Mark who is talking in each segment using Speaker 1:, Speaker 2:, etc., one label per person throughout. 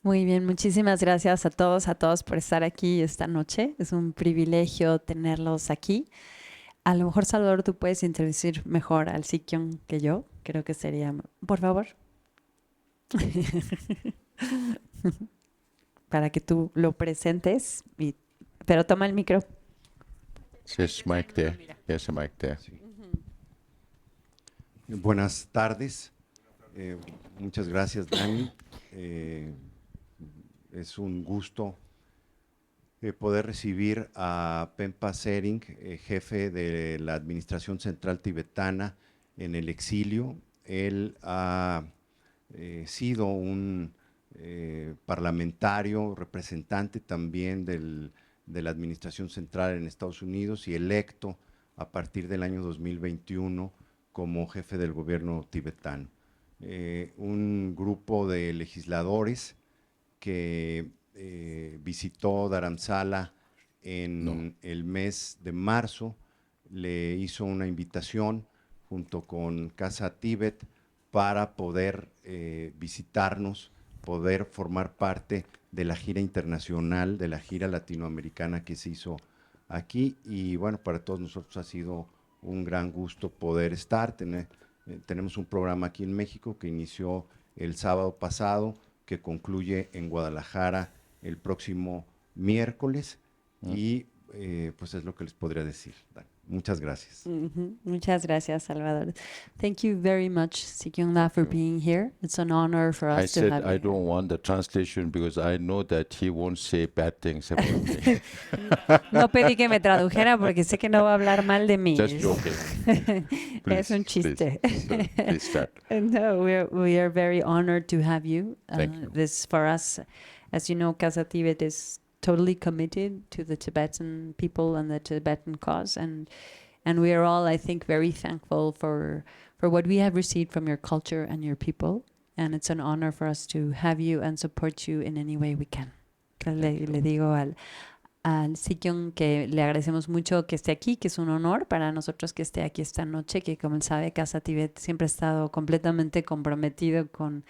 Speaker 1: Muy bien, muchísimas gracias a todos por estar aquí esta noche. Es un privilegio tenerlos aquí. A lo mejor, Salvador, tú puedes introducir mejor al Sikyong que yo. Creo que sería, por favor, para que tú lo presentes. Pero toma el micro.
Speaker 2: Yes, mic there. Yes, a mic there.
Speaker 3: Sí. Buenas tardes. Muchas gracias, Dani. Es un gusto poder recibir a Penpa Tsering, jefe de la Administración Central Tibetana en el exilio. Él ha sido un parlamentario, representante también de la Administración Central en Estados Unidos y electo a partir del año 2021 como jefe del gobierno tibetano. Un grupo de legisladores que visitó Dharamsala en el mes de marzo, le hizo una invitación junto con Casa Tíbet para poder visitarnos, poder formar parte de la gira internacional, de la gira latinoamericana que se hizo aquí. Y bueno, para todos nosotros ha sido un gran gusto poder estar. Tenemos un programa aquí en México que inició el sábado pasado, que concluye en Guadalajara el próximo miércoles. Y pues es lo que les podría decir. Muchas gracias.
Speaker 1: Muchas gracias, Salvador. Thank you very much, Sikyong La, for being here. It's an honor for us to have you.
Speaker 2: I don't want the translation because I know that he won't say bad things about me.
Speaker 1: No pedí que me tradujera porque sé que no va a hablar mal de mí.
Speaker 2: Just joking.
Speaker 1: Es un chiste.
Speaker 2: Please start.
Speaker 1: No, we are very honored to have you.
Speaker 2: Thank you.
Speaker 1: This for us, as you know, Casa Tibet is totally committed to the Tibetan people and the Tibetan cause, and we are all, I think, very thankful for what we have received from your culture and your people, and it's an honor for us to have you and support you in any way we can. Le digo al Sikyong que le agradecemos mucho que esté aquí, que es un honor para nosotros que esté aquí esta noche, que como él sabe, Casa Tibet siempre ha estado completamente comprometido con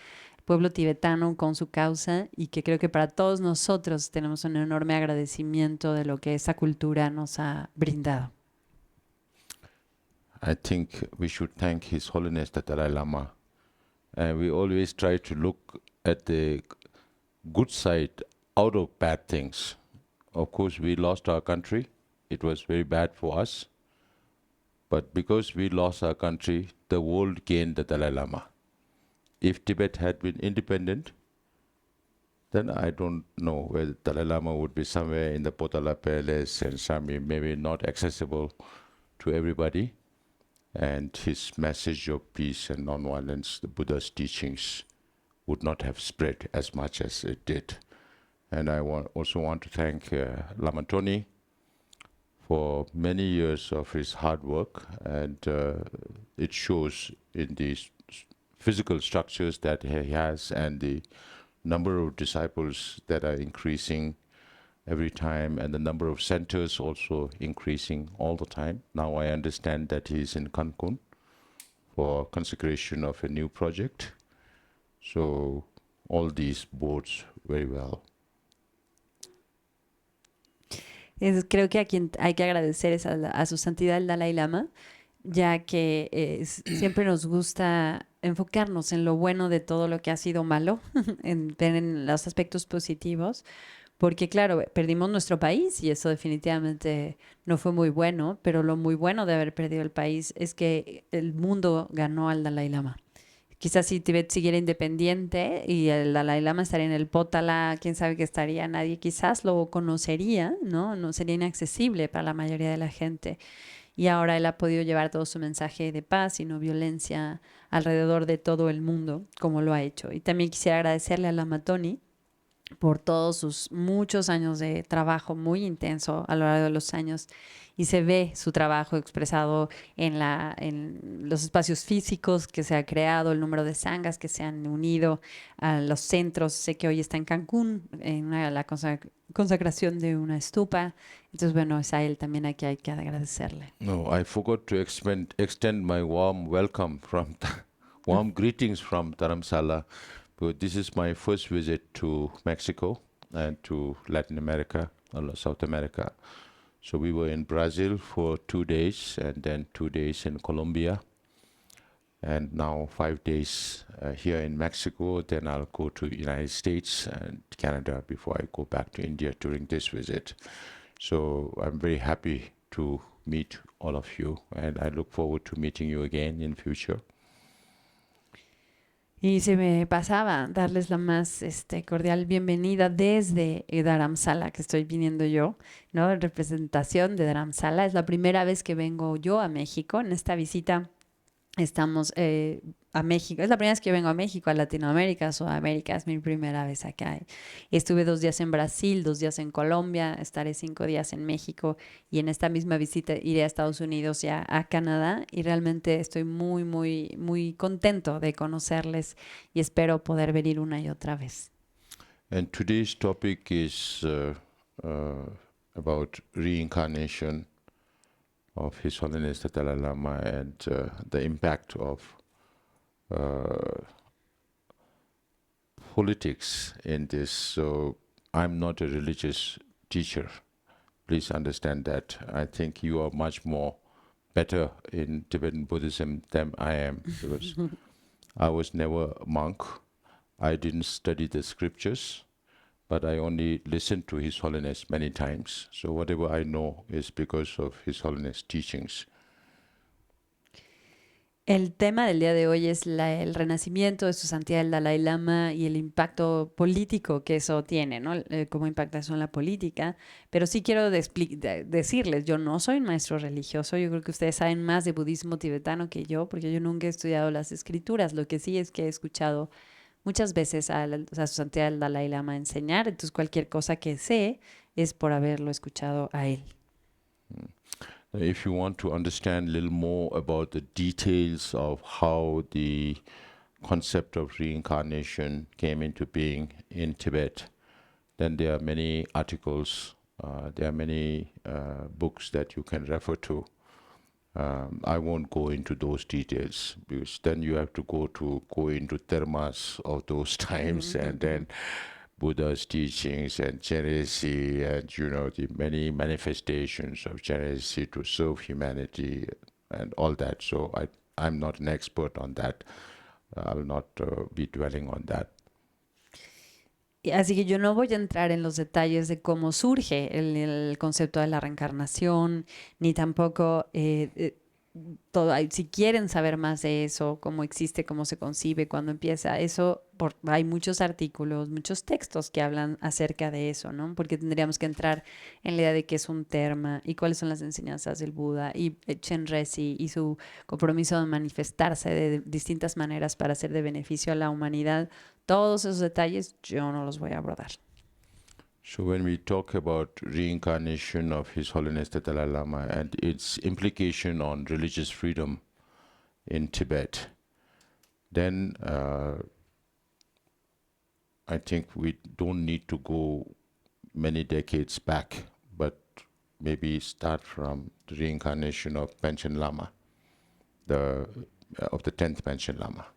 Speaker 1: pueblo tibetano, con su causa, y que creo que para todos nosotros tenemos un enorme agradecimiento de lo que esa cultura nos ha brindado.
Speaker 2: I think we should thank His Holiness the Dalai Lama. We always try to look at the good side out of bad things. Of course, we lost our country. It was very bad for us. But because we lost our country, the world gained the Dalai Lama. If Tibet had been independent, then I don't know whether Dalai Lama would be somewhere in the Potala Palace and maybe not accessible to everybody. And his message of peace and non-violence, the Buddha's teachings, would not have spread as much as it did. And I also want to thank Lama Tony for many years of his hard work, and it shows in these physical structures that he has and the number of disciples that are increasing every time, and the number of centers also increasing all the time. Now I understand that he's in Cancun for consecration of a new project. So all these bodes very well.
Speaker 1: Creo que a quien hay que agradecer es a su santidad el Dalai Lama, ya que siempre nos gusta enfocarnos en lo bueno de todo lo que ha sido malo, en los aspectos positivos, porque claro, perdimos nuestro país y eso definitivamente no fue muy bueno, pero lo muy bueno de haber perdido el país es que el mundo ganó al Dalai Lama. Quizás si Tibet siguiera independiente y el Dalai Lama estaría en el Potala, quién sabe qué estaría, nadie quizás lo conocería, ¿no? No sería inaccesible para la mayoría de la gente. Y ahora él ha podido llevar todo su mensaje de paz y no violencia alrededor de todo el mundo, como lo ha hecho. Y también quisiera agradecerle a Lama Tony por todos sus muchos años de trabajo muy intenso a lo largo de los años, y se ve su trabajo expresado en los espacios físicos que se ha creado, el número de sanghas que se han unido a los centros. Sé que hoy está en Cancún en la consagración de una estupa. Entonces, bueno, es a él también a quien hay que agradecerle.
Speaker 2: No, I forgot to extend my warm welcome warm greetings from Dharamsala. but this is my first visit to Mexico and to Latin America, South America. So we were in Brazil for 2 days, and then 2 days in Colombia, and now 5 days here in Mexico. Then I'll go to United States and Canada before I go back to India during this visit. So I'm very happy to meet all of you, and I look forward to meeting you again in future.
Speaker 1: Y se me pasaba darles la más cordial bienvenida desde Dharamsala, que estoy viniendo yo, ¿no? En representación de Dharamsala. Es la primera vez que vengo yo a México. En esta visita estamos a México. Es la primera vez que vengo a México, a Latinoamérica, a Sudamérica. Es mi primera vez acá. Estuve 2 días en Brasil, 2 días en Colombia, estaré 5 días en México y en esta misma visita iré a Estados Unidos y a Canadá, y realmente estoy muy, muy, muy contento de conocerles y espero poder venir una y otra vez.
Speaker 2: And today's topic is about reincarnation of His Holiness the Dalai Lama and the impact of politics in this. So I'm not a religious teacher. Please understand that. I think you are much more better in Tibetan Buddhism than I am, because I was never a monk. I didn't study the scriptures, but I only listened to His Holiness many times. So whatever I know is because of His Holiness teachings.
Speaker 1: El tema del día de hoy es el renacimiento de su santidad el Dalai Lama y el impacto político que eso tiene, ¿no? Cómo impacta eso en la política. Pero sí quiero decirles, yo no soy un maestro religioso. Yo creo que ustedes saben más de budismo tibetano que yo, porque yo nunca he estudiado las escrituras. Lo que sí es que he escuchado muchas veces a su santidad el Dalai Lama enseñar. Entonces cualquier cosa que sé es por haberlo escuchado a él.
Speaker 2: If you want to understand a little more about the details of how the concept of reincarnation came into being in Tibet, then there are many articles, there are many books that you can refer to. I won't go into those details, because then you have to go into thermas of those times, and then Buddha's teachings and generosity, and the many manifestations of generosity to serve humanity and all that. So I'm not an expert on that. I will not be dwelling on that.
Speaker 1: Así que yo no voy a entrar en los detalles de cómo surge el concepto de la reencarnación, ni tampoco si quieren saber más de eso, cómo existe, cómo se concibe, cuándo empieza, eso, hay muchos artículos, muchos textos que hablan acerca de eso, ¿no? Porque tendríamos que entrar en la idea de qué es un terma y cuáles son las enseñanzas del Buda y Chenrezig y su compromiso de manifestarse de distintas maneras para ser de beneficio a la humanidad. Todos esos detalles yo no los voy a abordar.
Speaker 2: So when we talk about reincarnation of His Holiness the Dalai Lama and its implication on religious freedom in Tibet, then I think we don't need to go many decades back, but maybe start from the reincarnation of Panchen Lama, of the 10th Panchen Lama.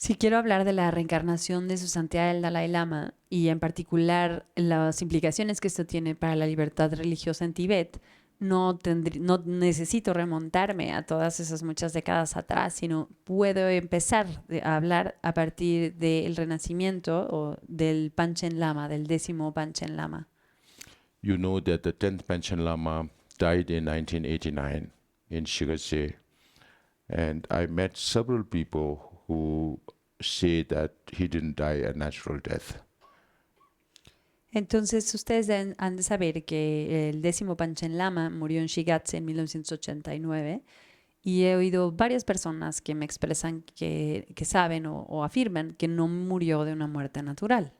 Speaker 1: Sí, quiero hablar de la reencarnación de su santidad el Dalai Lama y en particular las implicaciones que esto tiene para la libertad religiosa en Tibet. No necesito remontarme a todas esas muchas décadas atrás, sino puedo empezar a hablar a partir del renacimiento o del Panchen Lama, del 10º Panchen Lama.
Speaker 2: You know that the 10th Panchen Lama died in 1989 in Shigatse, and I met several people who say that he didn't die a natural death.
Speaker 1: Entonces ustedes han de saber que el 10º Panchen Lama murió en Shigatse en 1989 y he oído varias personas que me expresan que saben o afirman que no murió de una muerte natural.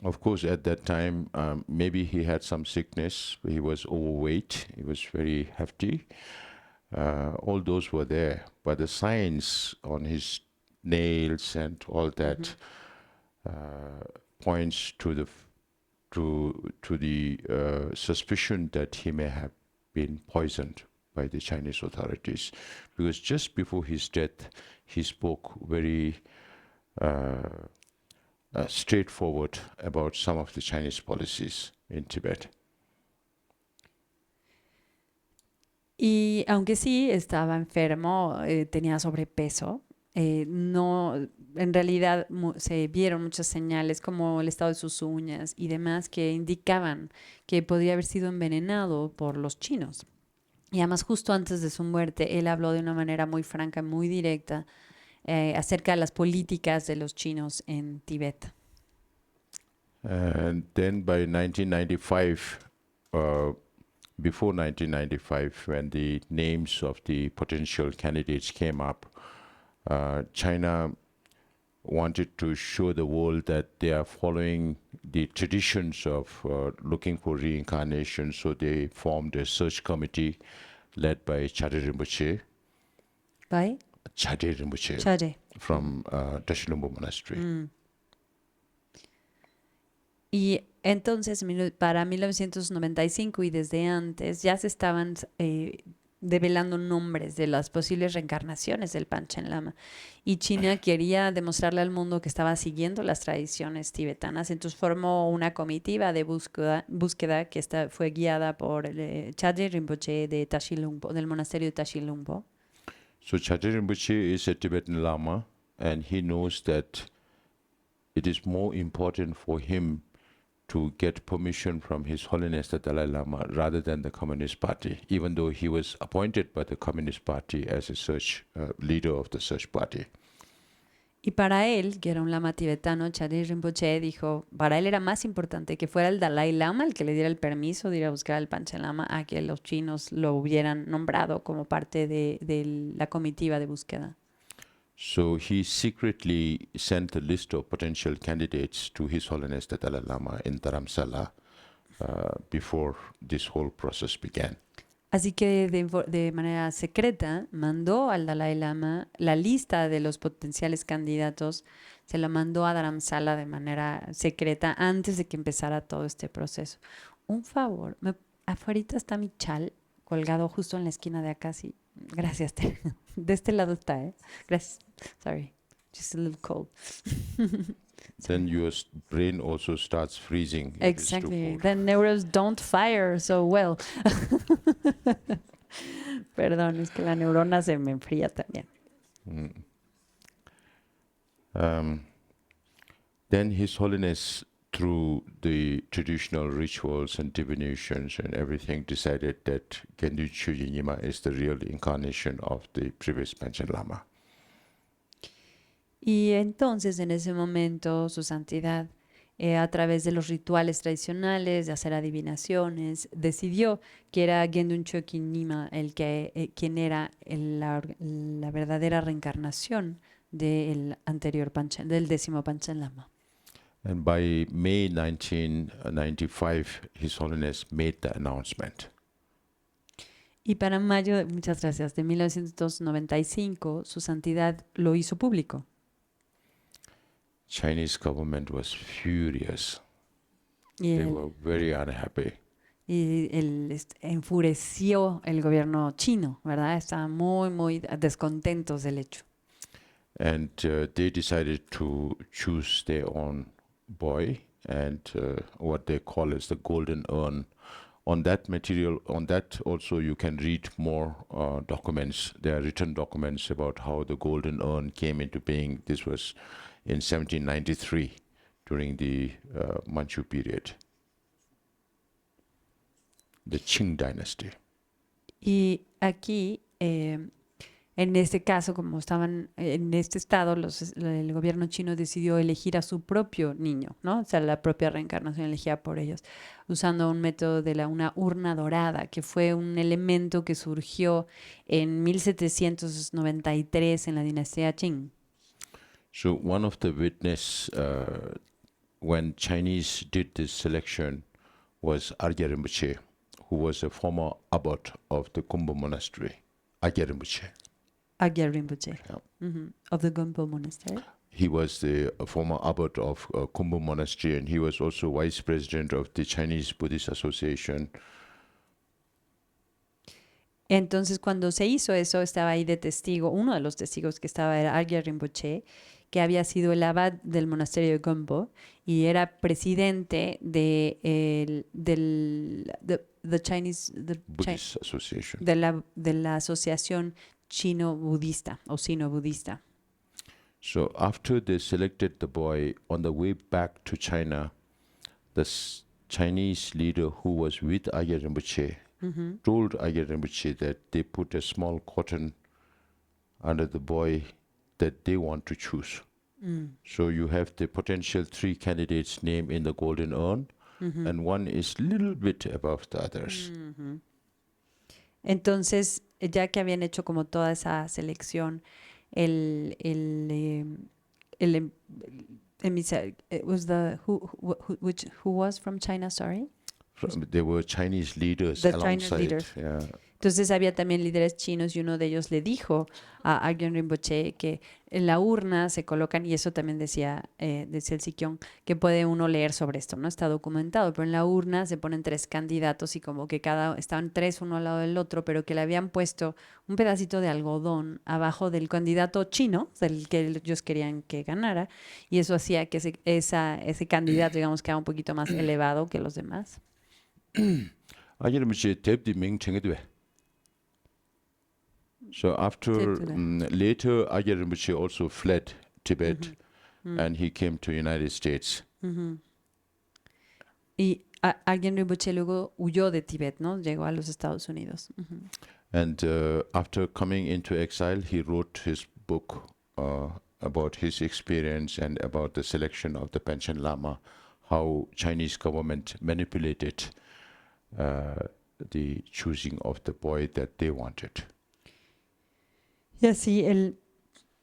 Speaker 2: Of course, at that time, maybe he had some sickness. He was overweight. He was very hefty. All those were there, but the signs on his nails and all that points to the suspicion that he may have been poisoned by the Chinese authorities, because just before his death, he spoke very straightforward about some of the Chinese policies in Tibet.
Speaker 1: Y aunque sí estaba enfermo, tenía sobrepeso, no, en realidad se vieron muchas señales como el estado de sus uñas y demás que indicaban que podría haber sido envenenado por los chinos. Y además justo antes de su muerte, él habló de una manera muy franca, muy directa, acerca de las políticas de los chinos en Tibet.
Speaker 2: And then by 1995, before 1995, when the names of the potential candidates came up, China wanted to show the world that they are following the traditions of looking for reincarnation, so they formed a search committee led by Chade Rinpoche.
Speaker 1: ¿By?
Speaker 2: Chade Rinpoche
Speaker 1: Chade.
Speaker 2: from Tashilumbo Monastery.
Speaker 1: Y entonces, para 1995 y desde antes, ya se estaban develando nombres de las posibles reencarnaciones del Panchen Lama. Y China quería demostrarle al mundo que estaba siguiendo las tradiciones tibetanas. Entonces formó una comitiva de búsqueda que fue guiada por Chade Rinpoche de Tashilumpo, del monasterio de Tashilumpo.
Speaker 2: So Chade Rinpoche is a Tibetan Lama, and he knows that it is more important for him to get permission from His Holiness the Dalai Lama rather than the Communist Party, even though he was appointed by the Communist Party as a search leader of the search party.
Speaker 1: Y para él, que era un lama tibetano, Chade Rinpoche dijo, para él era más importante que fuera el Dalai Lama el que le diera el permiso de ir a buscar al Panchen Lama a que los chinos lo hubieran nombrado como parte de la comitiva de búsqueda.
Speaker 2: So he secretly sent a list of potential candidates to His Holiness the Dalai Lama in Dharamsala before this whole process began.
Speaker 1: Así que de manera secreta mandó al Dalai Lama la lista de los potenciales candidatos, se la mandó a Dharamsala de manera secreta antes de que empezara todo este proceso. Un favor, afuera está mi chal colgado justo en la esquina de acá, sí. Gracias, de este lado está, ¿eh? Gracias. Sorry, just a little cold.
Speaker 2: Then your brain also starts freezing.
Speaker 1: Exactly. The neurons don't fire so well. Perdón, es que la neurona se me enfría también.
Speaker 2: Then His Holiness, through the traditional rituals and divinations and everything, decided that Gendu Chuyi Nyima is the real incarnation of the previous Panchen Lama.
Speaker 1: Y entonces, en ese momento, su santidad, a través de los rituales tradicionales, de hacer adivinaciones, decidió que era Gendun Chökyi Nyima quien era la verdadera reencarnación del anterior Panchen, del 10º Panchen Lama.
Speaker 2: And by May 1995, His Holiness made the announcement.
Speaker 1: Y para mayo, muchas gracias, de 1995, su santidad lo hizo público.
Speaker 2: Chinese government was furious.
Speaker 1: Y
Speaker 2: They were very unhappy.
Speaker 1: Enfureció el gobierno chino, ¿verdad? Estaban muy, muy descontentos del hecho.
Speaker 2: And they decided to choose their own boy and what they call as the golden urn. On that material, on that also you can read more documents. There are written documents about how the golden urn came into being. This was in 1793 during the Manchu period, the Qing dynasty.
Speaker 1: Y aquí, en este caso, como estaban en este estado, el gobierno chino decidió elegir a su propio niño, ¿no? O sea, la propia reencarnación elegida por ellos, usando un método de una urna dorada, que fue un elemento que surgió en 1793 en la dinastía Qing.
Speaker 2: So one of the witness when Chinese did this selection was Arya Rinpoche, who was a former abbot of the Kumbho monastery. Arya Rinpoche.
Speaker 1: Arya Rinpoche,
Speaker 2: Yeah.
Speaker 1: of the Gompo monastery.
Speaker 2: He was the former abbot of Kumbho monastery, and he was also vice president of the Chinese Buddhist Association.
Speaker 1: Entonces, cuando se hizo eso, estaba ahí de testigo, uno de los testigos que estaba era Arya Rinpoche, que había sido el abad del monasterio de Gompo y era presidente the Chinese,
Speaker 2: Buddhist Association.
Speaker 1: de la asociación chino-budista o sino-budista.
Speaker 2: So after they selected the boy, on the way back to China, the Chinese leader who was with Ayya Rinpoche told Ayya Rinpoche that they put a small cotton under the boy that they want to choose. So you have the potential 3 candidates' name in the golden urn, and one is little bit above the others.
Speaker 1: Entonces, ya que habían hecho como toda esa selección, el emisario, was the who was from China, sorry?
Speaker 2: There were Chinese leaders
Speaker 1: The Chinese
Speaker 2: alongside.
Speaker 1: leaders.
Speaker 2: Yeah.
Speaker 1: Entonces había también líderes chinos y uno de ellos le dijo a Agyen Rinpoche que en la urna se colocan, y eso también decía el Sikyong, que puede uno leer sobre esto, no está documentado, pero en la urna se ponen 3 candidatos y como que estaban 3 uno al lado del otro, pero que le habían puesto un pedacito de algodón abajo del candidato chino, del que ellos querían que ganara, y eso hacía que ese candidato, digamos, quedara un poquito más elevado que los demás.
Speaker 2: Ayya Rinpoche tapped the Ming Chengedwe. So after later, Ayya Rinpoche also fled Tibet, and he came to United States.
Speaker 1: Y Agyen Rinpoche luego huyó de Tibet, ¿no? Llegó a los Estados Unidos.
Speaker 2: And after coming into exile, he wrote his book about his experience and about the selection of the Panchen Lama, how Chinese government manipulated the choosing of the boy that they wanted.
Speaker 1: Y así él,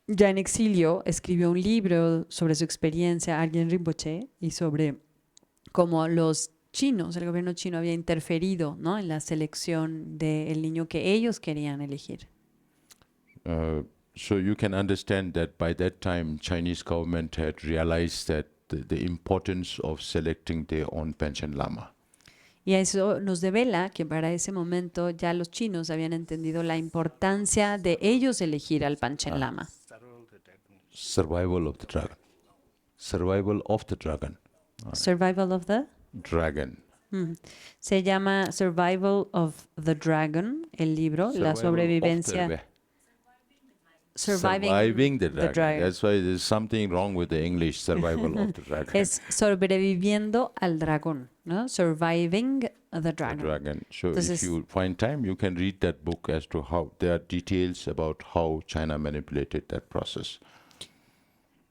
Speaker 1: ya en exilio, escribió un libro sobre su experiencia, Agyen Rinpoche, y sobre cómo los chinos, el gobierno chino había interferido, ¿no?, en la selección del niño que ellos querían elegir.
Speaker 2: So you can understand that by that time, Chinese government had realized that the importance of selecting their own Panchen Lama.
Speaker 1: Y eso nos devela que para ese momento ya los chinos habían entendido la importancia de ellos elegir al Panchen Lama.
Speaker 2: Survival of the dragon. Survival of the dragon.
Speaker 1: Survival of the
Speaker 2: Dragon.
Speaker 1: Se llama Survival of the Dragon, el libro, la sobrevivencia.
Speaker 2: Surviving the dragon. That's why there's something wrong with the English survival of the dragon.
Speaker 1: Es sobreviviendo al dragón, ¿no? Surviving the dragon.
Speaker 2: The dragon. So
Speaker 1: Entonces,
Speaker 2: if you find time, you can read that book as to how there are details about how China manipulated that process.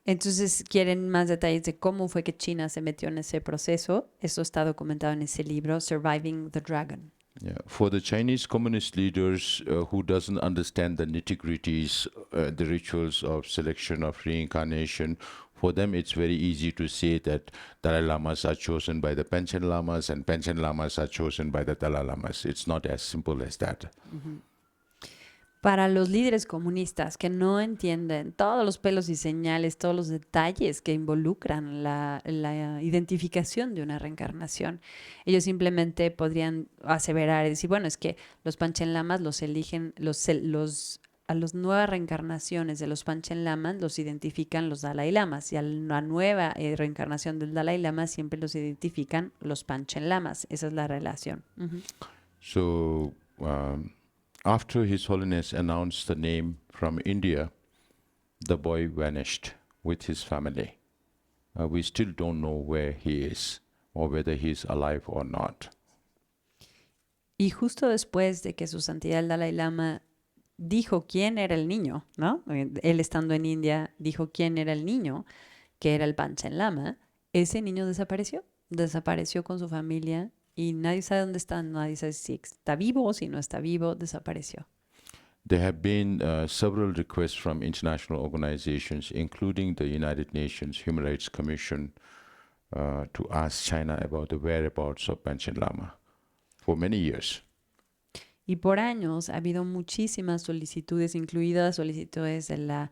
Speaker 1: Entonces, quieren más detalles de cómo fue que China se metió en ese proceso. Eso está documentado en ese libro, Surviving the Dragon.
Speaker 2: Yeah. For the Chinese communist leaders who doesn't understand the nitty-gritties, the rituals of selection of reincarnation, for them it's very easy to say that Dalai Lamas are chosen by the Panchen Lamas and Panchen Lamas are chosen by the Dalai Lamas. It's not as simple as that.
Speaker 1: Para los líderes comunistas que no entienden todos los pelos y señales, todos los detalles que involucran la identificación de una reencarnación, ellos simplemente podrían aseverar y decir, bueno, es que los Panchen Lamas los eligen, a las nuevas reencarnaciones de los Panchen Lamas los identifican los Dalai Lamas, y a la nueva reencarnación del Dalai Lama siempre los identifican los Panchen Lamas. Esa es la relación.
Speaker 2: So after His Holiness announced the name from India, the boy vanished with his family. We still don't know where he is or whether he is alive or not.
Speaker 1: Y justo después de que su santidad el Dalai Lama dijo quién era el niño, ¿no? Él estando en India dijo quién era el niño, que era el Panchen Lama, ese niño desapareció con su familia. Y nadie sabe dónde está, nadie sabe si está vivo o si no está vivo, desapareció.
Speaker 2: There have been several requests from international organizations, including the United Nations Human Rights Commission, to ask China about the whereabouts of Panchen Lama for many years.
Speaker 1: Y por años ha habido muchísimas solicitudes, incluidas solicitudes de la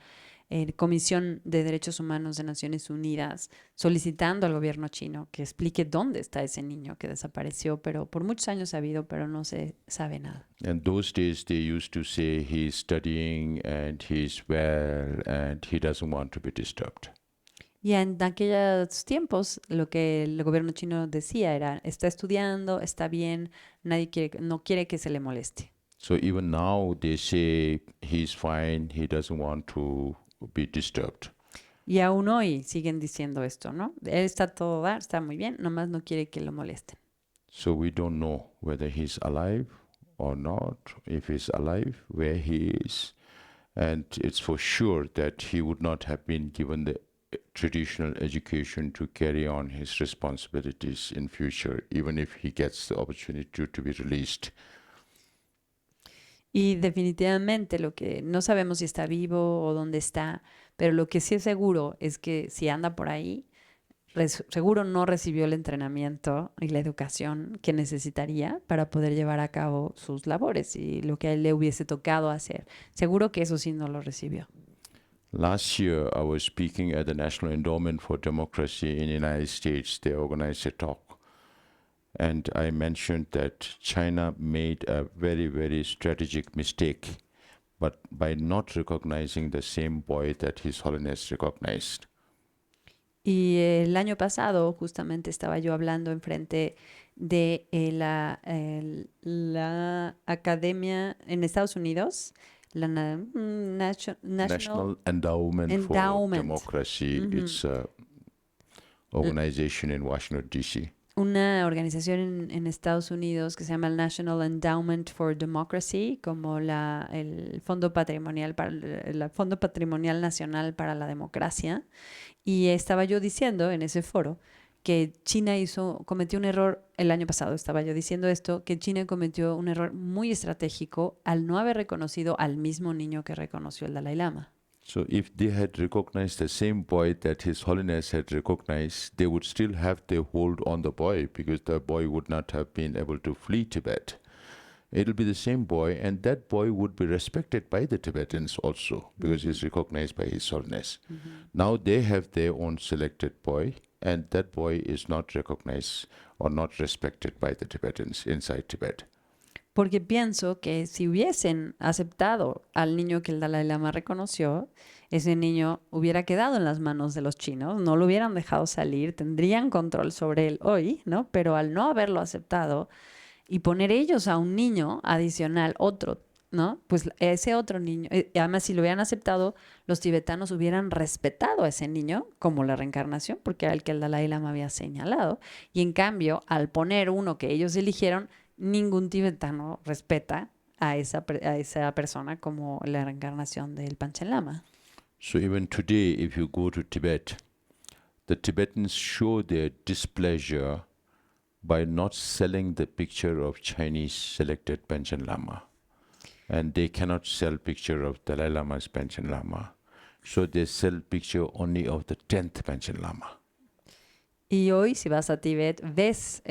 Speaker 1: Comisión de Derechos Humanos de Naciones Unidas solicitando al gobierno chino que explique dónde está ese niño que desapareció, pero por muchos años ha habido, pero no se sabe nada.
Speaker 2: And those days they used to say he's studying and he's well and he doesn't want to be disturbed.
Speaker 1: Y en aquellos tiempos lo que el gobierno chino decía era, está estudiando, está bien, no quiere que se le moleste.
Speaker 2: So even now they say he's fine, he doesn't want to be disturbed.
Speaker 1: Y aún hoy siguen diciendo esto, ¿no? Él está todo dar, está muy bien, nomás no quiere que lo molesten.
Speaker 2: So we don't know whether he's alive or not, if he's alive, where he is. And it's for sure that he would not have been given the traditional education to carry on his responsibilities in future, even if he gets the opportunity to be released.
Speaker 1: Y definitivamente lo que no sabemos si está vivo o dónde está, pero lo que sí es seguro es que si anda por ahí, seguro no recibió el entrenamiento y la educación que necesitaría para poder llevar a cabo sus labores y lo que a él le hubiese tocado hacer. Seguro que eso sí no lo recibió.
Speaker 2: Last year, I was speaking at the National Endowment for Democracy in the United States. They organized a talk. And I mentioned that China made a very, very strategic mistake, but by not recognizing the same boy that His Holiness recognized.
Speaker 1: Y el año pasado justamente estaba yo hablando enfrente de la academia en Estados Unidos, la
Speaker 2: National Endowment for Democracy. It's an organization in Washington, D.C.
Speaker 1: Una organización en Estados Unidos que se llama el National Endowment for Democracy, como el Fondo Patrimonial Fondo Patrimonial Nacional para la Democracia. Y estaba yo diciendo en ese foro que China cometió un error el año pasado, estaba yo diciendo esto, que China cometió un error muy estratégico al no haber reconocido al mismo niño que reconoció el Dalai Lama.
Speaker 2: So if they had recognized the same boy that His Holiness had recognized, they would still have their hold on the boy because the boy would not have been able to flee Tibet. It'll be the same boy, and that boy would be respected by the Tibetans also because he's recognized by His Holiness. Now they have their own selected boy, and that boy is not recognized or not respected by the Tibetans inside Tibet.
Speaker 1: Porque pienso que si hubiesen aceptado al niño que el Dalai Lama reconoció, ese niño hubiera quedado en las manos de los chinos, no lo hubieran dejado salir, tendrían control sobre él hoy, ¿no? Pero al no haberlo aceptado y poner ellos a un niño adicional, otro, ¿no? Pues ese otro niño, además si lo hubieran aceptado, los tibetanos hubieran respetado a ese niño como la reencarnación, porque era el que el Dalai Lama había señalado. Y en cambio, al poner uno que ellos eligieron, ningún tibetano respeta a esa persona como la reencarnación del Panchen Lama.
Speaker 2: So even today, if you go to Tibet, the Tibetans show their displeasure by not selling the picture of Chinese selected Panchen Lama. And they cannot sell picture of Dalai Lama's Panchen Lama. So they sell picture only of the 10th Panchen Lama.
Speaker 1: Y hoy, si vas a Tíbet, ves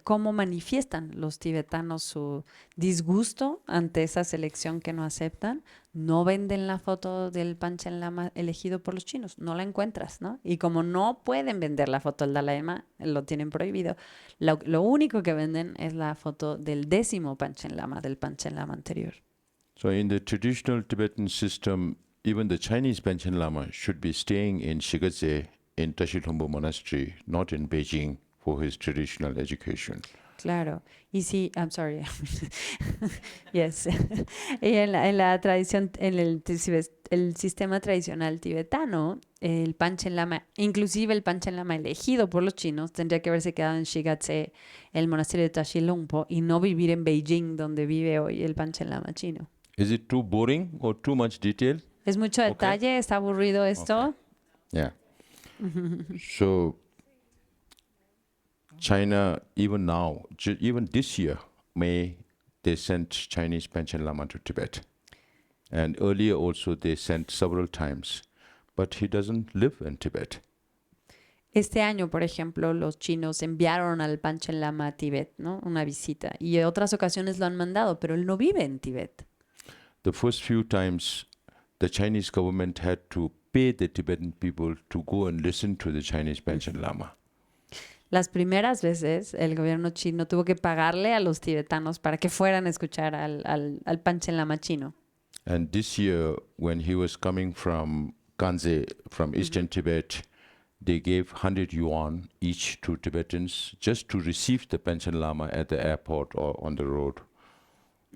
Speaker 1: cómo manifiestan los tibetanos su disgusto ante esa selección que no aceptan. No venden la foto del Panchen Lama elegido por los chinos, no la encuentras, ¿no? Y como no pueden vender la foto del Dalai Lama, lo tienen prohibido, lo único que venden es la foto del 10º Panchen Lama, del Panchen Lama anterior.
Speaker 2: So in the traditional Tibetan system, even the Chinese Panchen Lama should be staying in Shigatse in Tashilhombo Monastery, not in Beijing for his traditional education.
Speaker 1: Claro. Y sí, I'm sorry. Yes. Y en la tradición, en el sistema tradicional tibetano, el Panchen Lama, inclusive el Panchen Lama elegido por los chinos, tendría que haberse quedado en Shigatse, el monasterio de Tashilhombo, y no vivir en Beijing, donde vive hoy el Panchen Lama chino.
Speaker 2: Is it too boring or too much detail?
Speaker 1: ¿Es mucho detalle? ¿Está aburrido esto?
Speaker 2: Okay. Yeah. So China, even now, even this year, May, they sent Chinese Panchen Lama to Tibet. And earlier also they sent several times, but he doesn't live in Tibet.
Speaker 1: Este año, por ejemplo, los chinos enviaron al Panchen Lama a Tibet, ¿no? Una visita. Y en otras ocasiones lo han mandado, pero él no vive en Tibet.
Speaker 2: The first few times the Chinese government had to pay the Tibetan people to go and listen to the Chinese Panchen Lama.
Speaker 1: Las primeras veces el gobierno chino tuvo que pagarle a los tibetanos para que fueran a escuchar al Panchen Lama chino.
Speaker 2: And this year, when he was coming from Ganze, from Eastern Tibet, they gave 100 yuan each to Tibetans just to receive the Panchen Lama at the airport or on the road.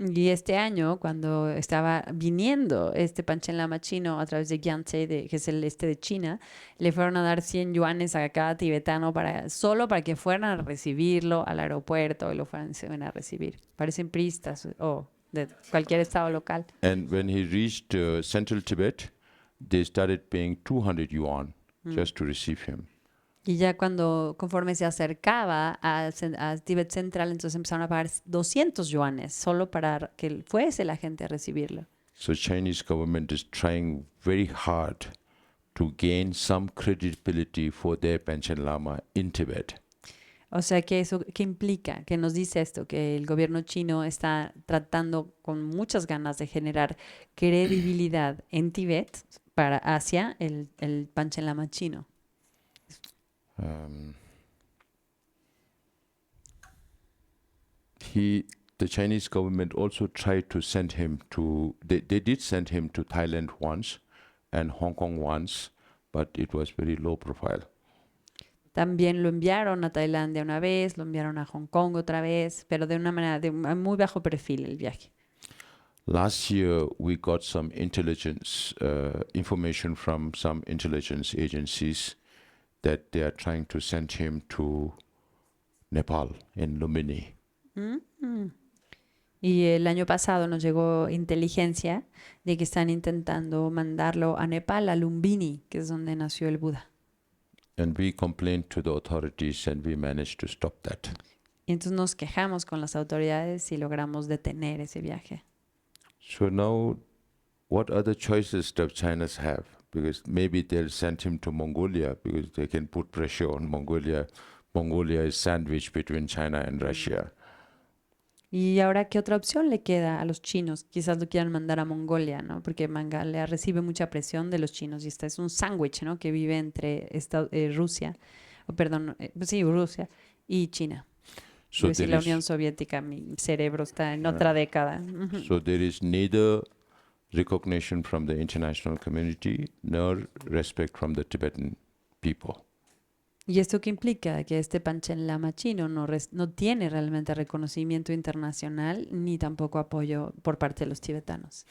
Speaker 1: Y este año, cuando estaba viniendo este Panchen Lama chino a través de Gyantse, que es el este de China, le fueron a dar 100 yuanes a cada tibetano solo para que fueran a recibirlo al aeropuerto y lo fueran a recibir. Parecen priistas o de cualquier estado local.
Speaker 2: And when he reached central Tibet, they started paying 200 yuan just to receive him.
Speaker 1: Y ya conforme se acercaba a Tíbet Central, entonces empezaron a pagar 200 yuanes solo para que fuese la gente a recibirlo.
Speaker 2: So Chinese government is trying very hard to gain some credibility for their Panchen Lama in Tibet.
Speaker 1: O sea, que eso, ¿qué implica? ¿Qué nos dice esto? Que el gobierno chino está tratando con muchas ganas de generar credibilidad en Tíbet hacia el Panchen Lama chino.
Speaker 2: The Chinese government also tried to send him to, they did send him to Thailand once and Hong Kong once, but it was very low profile.
Speaker 1: También lo enviaron a Tailandia una vez, lo enviaron a Hong Kong otra vez, pero de una manera de muy bajo perfil el viaje.
Speaker 2: Last year, we got some intelligence information from some intelligence agencies that they are trying to send him to Nepal in Lumini.
Speaker 1: Y el año pasado nos llegó inteligencia de que están intentando mandarlo a Nepal, a Lumbini, que es donde nació el Buda.
Speaker 2: And we complained to the authorities and we managed to stop that.
Speaker 1: Y entonces nos quejamos con las autoridades y logramos detener ese viaje.
Speaker 2: So now, what other choices does China have? Because maybe they'll send him to Mongolia because they can put pressure on Mongolia. Mongolia is sandwiched between China and Russia.
Speaker 1: Y ahora, ¿qué otra opción le queda a los chinos? Quizás lo quieran mandar a Mongolia, ¿no? Porque Mongolia recibe mucha presión de los chinos y este es un sándwich, ¿no? Que vive entre Rusia, Rusia y China.
Speaker 2: So
Speaker 1: la Unión Soviética, mi cerebro está en otra década.
Speaker 2: So there is neither recognition from the international community nor respect from the Tibetan people.
Speaker 1: ¿Y esto qué implica? Que este Panchen Lama chino no tiene realmente reconocimiento internacional ni tampoco apoyo por parte de los tibetanos.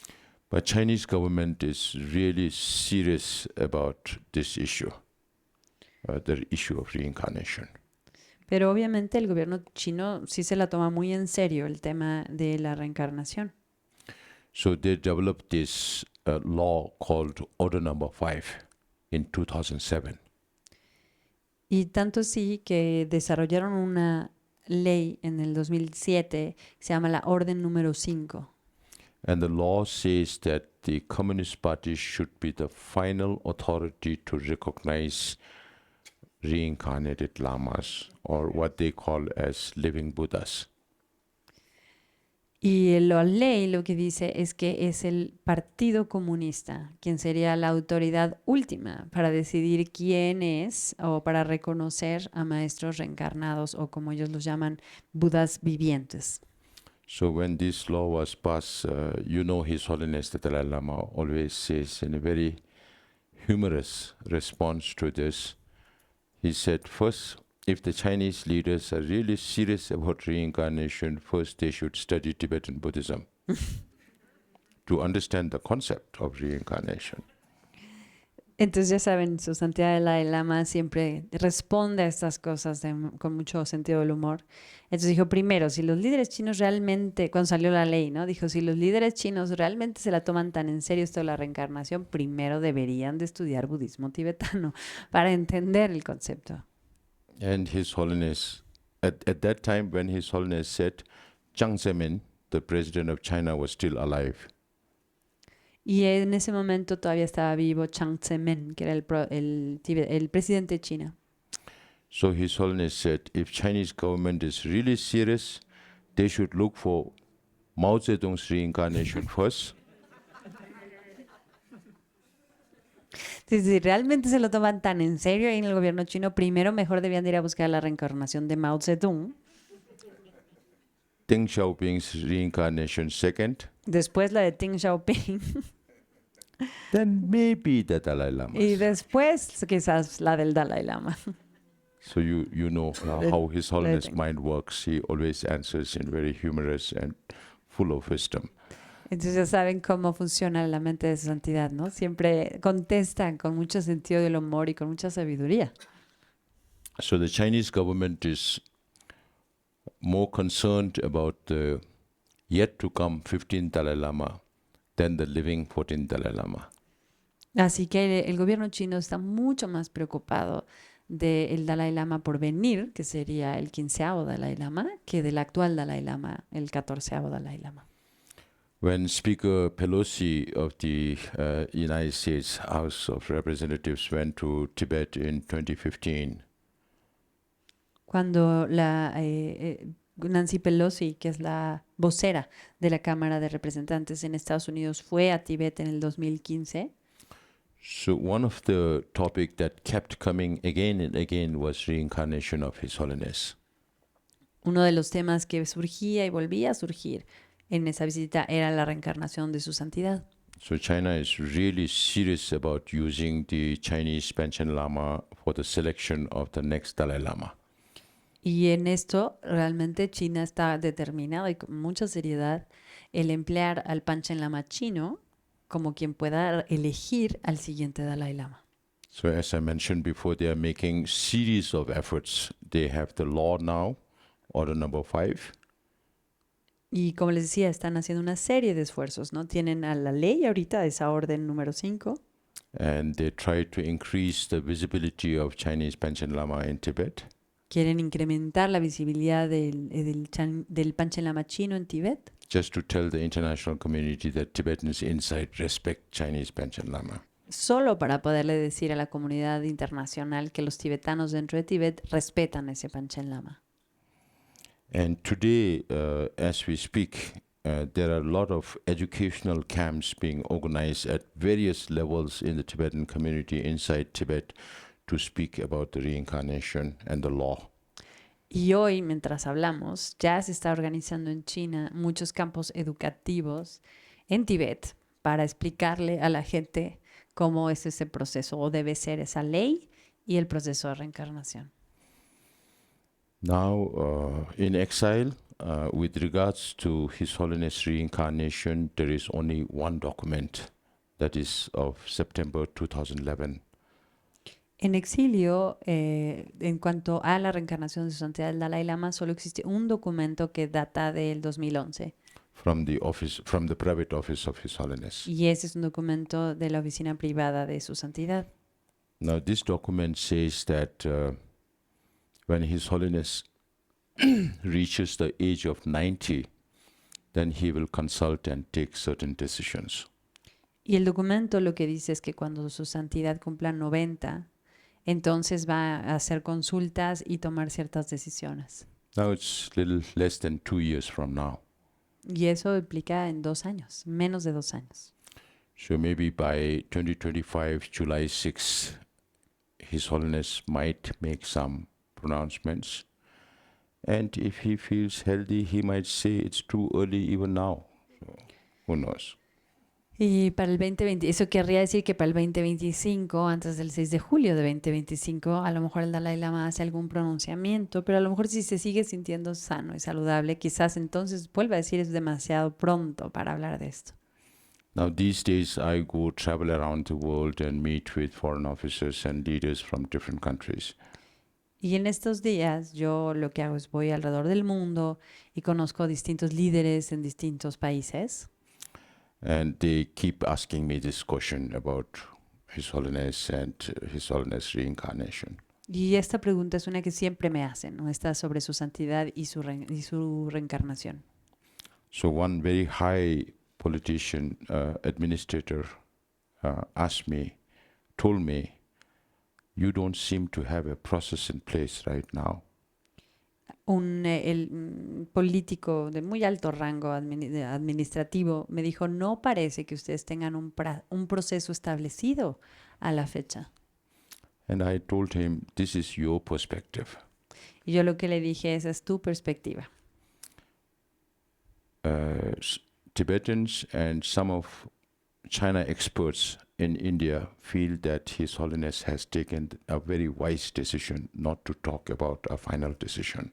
Speaker 2: But Chinese government is really serious about this issue, the issue of reincarnation.
Speaker 1: Pero obviamente el gobierno chino sí se la toma muy en serio el tema de la reencarnación.
Speaker 2: So they developed this law called Order Number 5 in 2007.
Speaker 1: Y tanto sí que desarrollaron una ley en el 2007 que se llama la Orden número 5.
Speaker 2: And the law says that the Communist Party should be the final authority to recognize reincarnated lamas, or what they call as living Buddhas.
Speaker 1: Y la ley lo que dice es que es el Partido Comunista quien sería la autoridad última para decidir quién es o para reconocer a maestros reencarnados o como ellos los llaman, Budas vivientes.
Speaker 2: So when this law was passed, His Holiness the Dalai Lama always says in a very humorous response to this, he said, first, if the Chinese leaders are really serious about reincarnation, first they should study Tibetan Buddhism to understand the concept of reincarnation.
Speaker 1: Entonces ya saben, su santidad el Dalai Lama siempre responde a estas cosas con mucho sentido del humor. Entonces dijo, primero, si los líderes chinos realmente, cuando salió la ley, ¿no? Dijo, si los líderes chinos realmente se la toman tan en serio esto de la reencarnación, primero deberían de estudiar budismo tibetano para entender el concepto.
Speaker 2: And His Holiness, at that time when His Holiness said, Jiang Zemin, the president of China, was still alive.
Speaker 1: Y en ese momento todavía estaba vivo Jiang Zemin, que era el presidente de China.
Speaker 2: So His Holiness said, if Chinese government is really serious, they should look for Mao Zedong's reincarnation first.
Speaker 1: Si realmente se lo toman tan en serio ahí en el gobierno chino, primero mejor debían de ir a buscar la reencarnación de Mao Zedong,
Speaker 2: Deng Xiaoping's reincarnation second,
Speaker 1: después la de Deng Xiaoping
Speaker 2: then maybe the Dalai
Speaker 1: y
Speaker 2: Lama's.
Speaker 1: después quizás la del Dalai Lama.
Speaker 2: So you know
Speaker 1: Le-
Speaker 2: how His
Speaker 1: le
Speaker 2: Holiness
Speaker 1: tengo.
Speaker 2: mind works. He always answers in very humorous and full of wisdom.
Speaker 1: Entonces ya saben cómo funciona la mente de su santidad, ¿no? Siempre contestan con mucho sentido del humor y con mucha sabiduría.
Speaker 2: So the Chinese government is more concerned about the yet to come 15th Dalai Lama than the living 14th Dalai Lama.
Speaker 1: Así que el gobierno chino está mucho más preocupado del Dalai Lama por venir, que sería el 15º Dalai Lama, que del actual Dalai Lama, el 14º Dalai Lama.
Speaker 2: When Speaker Pelosi of the United States House of Representatives went to Tibet in 2015,
Speaker 1: Cuando Nancy Pelosi, que es la vocera de la Cámara de Representantes en Estados Unidos, fue a Tibet en el 2015,
Speaker 2: so one of the topic that kept coming again and again was reincarnation of His Holiness.
Speaker 1: uno de los temas que surgía y volvía a surgir en esa visita era la reencarnación de su santidad.
Speaker 2: So China is really serious about using the Chinese Panchen Lama for the selection of the next Dalai Lama.
Speaker 1: Y en esto realmente China está determinada y con mucha seriedad el emplear al Panchen Lama chino como quien pueda elegir al siguiente Dalai Lama.
Speaker 2: So as I mentioned before, they are making series of efforts. They have the law now, order number 5.
Speaker 1: Y como les decía, están haciendo una serie de esfuerzos, ¿no? Tienen a la ley ahorita, esa orden número 5,
Speaker 2: And they try to increase the visibility of Chinese Panchen Lama in Tibet.
Speaker 1: quieren incrementar la visibilidad del Panchen Lama chino en Tibet,
Speaker 2: Just to tell the international community that Tibetans inside respect Chinese Panchen Lama.
Speaker 1: solo para poderle decir a la comunidad internacional que los tibetanos dentro de Tibet respetan ese Panchen Lama.
Speaker 2: And today, as we speak, there are a lot of educational camps being organized at various levels in the Tibetan community inside Tibet to speak about the reincarnation and the law.
Speaker 1: Y hoy, mientras hablamos, ya se está organizando en China muchos campos educativos en Tibet para explicarle a la gente cómo es ese proceso o debe ser esa ley y el proceso de reencarnación.
Speaker 2: Now, in exile, with regards to His Holiness reincarnation, there is only one document that is of September 2011.
Speaker 1: En exilio, en cuanto a la reencarnación de su santidad el Dalai Lama, solo existe un documento que data del 2011.
Speaker 2: From the private office of His Holiness.
Speaker 1: Y ese es un documento de la oficina privada de su santidad.
Speaker 2: Now, this document says that when His Holiness reaches the age of 90, then he will consult and take certain decisions.
Speaker 1: Y el documento lo que dice es que cuando su santidad cumpla 90, entonces va a hacer consultas y tomar ciertas decisiones.
Speaker 2: Now it's little less than 2 years from now.
Speaker 1: Y eso implica en 2 años, menos de 2 años.
Speaker 2: So maybe by 2025, July 6th, His Holiness might make some pronouncements. And if he feels healthy, he might say it's too early even now. So, who knows?
Speaker 1: Y para el 2020, eso querría decir que para el 2025, antes del 6 de julio de 2025, a lo mejor el Dalai Lama hace algún pronunciamiento, pero a lo mejor si se sigue sintiendo sano y saludable, quizás entonces vuelva a decir es demasiado pronto para hablar de esto.
Speaker 2: Now these days I go travel around the world and meet with foreign officers and leaders from different countries.
Speaker 1: Y en estos días yo lo que hago es voy alrededor del mundo y conozco distintos líderes en distintos países.
Speaker 2: And they keep asking me this question about His Holiness and His Holiness reincarnation.
Speaker 1: Y esta pregunta es una que siempre me hacen, ¿no? Esta sobre su santidad y su reencarnación.
Speaker 2: So one very high politician, administrator, told me, you don't seem to have a process in place right now.
Speaker 1: El político de muy alto rango administrativo me dijo, no parece que ustedes tengan un proceso establecido a la fecha.
Speaker 2: And I told him, this is your perspective.
Speaker 1: Y yo lo que le dije, esa es tu perspectiva.
Speaker 2: Tibetans and some of China experts in India feel that His Holiness has taken a very wise decision not to talk about a final decision.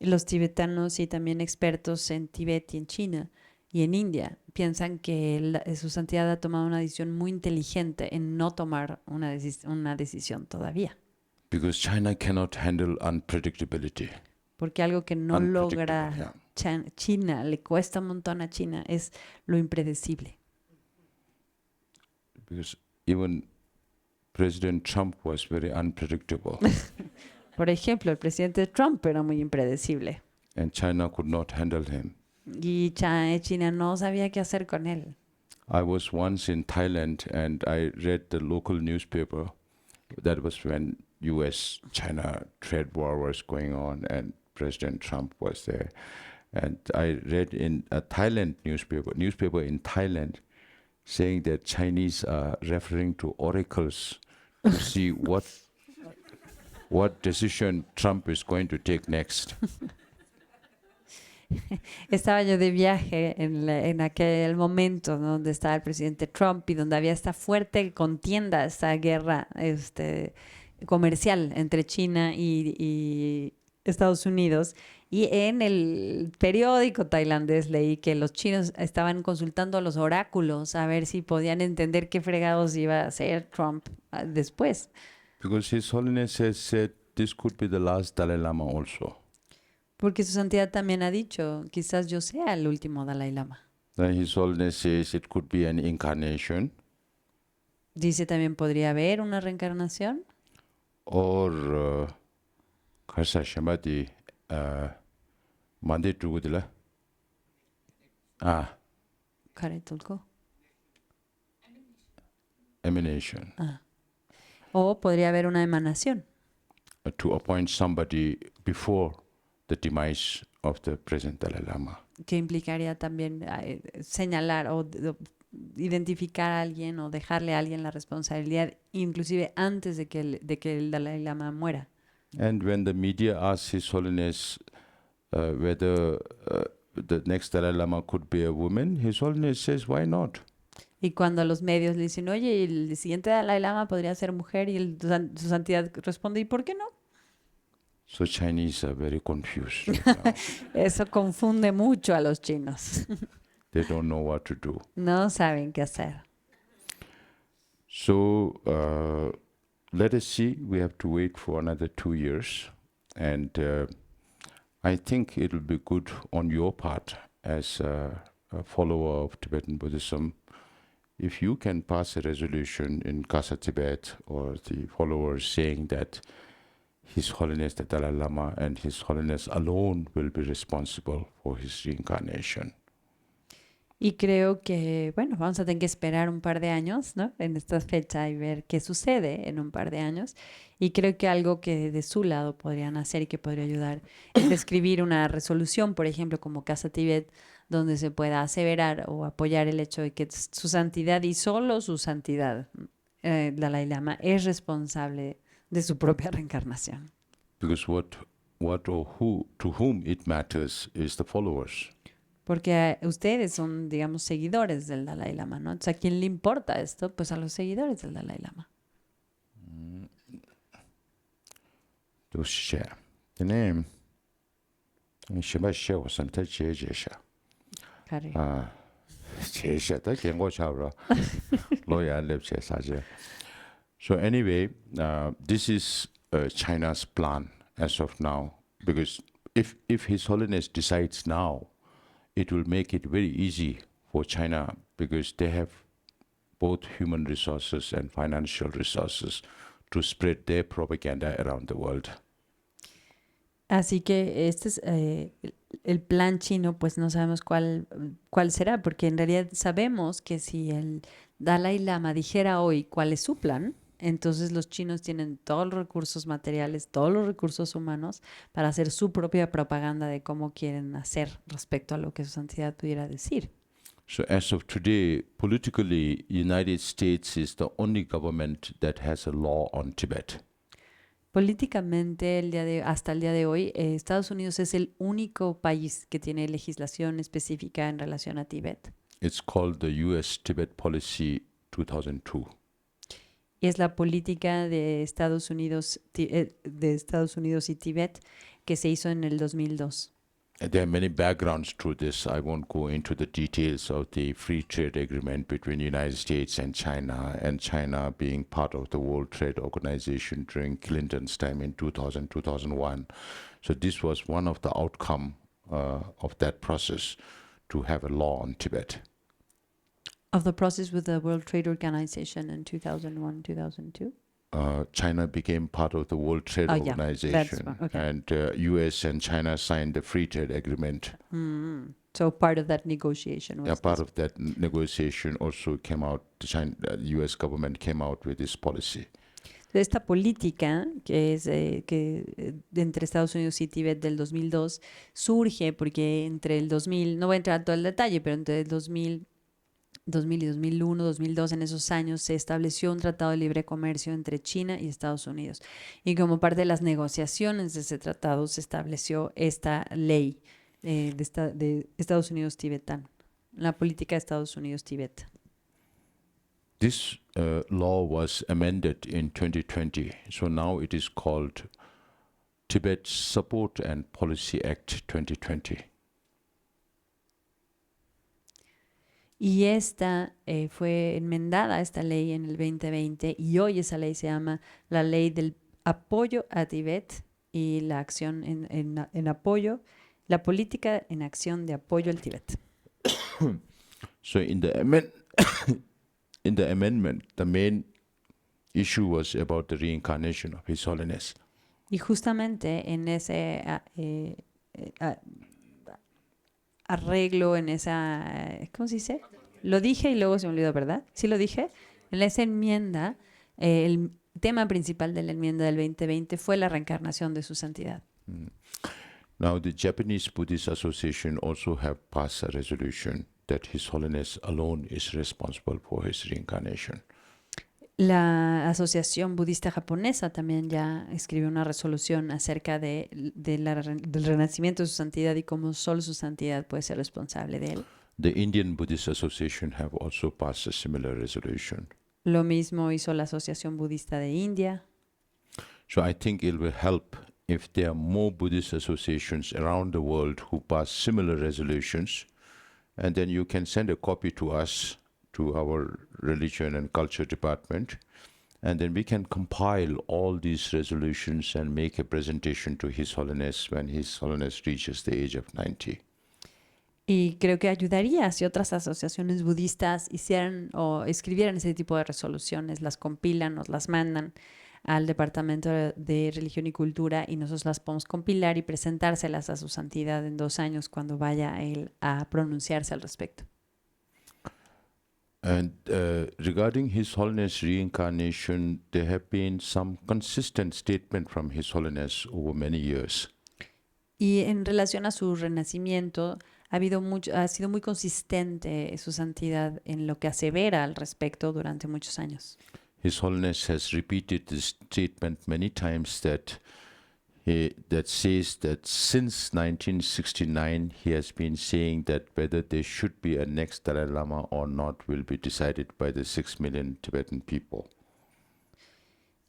Speaker 1: Los tibetanos y también expertos en Tibet y en China y en India piensan que su santidad ha tomado una decisión muy inteligente en no tomar una decisión todavía.
Speaker 2: Because China cannot handle unpredictability.
Speaker 1: Porque algo que no logra
Speaker 2: yeah.
Speaker 1: China, le cuesta un montón a China, es lo impredecible.
Speaker 2: Because even President Trump was very unpredictable.
Speaker 1: Por ejemplo, el presidente Trump era muy impredecible.
Speaker 2: And China could not handle him.
Speaker 1: Y China no sabía qué hacer con él.
Speaker 2: I was once in Thailand and I read the local newspaper. That was when US-China trade war was going on and President Trump was there. And I read in a Thailand newspaper in Thailand, saying that Chinese are referring to oracles to see what decision Trump is going to take next.
Speaker 1: Estaba yo de viaje en aquel momento, ¿no?, donde estaba el presidente Trump y donde había esta fuerte contienda, esta guerra comercial entre China y Estados Unidos. Y en el periódico tailandés leí que los chinos estaban consultando a los oráculos a ver si podían entender qué fregados iba a hacer Trump después.
Speaker 2: Because His Holiness has said this could be the last Dalai Lama also.
Speaker 1: Porque su santidad también ha dicho, quizás yo sea el último Dalai Lama.
Speaker 2: Then His Holiness says it could be an incarnation.
Speaker 1: Dice también podría haber una reencarnación.
Speaker 2: Or Karsa Shambati Mande Trugudila.
Speaker 1: Karetulko.
Speaker 2: Emanation.
Speaker 1: O podría haber una emanación.
Speaker 2: To appoint somebody before the demise of the present Dalai Lama.
Speaker 1: Que implicaría también señalar o identificar a alguien o dejarle a alguien la responsabilidad, inclusive antes de que el Dalai Lama muera.
Speaker 2: And when the media asks His Holiness whether the next Dalai Lama could be a woman, His Holiness says, why not?
Speaker 1: Y cuando los medios le dicen, oye, el siguiente Dalai Lama podría ser mujer, y su santidad responde, ¿y por qué no?
Speaker 2: So Chinese are very confused right now.
Speaker 1: Eso confunde mucho a los chinos.
Speaker 2: They don't know what to do.
Speaker 1: No saben qué hacer.
Speaker 2: So let us see. We have to wait for another 2 years. And I think it will be good on your part as a follower of Tibetan Buddhism if you can pass a resolution in Kasa Tibet or the followers saying that His Holiness the Dalai Lama and His Holiness alone will be responsible for his reincarnation.
Speaker 1: Y creo que, bueno, vamos a tener que esperar un par de años, ¿no?, en esta fecha y ver qué sucede en un par de años. Y creo que algo que de su lado podrían hacer y que podría ayudar es escribir una resolución, por ejemplo, como Casa Tibet, donde se pueda aseverar o apoyar el hecho de que su santidad y solo su santidad, Dalai Lama, es responsable de su propia reencarnación.
Speaker 2: Because what or who to whom it matters is the followers.
Speaker 1: Porque ustedes son, digamos, seguidores del Dalai Lama, ¿no? Entonces, ¿a quién le importa esto? Pues a los seguidores del Dalai Lama.
Speaker 2: So anyway, this is China's plan as of now, because if His Holiness decides now, it will make it very easy for China because they have both human resources and financial resources to spread their propaganda around the world.
Speaker 1: Así que este es el plan chino, pues no sabemos cuál será, porque en realidad sabemos que si el Dalai Lama dijera hoy cuál es su plan, entonces los chinos tienen todos los recursos materiales, todos los recursos humanos para hacer su propia propaganda de cómo quieren hacer respecto a lo que su santidad pudiera decir.
Speaker 2: So as of today, politically, United States is the only government that has a law on Tibet.
Speaker 1: Políticamente, hasta el día de hoy, Estados Unidos es el único país que tiene legislación específica en relación a Tíbet.
Speaker 2: It's called the U.S. Tibet Policy 2002.
Speaker 1: Y es la política de Estados Unidos y Tíbet que se hizo en el 2002.
Speaker 2: And there are many backgrounds to this. I won't go into the details of the free trade agreement between the United States and China being part of the World Trade Organization during Clinton's time in 2000, 2001. So this was one of the outcome of that process, to have a law on Tibet.
Speaker 1: Of the process with the World Trade Organization in 2001, 2002?
Speaker 2: China became part of the World Trade Organization,
Speaker 1: okay.
Speaker 2: and US and China signed the free trade agreement.
Speaker 1: So part of that negotiation was
Speaker 2: Part of that negotiation also came out, the US government came out with this policy.
Speaker 1: Esta política, que es entre Estados Unidos y Tíbet del 2002, surge porque entre el 2000, no voy a entrar a todo el detalle, pero entre el 2000 y 2001, 2002, en esos años se estableció un tratado de libre comercio entre China y Estados Unidos. Y como parte de las negociaciones de ese tratado se estableció esta ley de Estados Unidos tibetano, la política de Estados Unidos Tibet.
Speaker 2: This law was amended in 2020, so now it is called Tibet Support and Policy Act 2020.
Speaker 1: Y esta fue enmendada, esta ley, en el 2020, y hoy esa ley se llama la Ley del Apoyo a Tibet y la acción en apoyo, la política en acción de apoyo al Tíbet.
Speaker 2: So in the amendment, the main issue was about the reincarnation of His Holiness.
Speaker 1: Y justamente en ese arreglo, en esa, ¿cómo se dice? Lo dije y luego se me olvidó, ¿verdad? Sí lo dije. En esa enmienda, el tema principal de la enmienda del 2020 fue la reencarnación de su santidad.
Speaker 2: Now the Japanese Buddhist Association also have passed a resolution that His Holiness alone is responsible for his reincarnation.
Speaker 1: La Asociación Budista Japonesa también ya escribió una resolución acerca del renacimiento de su santidad y cómo solo su santidad puede ser responsable de él.
Speaker 2: The Indian Buddhist Association have also passed a similar resolution.
Speaker 1: Lo mismo hizo la Asociación Budista de India.
Speaker 2: So I think it will help if there are more Buddhist associations around the world who pass similar resolutions, and then you can send a copy to us, to our Religion and Culture Department, and then we can compile all these resolutions and make a presentation to His Holiness when His Holiness reaches the age of 90.
Speaker 1: Y creo que ayudaría si otras asociaciones budistas hicieran o escribieran ese tipo de resoluciones, las compilan, nos las mandan al Departamento de Religión y Cultura y nosotros las podemos compilar y presentárselas a su santidad en 2 años cuando vaya él a pronunciarse al respecto.
Speaker 2: And regarding His Holiness reincarnation, there have been some consistent statement from His Holiness over many years.
Speaker 1: Y en relación a su renacimiento, ha sido muy consistente su santidad en lo que asevera al respecto durante muchos años.
Speaker 2: His Holiness has repeated this statement many times that says that since 1969 he has been saying that whether there should be a next Dalai Lama or not will be decided by the 6 million Tibetan people.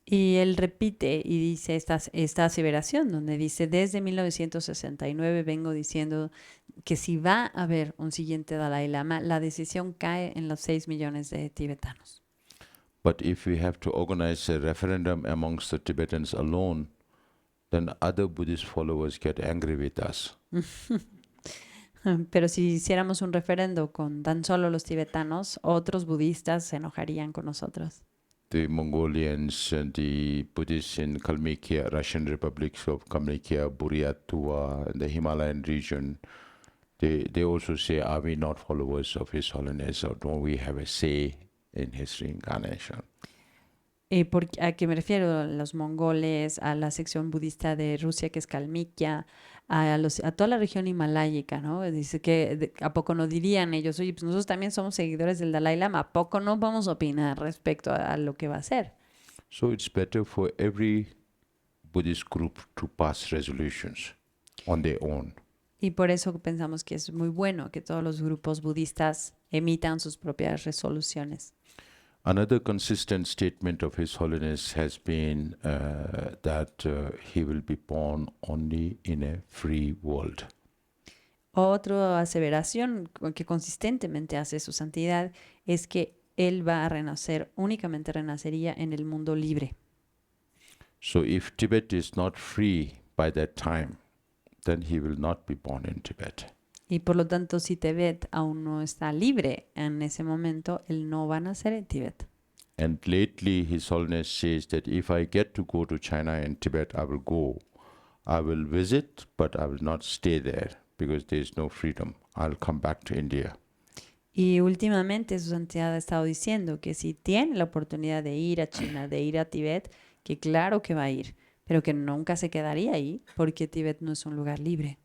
Speaker 1: Y él repite y dice esta aseveración donde dice, desde 1969 vengo diciendo que si va a haber un siguiente Dalai Lama, la decisión cae en los 6 millones de tibetanos.
Speaker 2: But if we have to organize a referendum amongst the Tibetans alone, then other Buddhist followers get angry with us.
Speaker 1: Pero si hiciéramos un referendo con tan solo los tibetanos, otros budistas se enojarían con nosotros.
Speaker 2: The Mongolians and the Buddhists in Kalmykia, Russian republics of Kalmykia, Buryat, Tuva, and the Himalayan region, they also say, are we not followers of His Holiness, or don't we have a say in his reincarnation?
Speaker 1: ¿A qué me refiero? A los mongoles, a la sección budista de Rusia, que es Kalmykia, a toda la región himaláyica, ¿no? Dice que ¿a poco no dirían ellos, oye, pues nosotros también somos seguidores del Dalai Lama, ¿a poco no vamos a opinar respecto a lo que va a hacer?
Speaker 2: So it's better for every Buddhist group to pass resolutions on their own.
Speaker 1: Y por eso pensamos que es muy bueno que todos los grupos budistas emitan sus propias resoluciones.
Speaker 2: Another consistent statement of His Holiness has been that he will be born only in a free world.
Speaker 1: Otra aseveración que consistentemente hace su santidad es que él va a renacer, únicamente renacería en el mundo libre.
Speaker 2: So if Tibet is not free by that time, then he will not be born in Tibet.
Speaker 1: Y por lo tanto, si Tibet aún no está libre en ese momento, él no va a nacer en Tibet.
Speaker 2: And lately His Holiness says that if I get to go to China and Tibet, I will go. I will visit, but I will not stay there because there is no freedom. I'll come back to India.
Speaker 1: Y últimamente su santidad ha estado diciendo que si tiene la oportunidad de ir a China, de ir a Tibet, que claro que va a ir, pero que nunca se quedaría ahí porque Tibet no es un lugar libre.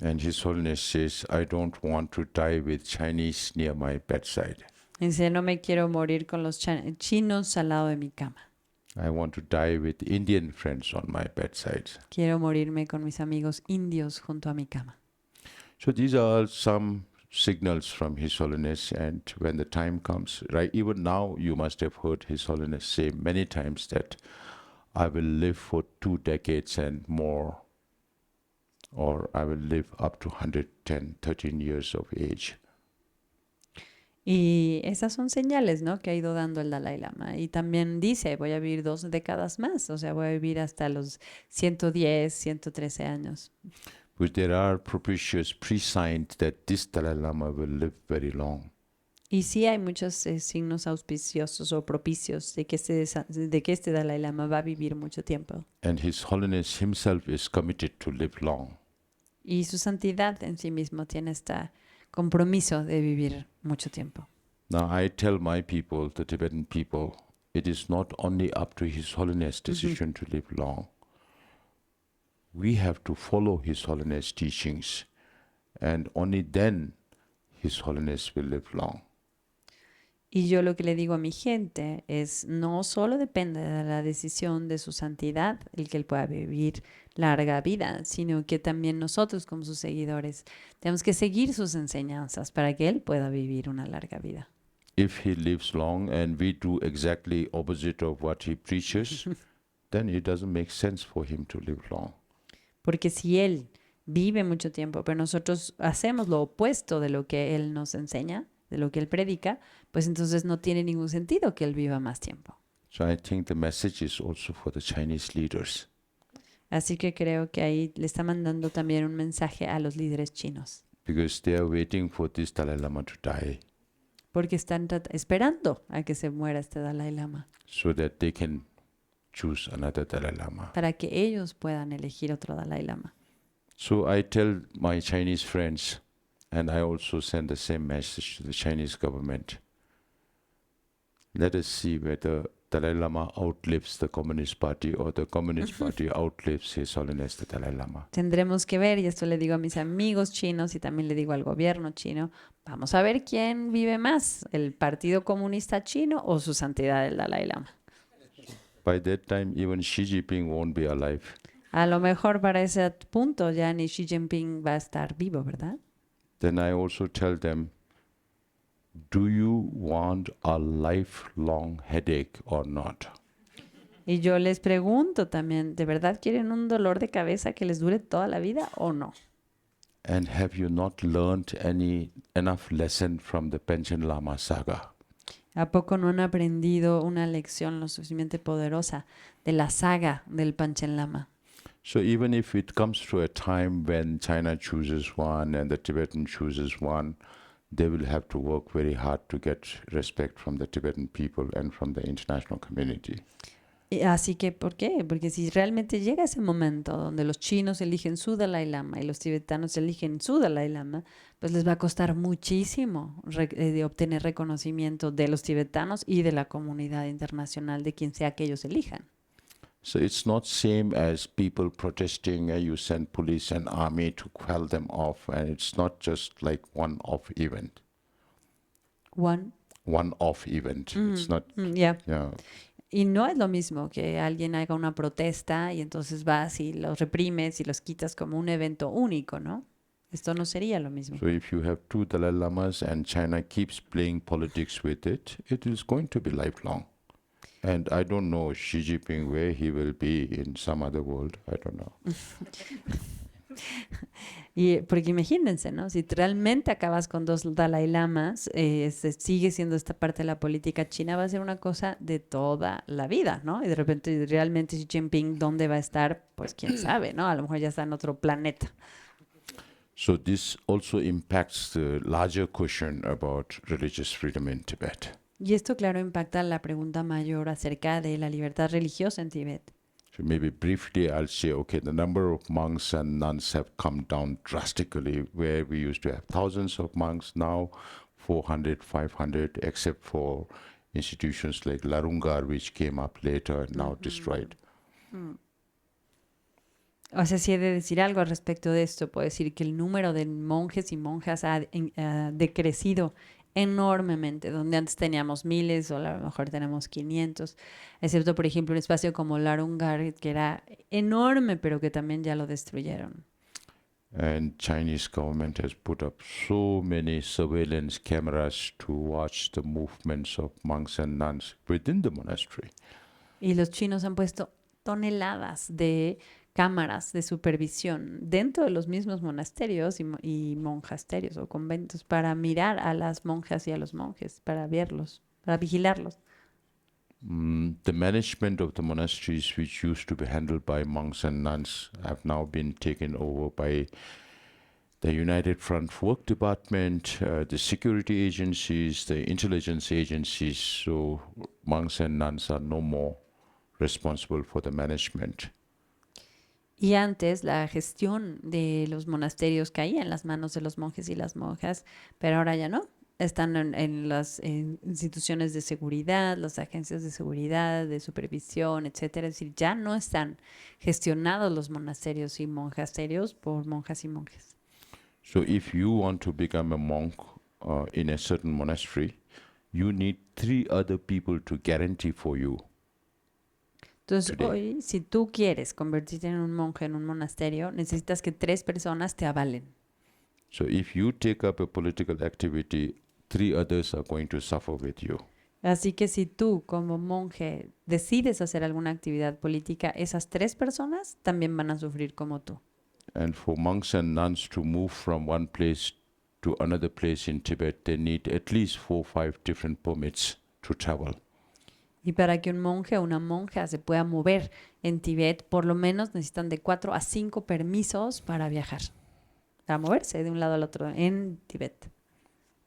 Speaker 2: And His Holiness says, I don't want to die with Chinese near my bedside.
Speaker 1: Dice, no me quiero morir con los chinos al lado de mi cama.
Speaker 2: I want to die with Indian friends on my bedside.
Speaker 1: Quiero morirme con mis amigos indios junto a mi cama.
Speaker 2: So these are some signals from His Holiness, and when the time comes, right, even now you must have heard His Holiness say many times that I will live for 2 decades and more, or I will live up to 110, 13 years of age.
Speaker 1: Y esas son señales, ¿no?, que ha ido dando el Dalai Lama. Y también dice, voy a vivir 2 décadas más, o sea, voy a vivir hasta los 110, 113 años.
Speaker 2: But there are propitious pre-signs that this Dalai Lama will live very long.
Speaker 1: Y sí hay muchos signos auspiciosos o propicios de que este Dalai Lama va a vivir mucho tiempo.
Speaker 2: And His Holiness himself is committed to live long.
Speaker 1: Y su santidad en sí mismo tiene este compromiso de vivir mucho tiempo.
Speaker 2: Now I tell my people, the Tibetan people, it is not only up to His Holiness' decision to live long. We have to follow His Holiness' teachings, and only then His Holiness will live long.
Speaker 1: Y yo lo que le digo a mi gente es, no solo depende de la decisión de su santidad el que él pueda vivir larga vida, sino que también nosotros como sus seguidores tenemos que seguir sus enseñanzas para que él pueda vivir una larga vida.
Speaker 2: If he lives long and we do exactly opposite of what he preaches, then it doesn't make sense for him to live long.
Speaker 1: Porque si él vive mucho tiempo, pero nosotros hacemos lo opuesto de lo que él nos enseña, de lo que él predica, pues entonces no tiene ningún sentido que él viva más tiempo.
Speaker 2: So I think the message is also for the Chinese leaders.
Speaker 1: Así que creo que ahí le está mandando también un mensaje a los líderes chinos.
Speaker 2: Because they are waiting for this Dalai Lama to die.
Speaker 1: Porque están esperando a que se muera este Dalai Lama.
Speaker 2: So that they can choose another Dalai Lama.
Speaker 1: Para que ellos puedan elegir otro Dalai Lama.
Speaker 2: So I tell my Chinese friends, and I also send the same message to the Chinese government. Let us see whether Dalai Lama outlives the Communist Party or the Communist Party outlives His Holiness the Dalai Lama.
Speaker 1: Tendremos que ver, y esto le digo a mis amigos chinos y también le digo al gobierno chino, vamos a ver quién vive más, el Partido Comunista Chino o su santidad el Dalai Lama.
Speaker 2: By that time, even Xi Jinping won't be alive.
Speaker 1: A lo mejor para ese punto ya ni Xi Jinping va a estar vivo, ¿verdad?
Speaker 2: Then I also tell them, do you want a lifelong headache or not?
Speaker 1: Y yo les pregunto también, ¿de verdad quieren un dolor de cabeza que les dure toda la vida o no?
Speaker 2: And have you not learned enough lesson from the Panchen Lama saga?
Speaker 1: ¿A poco no han aprendido una lección lo suficientemente poderosa de la saga del Panchen Lama?
Speaker 2: So even if it comes to a time when China chooses one and the Tibetan chooses one, they will have to work very hard to get respect from the Tibetan people and from the international community.
Speaker 1: Así que, ¿por qué? Porque si realmente llega ese momento donde los chinos eligen su Dalai Lama y los tibetanos eligen su Dalai Lama, pues les va a costar muchísimo de obtener reconocimiento de los tibetanos y de la comunidad internacional de quien sea que ellos elijan.
Speaker 2: So it's not same as people protesting and you send police and army to quell them off, and it's not just like one-off event.
Speaker 1: One.
Speaker 2: One-off event. It's not,
Speaker 1: Yeah.
Speaker 2: yeah.
Speaker 1: Y no es lo mismo que alguien haga una protesta y entonces vas y los reprimes y los quitas como un evento único, ¿no? Esto no sería lo mismo.
Speaker 2: So if you have two Dalai Lamas and China keeps playing politics with it, it is going to be lifelong. And I don't know Xi Jinping where he will be in some other world. I don't know.
Speaker 1: Y porque imagínense, ¿no? Si realmente acabas con dos Dalai Lamas, sigue siendo esta parte de la política china, va a ser una cosa de toda la vida, ¿no? Y de repente realmente Xi Jinping, ¿dónde va a estar? Pues quién sabe, ¿no? A lo mejor ya está en otro planeta.
Speaker 2: So this also impacts the larger question about religious freedom in Tibet.
Speaker 1: Y esto, claro, impacta la pregunta mayor acerca de la libertad religiosa en Tíbet.
Speaker 2: So maybe briefly I'll say, okay, the number of monks and nuns have come down drastically, where we used to have thousands of monks, now 400, 500, except for institutions like Larungar, which came up later and now destroyed.
Speaker 1: O sea, si he de decir algo al respecto de esto, puedo decir que el número de monjes y monjas ha decrecido enormemente, donde antes teníamos miles o a lo mejor tenemos 500, excepto por ejemplo un espacio como Larungar, que era enorme, pero que también ya lo destruyeron.
Speaker 2: And Chinese government has put up so many surveillance cameras to watch the movements of monks and nuns within the monastery.
Speaker 1: Y los chinos han puesto toneladas de cámaras de supervisión dentro de los mismos monasterios y monasterios o conventos para mirar a las monjas y a los monjes, para verlos, para vigilarlos.
Speaker 2: The management of the monasteries, which used to be handled by monks and nuns, have now been taken over by the United Front Work Department, the security agencies, the intelligence agencies. So monks and nuns are no more responsible for the management.
Speaker 1: Y antes la gestión de los monasterios caía en las manos de los monjes y las monjas, pero ahora ya no. Están en las instituciones de seguridad, las agencias de seguridad, de supervisión, etcétera. Es decir, ya no están gestionados los monasterios y monasterios por monjas y monjes.
Speaker 2: So if you want to become a monk in a certain monastery, you need 3 other people to guarantee for you.
Speaker 1: Entonces,
Speaker 2: Today.
Speaker 1: hoy, si tú quieres convertirte en un monje en un monasterio, necesitas que 3 personas te avalen.
Speaker 2: So if you take up a political activity, 3 others are going to suffer with you.
Speaker 1: Así que si tú, como monje, decides hacer alguna actividad política, esas 3 personas también van a sufrir como tú.
Speaker 2: And for monks and nuns to move from one place to another place in Tibet, they need at least 4 or 5 different permits to travel.
Speaker 1: Y para que un monje o una monja se pueda mover en Tibet, por lo menos necesitan de 4 a 5 permisos para viajar, para moverse de un lado al otro en Tibet.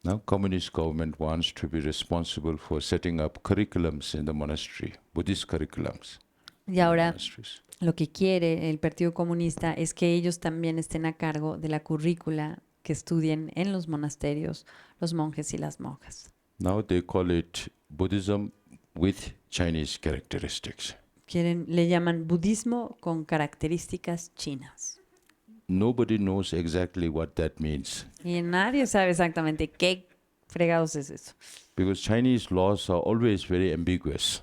Speaker 2: Now, communist government wants to be responsible for setting up curriculums in the monastery, Buddhist curriculums.
Speaker 1: Y ahora
Speaker 2: Monasteries.
Speaker 1: lo que quiere el Partido Comunista es que ellos también estén a cargo de la currícula que estudien en los monasterios los monjes y las monjas.
Speaker 2: Now they call it Buddhism with Chinese characteristics.
Speaker 1: Le llaman budismo con características chinas.
Speaker 2: Nobody knows exactly what that means,
Speaker 1: Y nadie sabe exactamente qué fregados es eso.
Speaker 2: because Chinese laws are always very ambiguous.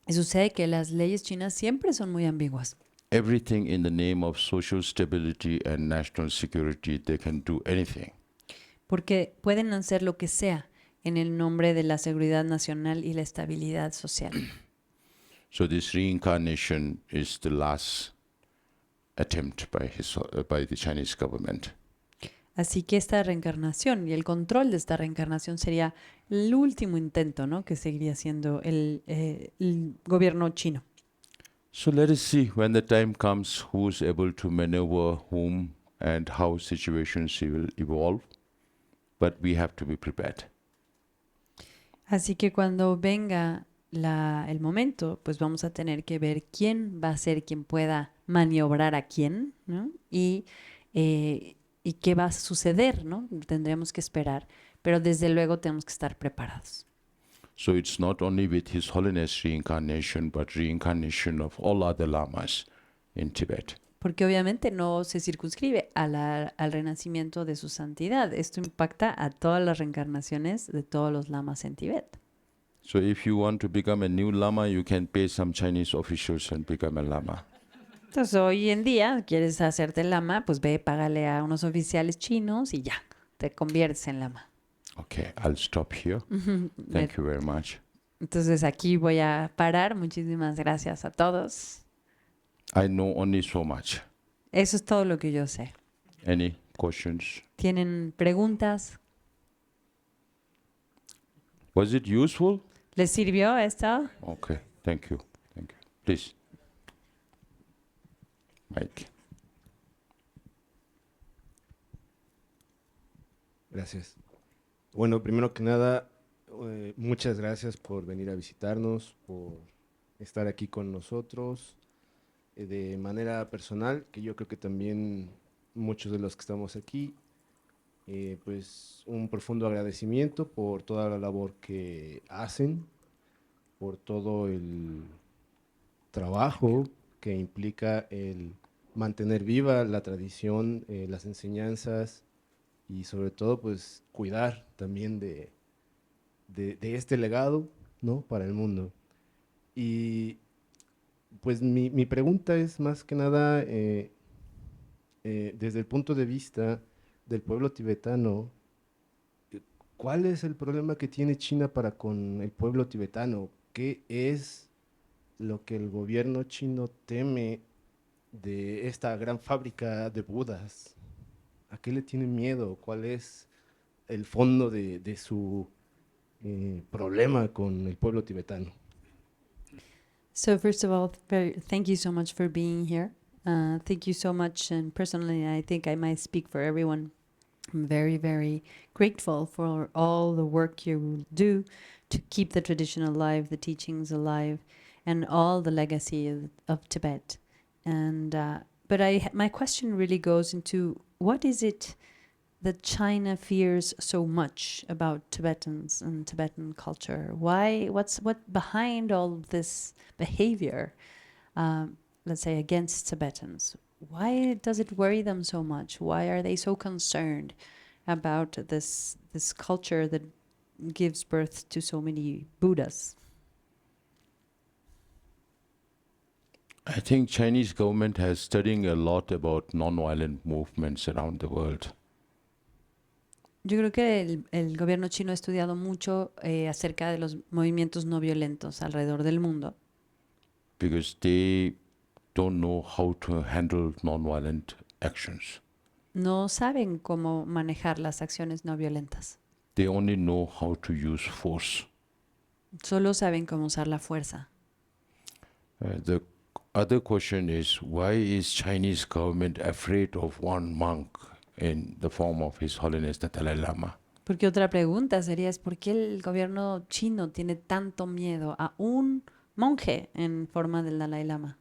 Speaker 1: Y sucede que las leyes chinas siempre son muy ambiguas.
Speaker 2: Everything in the name of social stability and national security, they can do anything.
Speaker 1: Porque pueden hacer lo que sea en el nombre de la seguridad nacional y la estabilidad social.
Speaker 2: So this reincarnation is the last attempt by the Chinese government.
Speaker 1: Así que esta reencarnación y el control de esta reencarnación sería el último intento, ¿no?, que seguiría siendo el gobierno chino.
Speaker 2: So let us see when the time comes who's able to maneuver whom and how situations will evolve. But we have to be prepared.
Speaker 1: Así que cuando venga el momento, pues vamos a tener que ver quién va a ser quien pueda maniobrar a quién, ¿no? Y qué va a suceder, ¿no? Tendremos que esperar, pero desde luego tenemos que estar preparados.
Speaker 2: So it's not only with His Holiness reincarnation, but reincarnation of all other lamas in Tibet.
Speaker 1: Porque obviamente no se circunscribe al renacimiento de su santidad. Esto impacta a todas las reencarnaciones de todos los lamas en Tibet.
Speaker 2: So if you want to become a new lama, you can pay some Chinese officials and become a lama.
Speaker 1: Entonces hoy en día, quieres hacerte lama, pues ve, págale a unos oficiales chinos y ya, te conviertes en lama.
Speaker 2: Okay, I'll stop here. Thank you very much.
Speaker 1: Entonces aquí voy a parar. Muchísimas gracias a todos.
Speaker 2: I know only so much.
Speaker 1: Eso es todo lo que yo sé.
Speaker 2: Any questions?
Speaker 1: ¿Tienen preguntas?
Speaker 2: Was it useful?
Speaker 1: ¿Les sirvió esto?
Speaker 2: Okay, thank you. Thank you. Please. Mike.
Speaker 4: Gracias. Bueno, primero que nada, muchas gracias por venir a visitarnos, por estar aquí con nosotros. De manera personal, que yo creo que también muchos de los que estamos aquí, pues un profundo agradecimiento por toda la labor que hacen, por todo el trabajo que implica el mantener viva la tradición, las enseñanzas y sobre todo pues cuidar también de este legado, ¿no?, para el mundo. Y pues mi pregunta es más que nada desde el punto de vista del pueblo tibetano. ¿Cuál es el problema que tiene China para con el pueblo tibetano? ¿Qué es lo que el gobierno chino teme de esta gran fábrica de Budas? ¿A qué le tiene miedo? ¿Cuál es el fondo de su problema con el pueblo tibetano?
Speaker 1: So first of all, thank you so much for being here. Thank you so much, and personally, I think I might speak for everyone. I'm very, very grateful for all the work you do to keep the tradition alive, the teachings alive, and all the legacy of Tibet. And but my question really goes into what is it that China fears so much about Tibetans and Tibetan culture? Why? What's behind all this behavior? Let's say against Tibetans. Why does it worry them so much? Why are they so concerned about this culture that gives birth to so many Buddhas?
Speaker 2: I think Chinese government has studying a lot about non-violent movements around the world.
Speaker 1: Yo creo que el gobierno chino ha estudiado mucho acerca de los movimientos no violentos alrededor del mundo.
Speaker 2: Because they don't know how to handle non-violent actions.
Speaker 1: No saben cómo manejar las acciones no violentas.
Speaker 2: They only know how to use force.
Speaker 1: Solo saben cómo usar la fuerza.
Speaker 2: The other question is, why is Chinese government afraid of one monk in the form of His Holiness the Dalai Lama?
Speaker 1: Porque otra pregunta sería es ¿por qué el gobierno chino tiene tanto miedo a un monje en forma del Dalai Lama?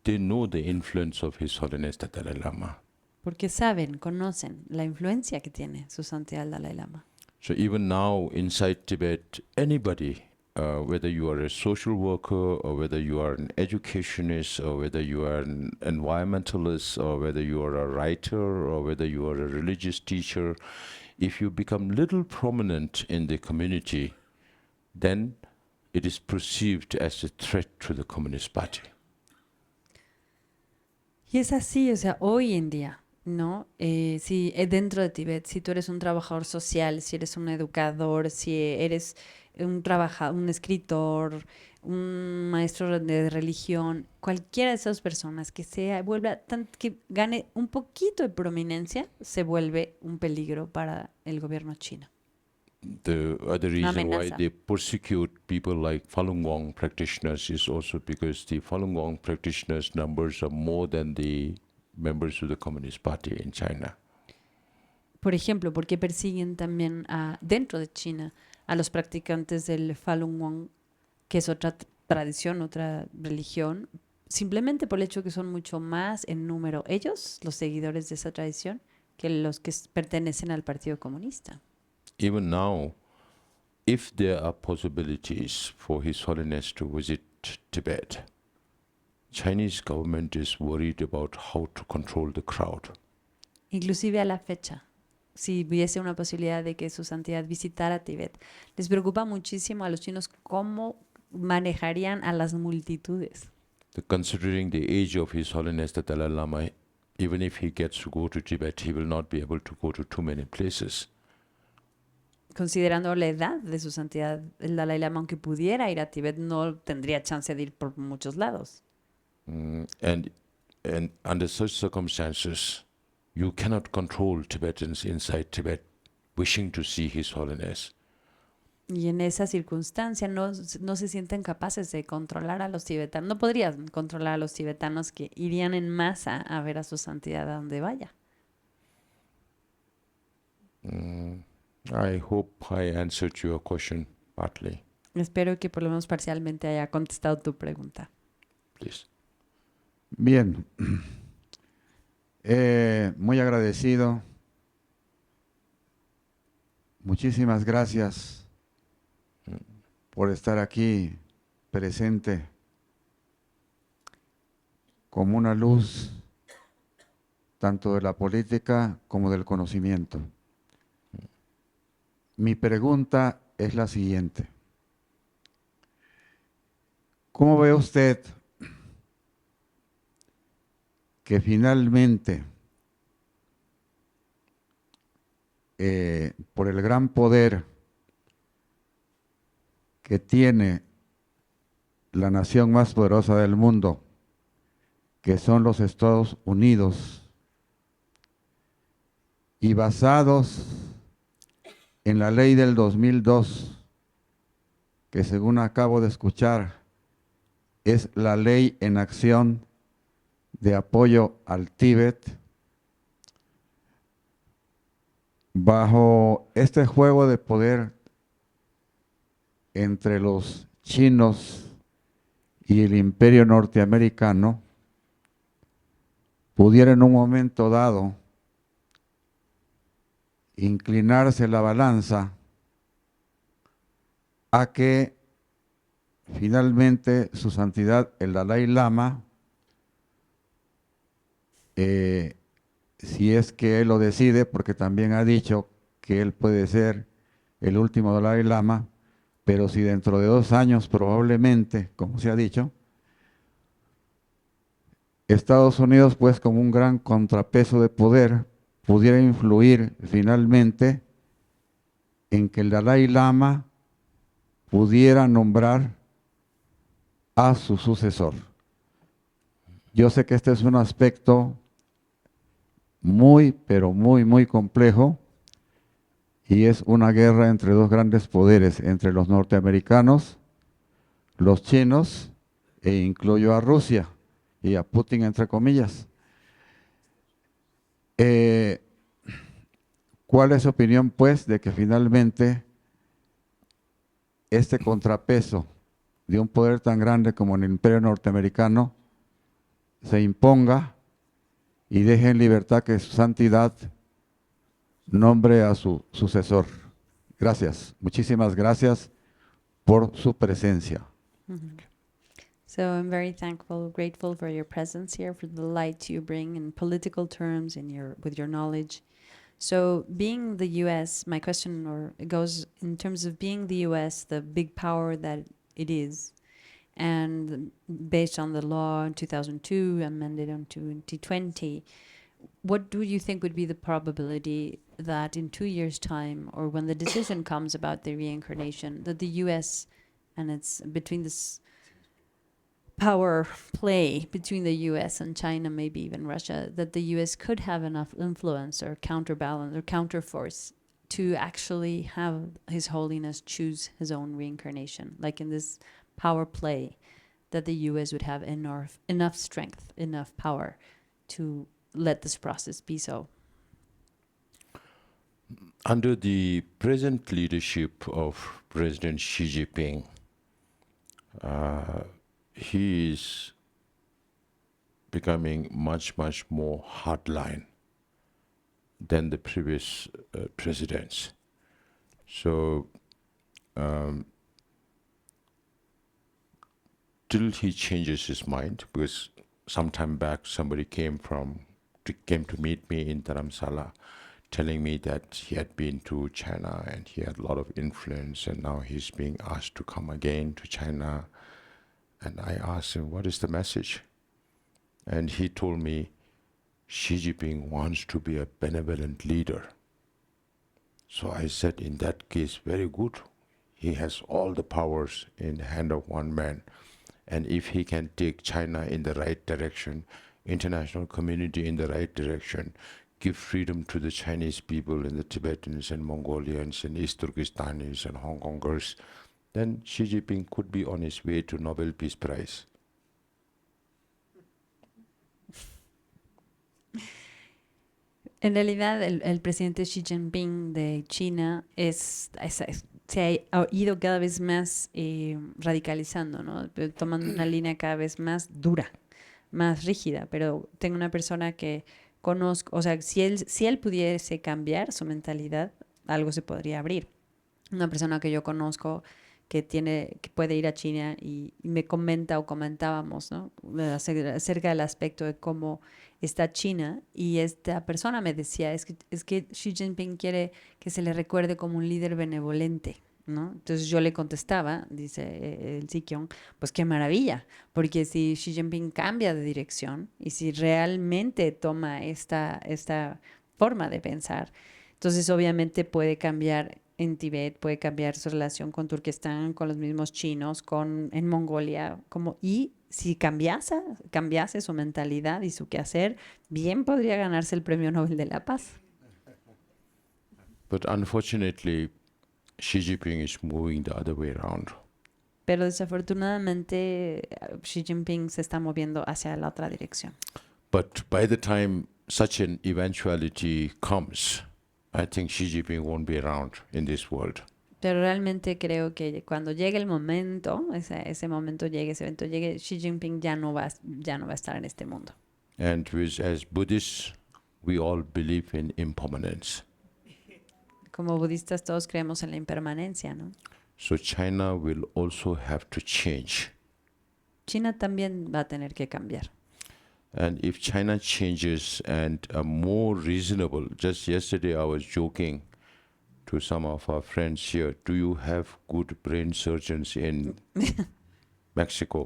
Speaker 2: They know the influence of His Holiness the Dalai Lama.
Speaker 1: Porque saben, conocen la influencia que tiene su santidad el Dalai Lama.
Speaker 2: So even now inside Tibet, anybody, whether you are a social worker or whether you are an educationist or whether you are an environmentalist or whether you are a writer or whether you are a religious teacher, if you become little prominent in the community, then it is perceived as a threat to the Communist Party.
Speaker 1: Y es así, o sea, hoy en día, ¿no? Si dentro de Tibet, si tú eres un trabajador social, si eres un educador, si eres un escritor, un maestro de religión, cualquiera de esas personas que que gane un poquito de prominencia, se vuelve un peligro para el gobierno chino.
Speaker 2: The other reason why
Speaker 1: amenaza.
Speaker 2: they persecute people like Falun Gong practitioners is also because the Falun Gong practitioners' numbers are more than the members of the Communist Party in China.
Speaker 1: Por ejemplo, porque persiguen también dentro de China a los practicantes del Falun Gong, que es otra tradición, otra religión, simplemente por el hecho que son mucho más en número ellos, los seguidores de esa tradición, que los que pertenecen al Partido Comunista.
Speaker 2: Even now, if there are possibilities for His Holiness to visit Tibet, Chinese government is worried about how to control the crowd.
Speaker 1: Inclusive a la fecha, si hubiese una posibilidad de que su santidad visitara Tíbet, les preocupa muchísimo a los chinos cómo manejarían a las multitudes.
Speaker 2: Considering the age of His Holiness the Dalai Lama, even if he gets to go to Tibet, he will not be able to go to too many places.
Speaker 1: Considerando la edad de su santidad, el Dalai Lama, aunque pudiera ir a Tíbet, no tendría chance de ir por muchos lados.
Speaker 2: And under such circumstances, you cannot control Tibetans inside Tibet wishing to see His Holiness.
Speaker 1: Y en esa circunstancia no se sienten capaces de controlar a los tibetanos. No podrían controlar a los tibetanos que irían en masa a ver a su santidad a donde vaya.
Speaker 2: I hope I answered your question partly.
Speaker 1: Espero que por lo menos parcialmente haya contestado tu pregunta.
Speaker 2: Please.
Speaker 5: Bien, muy agradecido. Muchísimas gracias por estar aquí presente como una luz tanto de la política como del conocimiento. Mi pregunta es la siguiente. ¿Cómo ve usted que finalmente, por el gran poder que tiene la nación más poderosa del mundo, que son los Estados Unidos, y basados en la ley del 2002, que según acabo de escuchar, es la ley en acción de apoyo al Tíbet, bajo este juego de poder entre los chinos y el imperio norteamericano, pudiera en un momento dado inclinarse la balanza a que finalmente su santidad el Dalai Lama, si es que él lo decide, porque también ha dicho que él puede ser el último Dalai Lama, pero si dentro de 2 años probablemente, como se ha dicho, Estados Unidos, pues como un gran contrapeso de poder, pudiera influir finalmente en que el Dalai Lama pudiera nombrar a su sucesor. Yo sé que este es un aspecto muy, pero muy complejo, y es una guerra entre 2 grandes poderes, entre los norteamericanos, los chinos, e incluyo a Rusia y a Putin entre comillas. ¿Cuál es su opinión, pues, de que finalmente este contrapeso de un poder tan grande como el imperio norteamericano se imponga y deje en libertad que su santidad nombre a su sucesor? Gracias, muchísimas gracias por su presencia.
Speaker 1: So I'm very grateful for your presence here, for the light you bring in political terms, with your knowledge. So being the U.S., my question goes in terms of being the U.S., the big power that it is, and based on the law in 2002, amended in 2020, what do you think would be the probability that in 2 years' time, or when the decision comes about the reincarnation, that the U.S. and it's between this power play between the U.S. and China, maybe even Russia, that the U.S. could have enough influence or counterbalance or counterforce to actually have His Holiness choose his own reincarnation, like in this power play, that the U.S. would have enough strength, enough power to let this process be so?
Speaker 2: Under the present leadership of President Xi Jinping, he is becoming much more hardline than the previous presidents. So till he changes his mind, because some time back somebody came to meet me in Dharamsala, telling me that he had been to China and he had a lot of influence, and now he's being asked to come again to China. And I asked him, what is the message? And he told me, Xi Jinping wants to be a benevolent leader. So I said, in that case, very good. He has all the powers in the hand of one man. And if he can take China in the right direction, international community in the right direction, give freedom to the Chinese people and the Tibetans and Mongolians and East Turkestanis and Hong Kongers, then Xi Jinping could be on his way to Nobel Peace Prize.
Speaker 1: En realidad, el presidente Xi Jinping de China se ha ido cada vez más radicalizando, ¿no? Tomando una línea cada vez más dura, más rígida. Pero tengo una persona que conozco, o sea, si él pudiese cambiar su mentalidad, algo se podría abrir. Una persona que yo conozco que puede ir a China y me comenta o comentábamos, ¿no? Acerca del aspecto de cómo está China, y esta persona me decía, es que Xi Jinping quiere que se le recuerde como un líder benevolente, ¿no? Entonces yo le contestaba, dice el Sikyong, pues qué maravilla, porque si Xi Jinping cambia de dirección y si realmente toma esta forma de pensar, entonces obviamente puede cambiar en Tibet, puede cambiar su relación con Turquestán, con los mismos chinos, en Mongolia, y si cambiase su mentalidad y su quehacer, bien podría ganarse el Premio Nobel de la Paz.
Speaker 2: But unfortunately, Xi Jinping is moving the other way around.
Speaker 1: Pero desafortunadamente Xi Jinping se está moviendo hacia la otra dirección.
Speaker 2: But by the time such an eventuality comes, I think Xi Jinping won't be around in this world.
Speaker 1: Pero realmente creo que cuando llegue el momento, ese momento llegue, ese evento llegue, Xi Jinping ya no va a estar en este mundo.
Speaker 2: And as Buddhists, we all believe in impermanence.
Speaker 1: Como budistas todos creemos en la impermanencia, ¿no?
Speaker 2: So China will also have to change.
Speaker 1: China también va a tener que cambiar.
Speaker 2: And if China changes and are more reasonable, just yesterday I was joking to some of our friends here, do you have good brain surgeons in Mexico?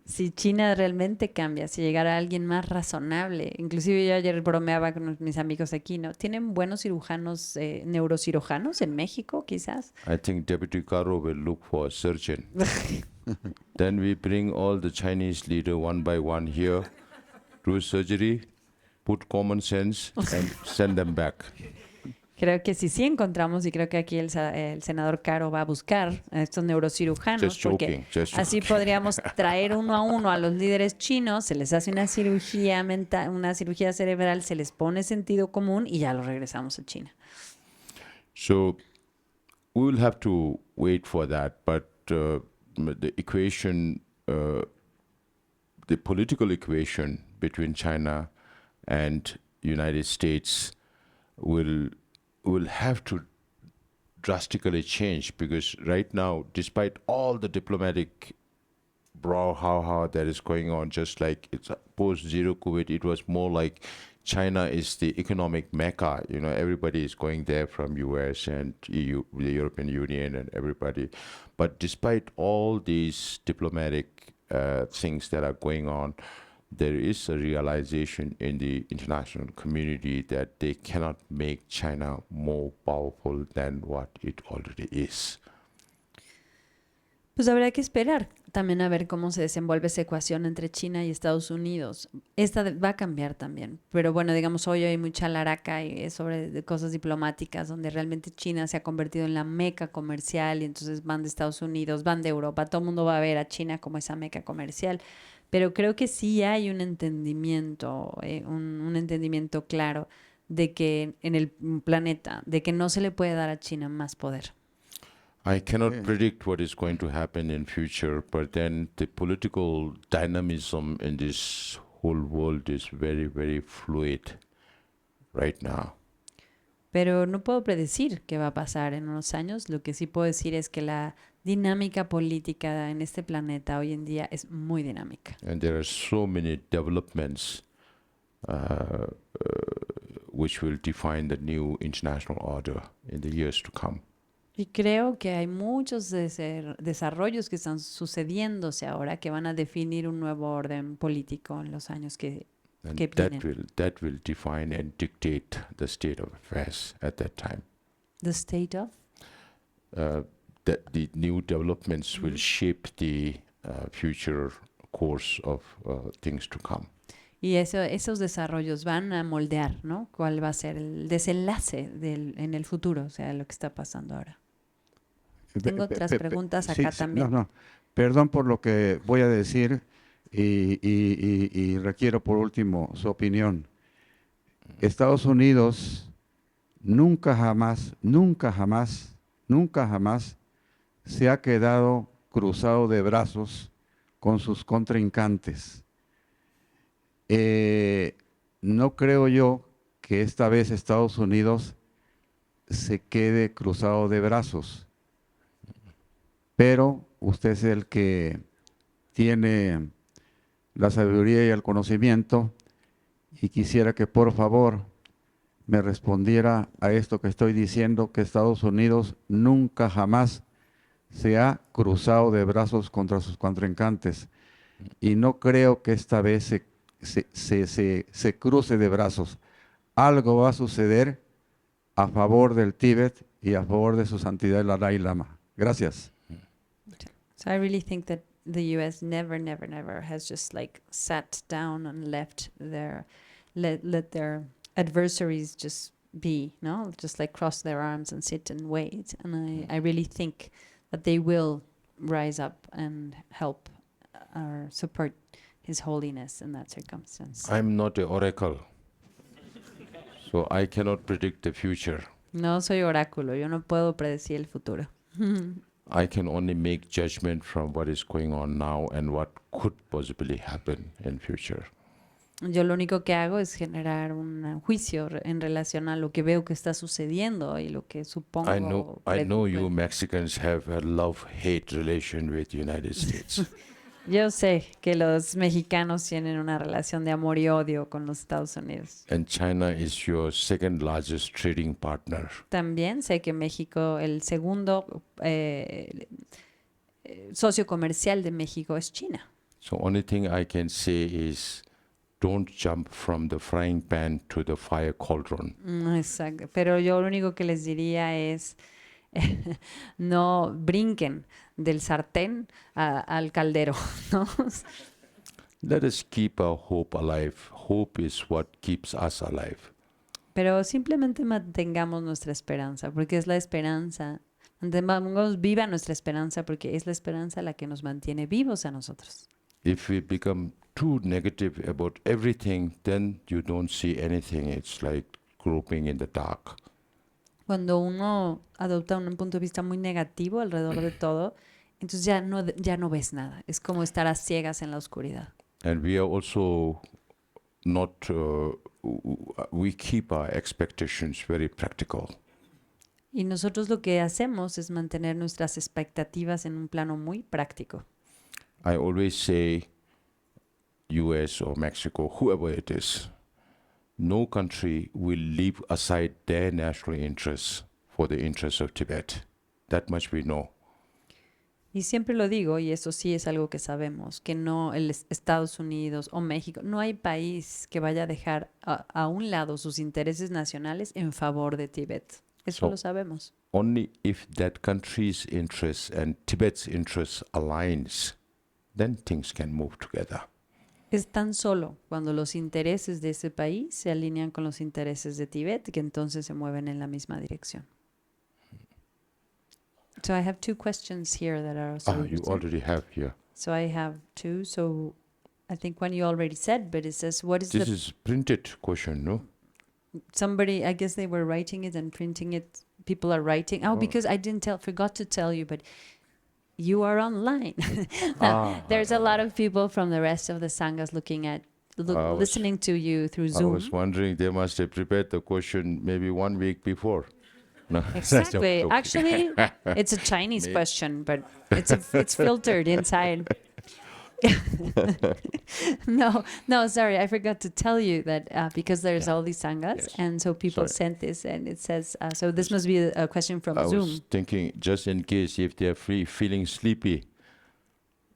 Speaker 1: Si China realmente cambia, si llegara alguien más razonable, inclusive yo ayer bromeaba con mis amigos aquí, ¿no? ¿Tienen buenos cirujanos, neurocirujanos en México, quizás?
Speaker 2: I think Deputy Caro will look for a surgeon. Then we bring all the Chinese leaders one by one here, do surgery, put common sense, and send them back.
Speaker 1: Creo que sí encontramos, y creo que aquí el senador Caro va a buscar a estos neurocirujanos,
Speaker 2: Just joking,
Speaker 1: porque
Speaker 2: just
Speaker 1: así
Speaker 2: joking.
Speaker 1: podríamos traer uno a uno a los líderes chinos, se les hace una cirugía mental, una cirugía cerebral, se les pone sentido común y ya los regresamos a China.
Speaker 2: So we will have to wait for that, but the equation, the political equation between China and United States will have to drastically change, because right now, despite all the diplomatic brouhaha that is going on, just like it's post-zero COVID, it was more like China is the economic mecca. You know, everybody is going there from US and EU, the European Union and everybody. But despite all these diplomatic things that are going on, there is a realization in the international community that they cannot make China more powerful than what it already is.
Speaker 1: Pues habrá que esperar también a ver cómo se desenvuelve esa ecuación entre China y Estados Unidos. Esta va a cambiar también, pero bueno, digamos, hoy hay mucha laraca sobre cosas diplomáticas donde realmente China se ha convertido en la meca comercial, y entonces van de Estados Unidos, van de Europa, todo el mundo va a ver a China como esa meca comercial. Pero creo que sí hay un entendimiento, un entendimiento claro de que en el planeta, de que no se le puede dar a China más poder.
Speaker 2: I cannot predict what is going to happen in future, but then the political dynamism in this whole world is very, very fluid right now.
Speaker 1: Pero no puedo predecir qué va a pasar en unos años. Lo que sí puedo decir es que la dinámica política en este planeta hoy en día es muy dinámica.
Speaker 2: And there are so many developments which will define the new international order in the years to come.
Speaker 1: Y creo que hay muchos desarrollos que están sucediéndose ahora que van a definir un nuevo orden político en los años que
Speaker 2: And
Speaker 1: vienen.
Speaker 2: that will define and dictate the state of affairs at that time.
Speaker 1: The state of?
Speaker 2: That the new developments will shape the future course of things to come.
Speaker 1: Y esos desarrollos van a moldear, ¿no? ¿Cuál va a ser el desenlace en el futuro, o sea, lo que está pasando ahora? Tengo otras preguntas acá también.
Speaker 5: No, perdón por lo que voy a decir y requiero por último su opinión. Estados Unidos nunca jamás se ha quedado cruzado de brazos con sus contrincantes. No creo yo que esta vez Estados Unidos se quede cruzado de brazos, pero usted es el que tiene la sabiduría y el conocimiento y quisiera que por favor me respondiera a esto que estoy diciendo, que Estados Unidos nunca jamás se ha cruzado de brazos contra sus contrincantes y no creo que esta vez se cruce de brazos. Algo va a suceder a favor del Tíbet y a favor de su santidad el Dalai Lama. Gracias.
Speaker 1: So I really think that the U.S. never has just like sat down and let their adversaries just be, no? Just like cross their arms and sit and wait. And I really think that they will rise up and help or support His Holiness in that circumstance.
Speaker 2: I'm not an oracle, so I cannot predict the future.
Speaker 1: No soy oráculo, yo no puedo predecir el futuro.
Speaker 2: I can only make judgment from what is going on now and what could possibly happen in future.
Speaker 1: Yo lo único que hago es generar un juicio en relación a lo que veo que está sucediendo y lo que supongo.
Speaker 2: I know you Mexicans have a love-hate relation with the United States.
Speaker 1: Yo sé que los mexicanos tienen una relación de amor y odio con los Estados Unidos.
Speaker 2: And China is your second largest trading partner.
Speaker 1: También sé que México, el segundo socio comercial de México es China.
Speaker 2: So only thing I can say is don't jump from the frying pan to the fire cauldron.
Speaker 1: Exacto. Pero yo lo único que les diría es no brinquen del sartén al caldero, ¿no?
Speaker 2: Let us keep our hope alive. Hope is what keeps us alive.
Speaker 1: Pero simplemente mantengamos nuestra esperanza, porque es la esperanza. Mantengamos viva nuestra esperanza, porque es la esperanza la que nos mantiene vivos a nosotros.
Speaker 2: If we become too negative about everything, then you don't see anything. It's like groping in the dark.
Speaker 1: Cuando uno adopta un punto de vista muy negativo alrededor de todo, entonces ya no ves nada. Es como estar a ciegas en la oscuridad.
Speaker 2: And we are also not, we keep our expectations very practical.
Speaker 1: Y nosotros lo que hacemos es mantener nuestras expectativas en un plano muy práctico.
Speaker 2: I always say, US or Mexico, whoever it is, no country will leave aside their national interests for the interests of Tibet. That much we know.
Speaker 1: Y siempre lo digo, y eso sí es algo que sabemos, que no Estados Unidos o México, no hay país que vaya a dejar a un lado sus intereses nacionales en favor de Tíbet. Eso lo sabemos.
Speaker 2: Only if that country's interests and Tibet's interests aligns, then things can move together.
Speaker 1: Es tan solo cuando los intereses de ese país se alinean con los intereses de Tíbet que entonces se mueven en la misma dirección. So I have two questions here that are also
Speaker 2: You already have here.
Speaker 1: So I have two. So I think one you already said, but it says, what is
Speaker 2: This is printed question, no?
Speaker 1: Somebody, I guess they were writing it and printing it. People are writing. Oh, because I forgot to tell you, but you are online. There's a lot of people from the rest of the Sanghas looking at listening to you through
Speaker 2: I
Speaker 1: Zoom.
Speaker 2: was wondering, they must have prepared the question maybe 1 week before. No,
Speaker 1: Exactly.
Speaker 2: joking.
Speaker 1: Actually, it's a Chinese question, but it's filtered inside. No, sorry, I forgot to tell you that because there's all these sanghas,
Speaker 2: Yes.
Speaker 1: and so people
Speaker 2: Sorry.
Speaker 1: sent this, and it says, so this must be a question from
Speaker 2: I was
Speaker 1: Zoom.
Speaker 2: thinking, just in case if they're feeling sleepy,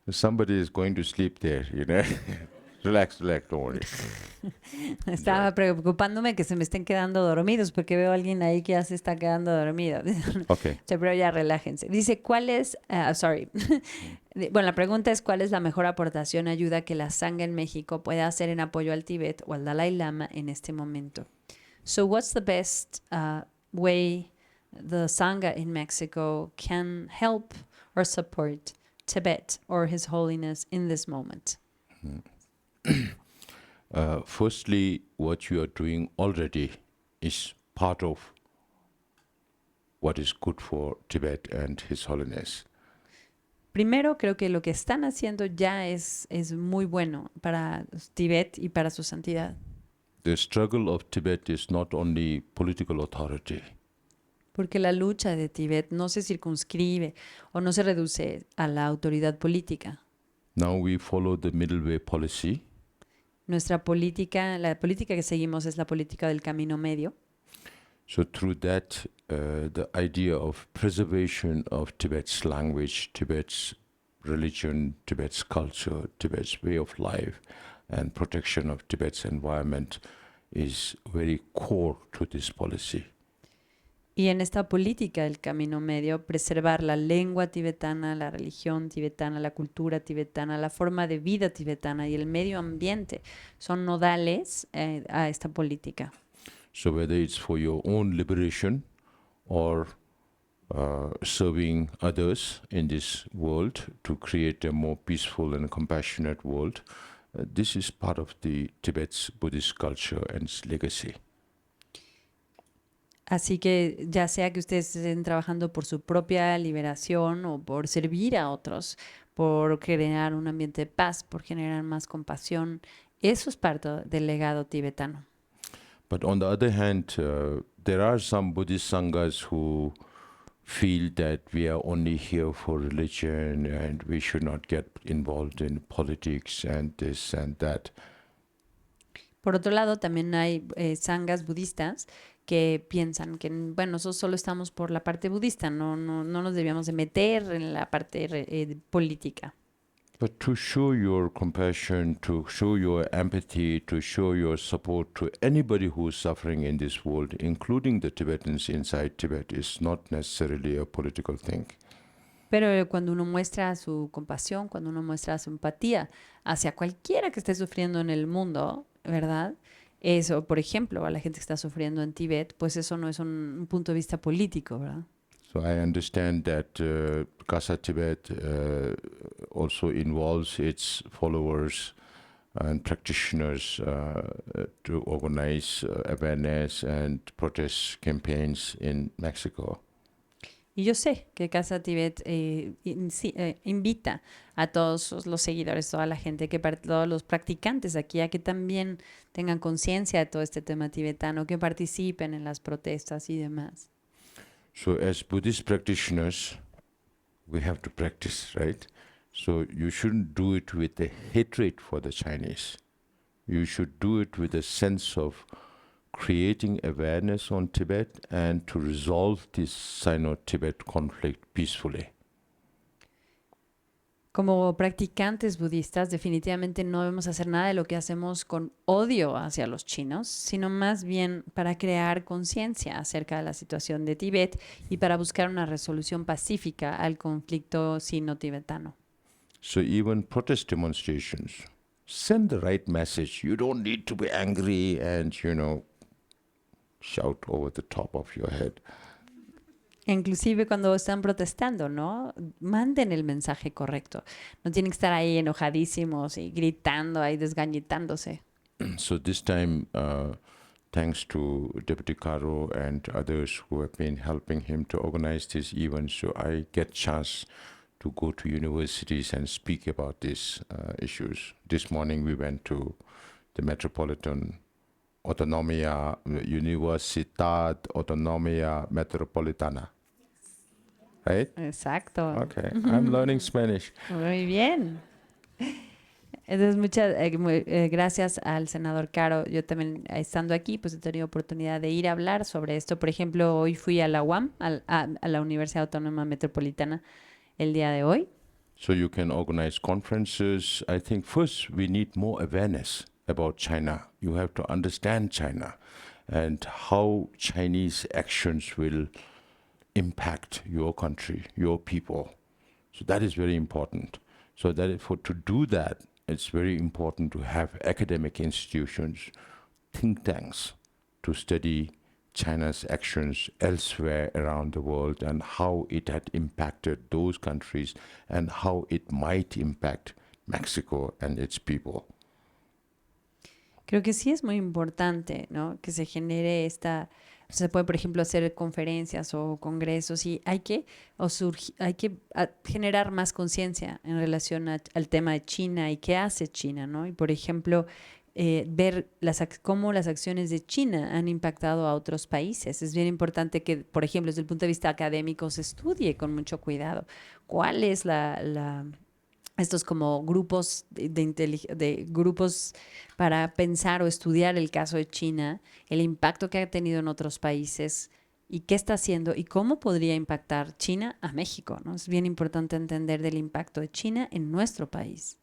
Speaker 2: somebody is going to sleep there, you know. Relax, don't worry.
Speaker 1: Estaba preocupándome que se me estén quedando dormidos porque veo a alguien ahí que ya se está quedando dormido.
Speaker 2: Okay.
Speaker 1: Pero ya relájense. Dice, ¿cuál es, bueno, la pregunta es, ¿cuál es la mejor aportación, ayuda que la Sangha en México pueda hacer en apoyo al Tíbet o al Dalai Lama en este momento? So what's the best way the Sangha in Mexico can help or support Tibet or His Holiness in this moment?
Speaker 2: Firstly, what you are doing already is part of what is good for Tibet and His Holiness.
Speaker 1: Primero, creo que lo que están haciendo ya es muy bueno para Tibet y para su santidad.
Speaker 2: The struggle of Tibet is not only political authority.
Speaker 1: Porque la lucha de Tibet no se circunscribe o no se reduce a la autoridad política.
Speaker 2: Now we follow the middle way policy.
Speaker 1: Nuestra política, la política que seguimos es la política del camino medio.
Speaker 2: So through that, the idea of preservation of Tibet's language, Tibet's religion, Tibet's culture, Tibet's way of life, and protection of Tibet's environment is very core to this policy.
Speaker 1: Y en esta política del camino medio, preservar la lengua tibetana, la religión tibetana, la cultura tibetana, la forma de vida tibetana y el medio ambiente son nodales a esta política.
Speaker 2: So whether it's for your own liberation or serving others in this world to create a more peaceful and compassionate world, this is part of the Tibet's Buddhist culture and its legacy.
Speaker 1: Así que ya sea que ustedes estén trabajando por su propia liberación o por servir a otros, por crear un ambiente de paz, por generar más compasión, eso es parte del legado tibetano.
Speaker 2: But on the other hand, there are some Buddhist sanghas who feel that we are only here for religion and we should not get involved in politics and this and that.
Speaker 1: Por otro lado, también hay sanghas budistas que piensan que, bueno, nosotros solo estamos por la parte budista, no nos debíamos de meter en la parte política.
Speaker 2: But to show your compassion, to show your empathy, to show your support to anybody who is suffering in this world, including the Tibetans inside Tibet, is not necessarily a political thing.
Speaker 1: Pero cuando uno muestra su compasión, cuando uno muestra su empatía hacia cualquiera que esté sufriendo en el mundo, ¿verdad? Eso, por ejemplo, a la gente que está sufriendo en Tíbet, pues eso no es un punto de vista político, ¿verdad?
Speaker 2: So I understand that Casa Tibet also involves its followers and practitioners to organize awareness and protest campaigns in Mexico.
Speaker 1: Y yo sé que Casa Tibet invita a todos los seguidores, toda la gente, todos los practicantes aquí, a que también tengan conciencia de todo este tema tibetano, que participen en las protestas y demás.
Speaker 2: So as Buddhist practitioners, we have to practice, right? So you shouldn't do it with a hatred for the Chinese. You should do it with a sense of creating awareness on Tibet and to resolve this Sino-Tibet conflict peacefully.
Speaker 1: Como practicantes budistas, definitivamente no debemos hacer nada de lo que hacemos con odio hacia los chinos, sino más bien para crear conciencia acerca de la situación de Tibet y para buscar una resolución pacífica al conflicto sino-tibetano.
Speaker 2: So even protest demonstrations, send the right message. You don't need to be angry and, shout over the top of your head.
Speaker 1: Inclusive cuando están protestando, ¿no? Manden el mensaje correcto. No tienen que estar ahí enojadísimos y gritando, ahí desgañitándose.
Speaker 2: So this time, thanks to Deputy Caro and others who have been helping him to organize this event, so I get chance to go to universities and speak about these issues. This morning we went to the Metropolitan Autonomia, Universidad Autonomia Metropolitana. Right?
Speaker 1: Exacto.
Speaker 2: Okay, I'm learning Spanish.
Speaker 1: Muy bien. Entonces, muchas gracias al senador Caro. Yo también, estando aquí, pues he tenido oportunidad de ir a hablar sobre esto. Por ejemplo, hoy fui a la UAM, a la Universidad Autónoma Metropolitana, el día de hoy.
Speaker 2: So you can organize conferences. I think first we need more awareness about China. You have to understand China and how Chinese actions will impact your country, your people. So that is very important. So to do that, it's very important to have academic institutions, think tanks, to study China's actions elsewhere around the world and how it had impacted those countries and how it might impact Mexico and its people.
Speaker 1: Creo que sí es muy importante, ¿no? Que se genere se puede, por ejemplo, hacer conferencias o congresos y hay que generar más conciencia en relación al tema de China y qué hace China, ¿no? Y, por ejemplo, ver cómo las acciones de China han impactado a otros países. Es bien importante que, por ejemplo, desde el punto de vista académico, se estudie con mucho cuidado cuál es estos como grupos de grupos para pensar o estudiar el caso de China, el impacto que ha tenido en otros países y qué está haciendo y cómo podría impactar China a México, ¿no? Es bien importante entender del impacto de China en nuestro país.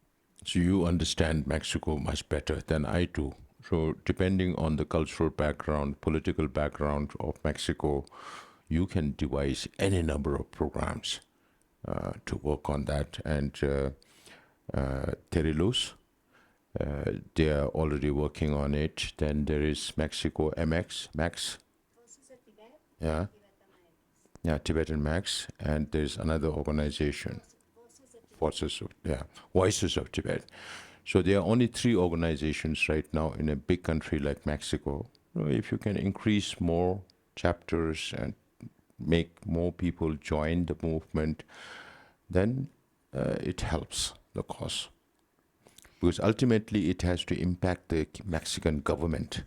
Speaker 2: So you understand Mexico much better than I do. So depending on the cultural background, political background of Mexico, you can devise any number of programs to work on that. And Terilus, they are already working on it. Then there is Mexico MX, Max. Yeah. Yeah, Tibetan Max. And there's another organization. Voices of Tibet. So there are only 3 organizations right now in a big country like Mexico. If you can increase more chapters and make more people join the movement, then it helps the cause. Because ultimately it has to impact the Mexican government.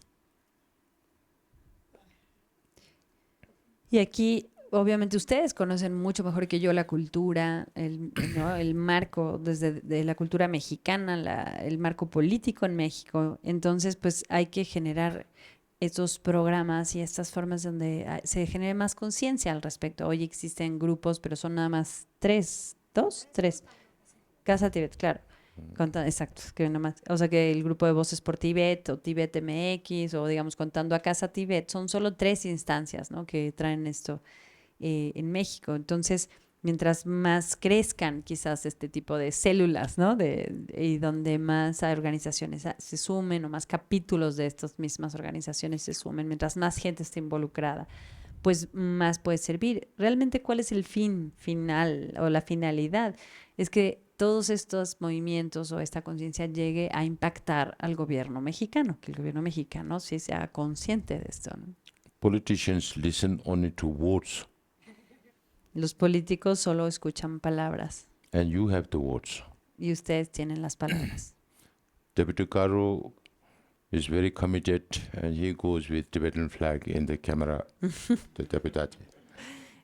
Speaker 1: Y aquí, obviamente, ustedes conocen mucho mejor que yo la cultura, ¿no? El marco de la cultura mexicana, el marco político en México. Entonces, pues hay que generar estos programas y estas formas donde se genere más conciencia al respecto. Hoy existen grupos, pero son nada más 3, 2, 3. Casa Tibet, claro. Exacto, que nada más. O sea que el grupo de Voces por Tibet o Tibet MX o digamos Contando a Casa Tibet son solo 3 instancias, ¿no? Que traen esto en México. Entonces, mientras más crezcan quizás este tipo de células, ¿no? Y donde más organizaciones se sumen o más capítulos de estas mismas organizaciones se sumen, mientras más gente esté involucrada, pues más puede servir. Realmente, ¿cuál es el fin final o la finalidad? Es que todos estos movimientos o esta conciencia llegue a impactar al gobierno mexicano, que el gobierno mexicano sí sea consciente de esto, ¿no?
Speaker 2: Politicians listen only to words.
Speaker 1: Los políticos solo escuchan palabras.
Speaker 2: And you have the words.
Speaker 1: Y ustedes tienen las palabras.
Speaker 2: Deputy Caro is very committed and he goes with Tibetan flag in the camera, the deputy.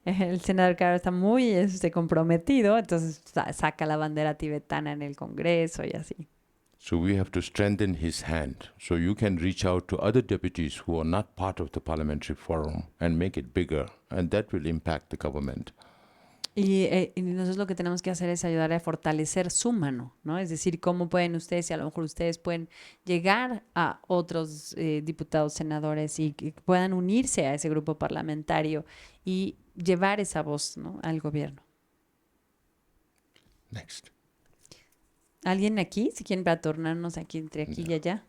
Speaker 1: El senador Caro está muy comprometido, entonces saca la bandera tibetana en el Congreso y así.
Speaker 2: So we have to strengthen his hand. So you can reach out to other deputies who are not part of the parliamentary forum and make it bigger, and that will impact the government.
Speaker 1: Y nosotros lo que tenemos que hacer es ayudar a fortalecer su mano, ¿no? Es decir, cómo pueden ustedes, y a lo mejor ustedes pueden llegar a otros diputados, senadores y que puedan unirse a ese grupo parlamentario y llevar esa voz, ¿no? Al gobierno.
Speaker 2: Next.
Speaker 1: ¿Alguien aquí? Si quieren para tornarnos aquí entre aquí y allá.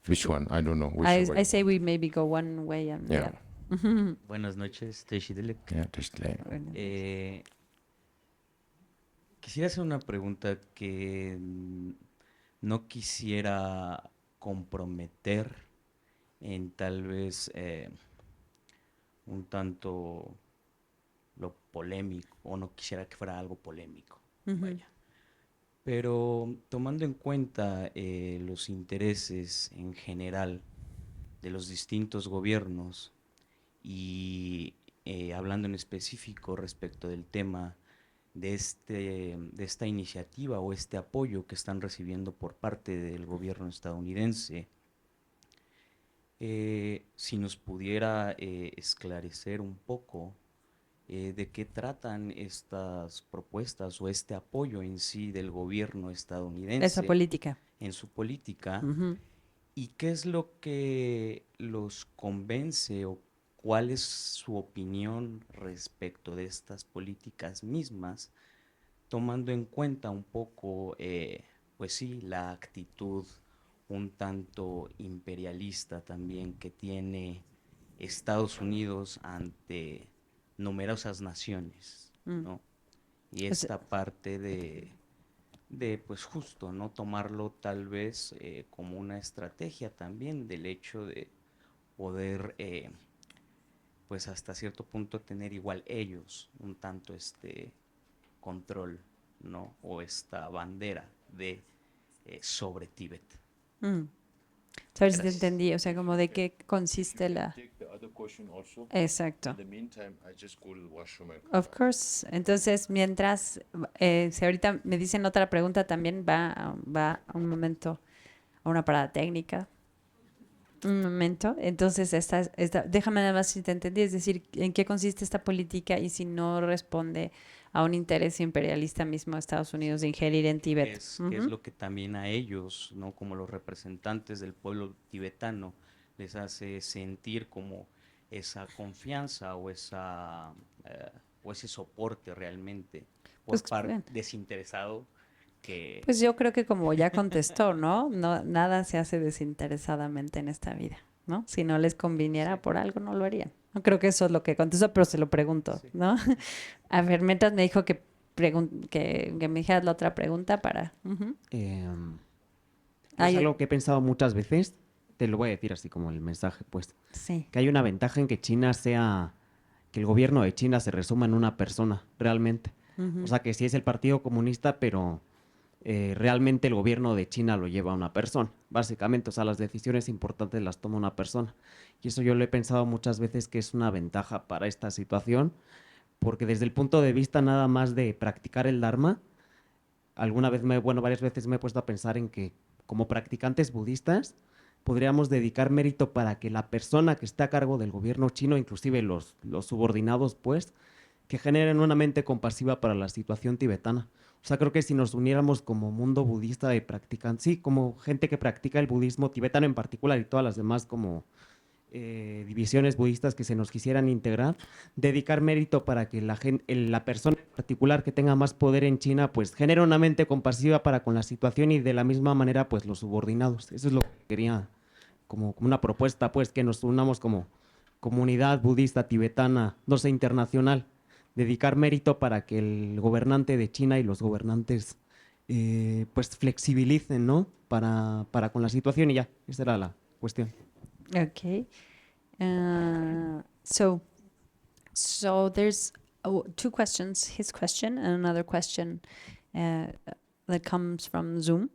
Speaker 2: Which one? I don't know. Which
Speaker 1: I say we maybe go one way and the
Speaker 2: Yeah.
Speaker 1: other.
Speaker 6: Buenas noches, Teixidilek.
Speaker 2: Yeah, just like.
Speaker 6: Quisiera hacer una pregunta que no quisiera comprometer en tal vez un tanto lo polémico, o no quisiera que fuera algo polémico.
Speaker 1: Ujú.
Speaker 6: Vaya. Pero tomando en cuenta los intereses en general de los distintos gobiernos y hablando en específico respecto del tema de esta iniciativa o este apoyo que están recibiendo por parte del gobierno estadounidense, si nos pudiera esclarecer un poco de qué tratan estas propuestas o este apoyo en sí del gobierno
Speaker 1: Esa
Speaker 6: estadounidense
Speaker 1: política.
Speaker 6: en su política
Speaker 1: Ujú.
Speaker 6: y qué es lo que los convence o cuál es su opinión respecto de estas políticas mismas, tomando en cuenta un poco, pues sí, la actitud un tanto imperialista también que tiene Estados Unidos ante numerosas naciones,
Speaker 1: Mm.
Speaker 6: ¿no? Y
Speaker 1: O sea,
Speaker 6: esta parte pues justo, ¿no? Tomarlo tal vez como una estrategia también del hecho de poder, pues hasta cierto punto tener igual ellos un tanto este control, ¿no? O esta bandera de sobre Tíbet.
Speaker 1: mm. A ver si te
Speaker 6: Gracias.
Speaker 1: entendí, o sea, como de qué consiste la...
Speaker 2: Take the other question also.
Speaker 1: Exacto.
Speaker 2: In the meantime, I just go to the washroom and
Speaker 1: Of course. Entonces, mientras, si ahorita me dicen otra pregunta, también va a un momento, a una parada técnica. Un momento. Entonces, déjame nada más si te entendí, es decir, en qué consiste esta política y si no responde a un interés imperialista mismo de Estados Unidos de ingerir en Tíbet.
Speaker 6: Que es
Speaker 1: Ujú.
Speaker 6: lo que también a ellos, ¿no? Como los representantes del pueblo tibetano, les hace sentir como esa confianza o ese soporte realmente por
Speaker 1: Pues,
Speaker 6: parte desinteresado que
Speaker 1: pues yo creo que como ya contestó, ¿no? No, nada se hace desinteresadamente en esta vida, ¿no? Si no les conviniera
Speaker 6: Sí.
Speaker 1: por algo, no lo harían. No creo que eso es lo que contestó, pero se lo pregunto,
Speaker 6: Sí.
Speaker 1: ¿no? A ver, mientras me dijo que me dijeras la otra pregunta para... Ujú.
Speaker 7: Es
Speaker 1: Ay,
Speaker 7: algo que he pensado muchas veces, te lo voy a decir así como el mensaje, pues,
Speaker 1: sí.
Speaker 7: que hay una ventaja en que que el gobierno de China se resuma en una persona, realmente.
Speaker 1: Ujú.
Speaker 7: O sea, que sí es el Partido Comunista, pero realmente el gobierno de China lo lleva una persona, básicamente. O sea, las decisiones importantes las toma una persona. Y eso yo lo he pensado muchas veces que es una ventaja para esta situación, porque desde el punto de vista nada más de practicar el Dharma, varias veces me he puesto a pensar en que como practicantes budistas podríamos dedicar mérito para que la persona que está a cargo del gobierno chino, inclusive los subordinados, pues, que generen una mente compasiva para la situación tibetana. O sea, creo que si nos uniéramos como mundo budista de practicantes, sí, como gente que practica el budismo tibetano en particular y todas las demás como divisiones budistas que se nos quisieran integrar, dedicar mérito para que la persona en particular que tenga más poder en China, pues genere una mente compasiva para con la situación y de la misma manera, pues los subordinados. Eso es lo que quería como una propuesta, pues que nos unamos como comunidad budista tibetana, no sé, internacional, dedicar mérito para que el gobernante de China y los gobernantes pues flexibilicen, ¿no? Para con la situación y ya, esa era la cuestión.
Speaker 1: Okay. So there's two questions, his question and another question that comes from Zoom.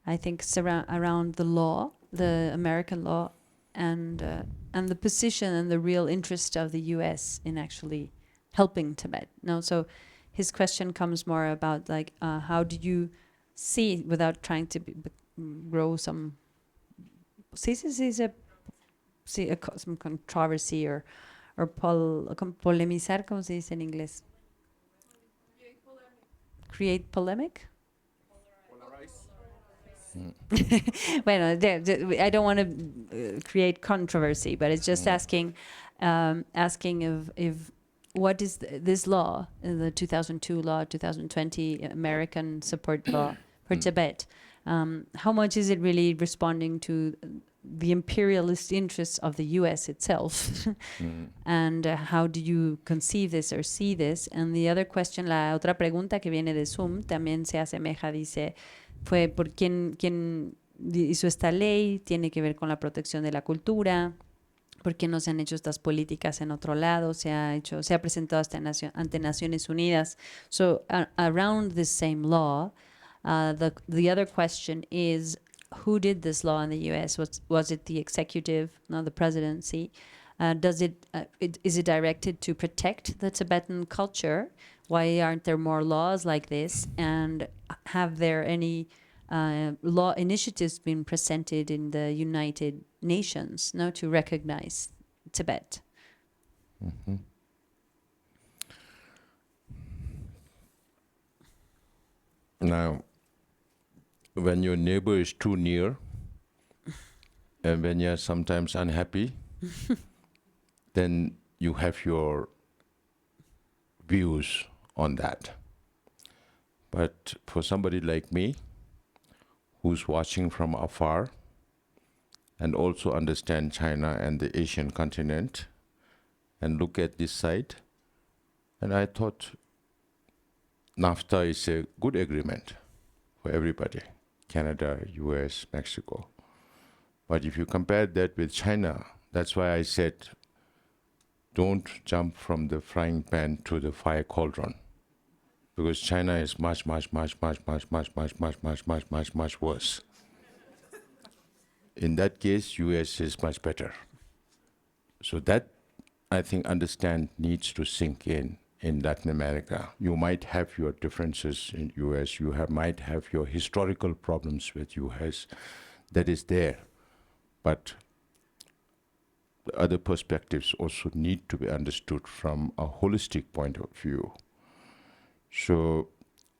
Speaker 1: I think it's around the law, the American law, and the position and the real interest of the U.S. in actually helping Tibet. No, so his question comes more about like how do you see, without trying to grow some, some controversy or polemizar, ¿cómo se dice en inglés? Create polemic? Bueno, I don't want to create controversy, but it's just asking if what is this law, the 2002 law, 2020 American support law for Tibet, how much is it really responding to the imperialist interests of the US itself? And how do you conceive this or see this? And the other question, la otra pregunta que viene de Zoom, también se asemeja, dice, fue por quién hizo esta ley, tiene que ver con la protección de la cultura, por qué no se han hecho estas políticas en otro lado, se ha presentado hasta ante Naciones Unidas. So around this same law, The other question is, who did this law in the U.S.? Was it the executive, not the presidency? Is it directed to protect the Tibetan culture? Why aren't there more laws like this? And have there any law initiatives been presented in the United Nations, no, to recognize Tibet?
Speaker 2: Now, when your neighbor is too near, and when you're sometimes unhappy, then you have your views on that. But for somebody like me, who's watching from afar, and also understand China and the Asian continent, and look at this side, and I thought NAFTA is a good agreement for everybody, Canada, US, Mexico. But if you compare that with China, that's why I said, don't jump from the frying pan to the fire cauldron, because China is much, much, much, much, much, much, much, much, much, much, much, much worse. In that case, US is much better. So that, I think, understand needs to sink in Latin America. You might have your differences in US, might have your historical problems with US, that is there. But the other perspectives also need to be understood from a holistic point of view. So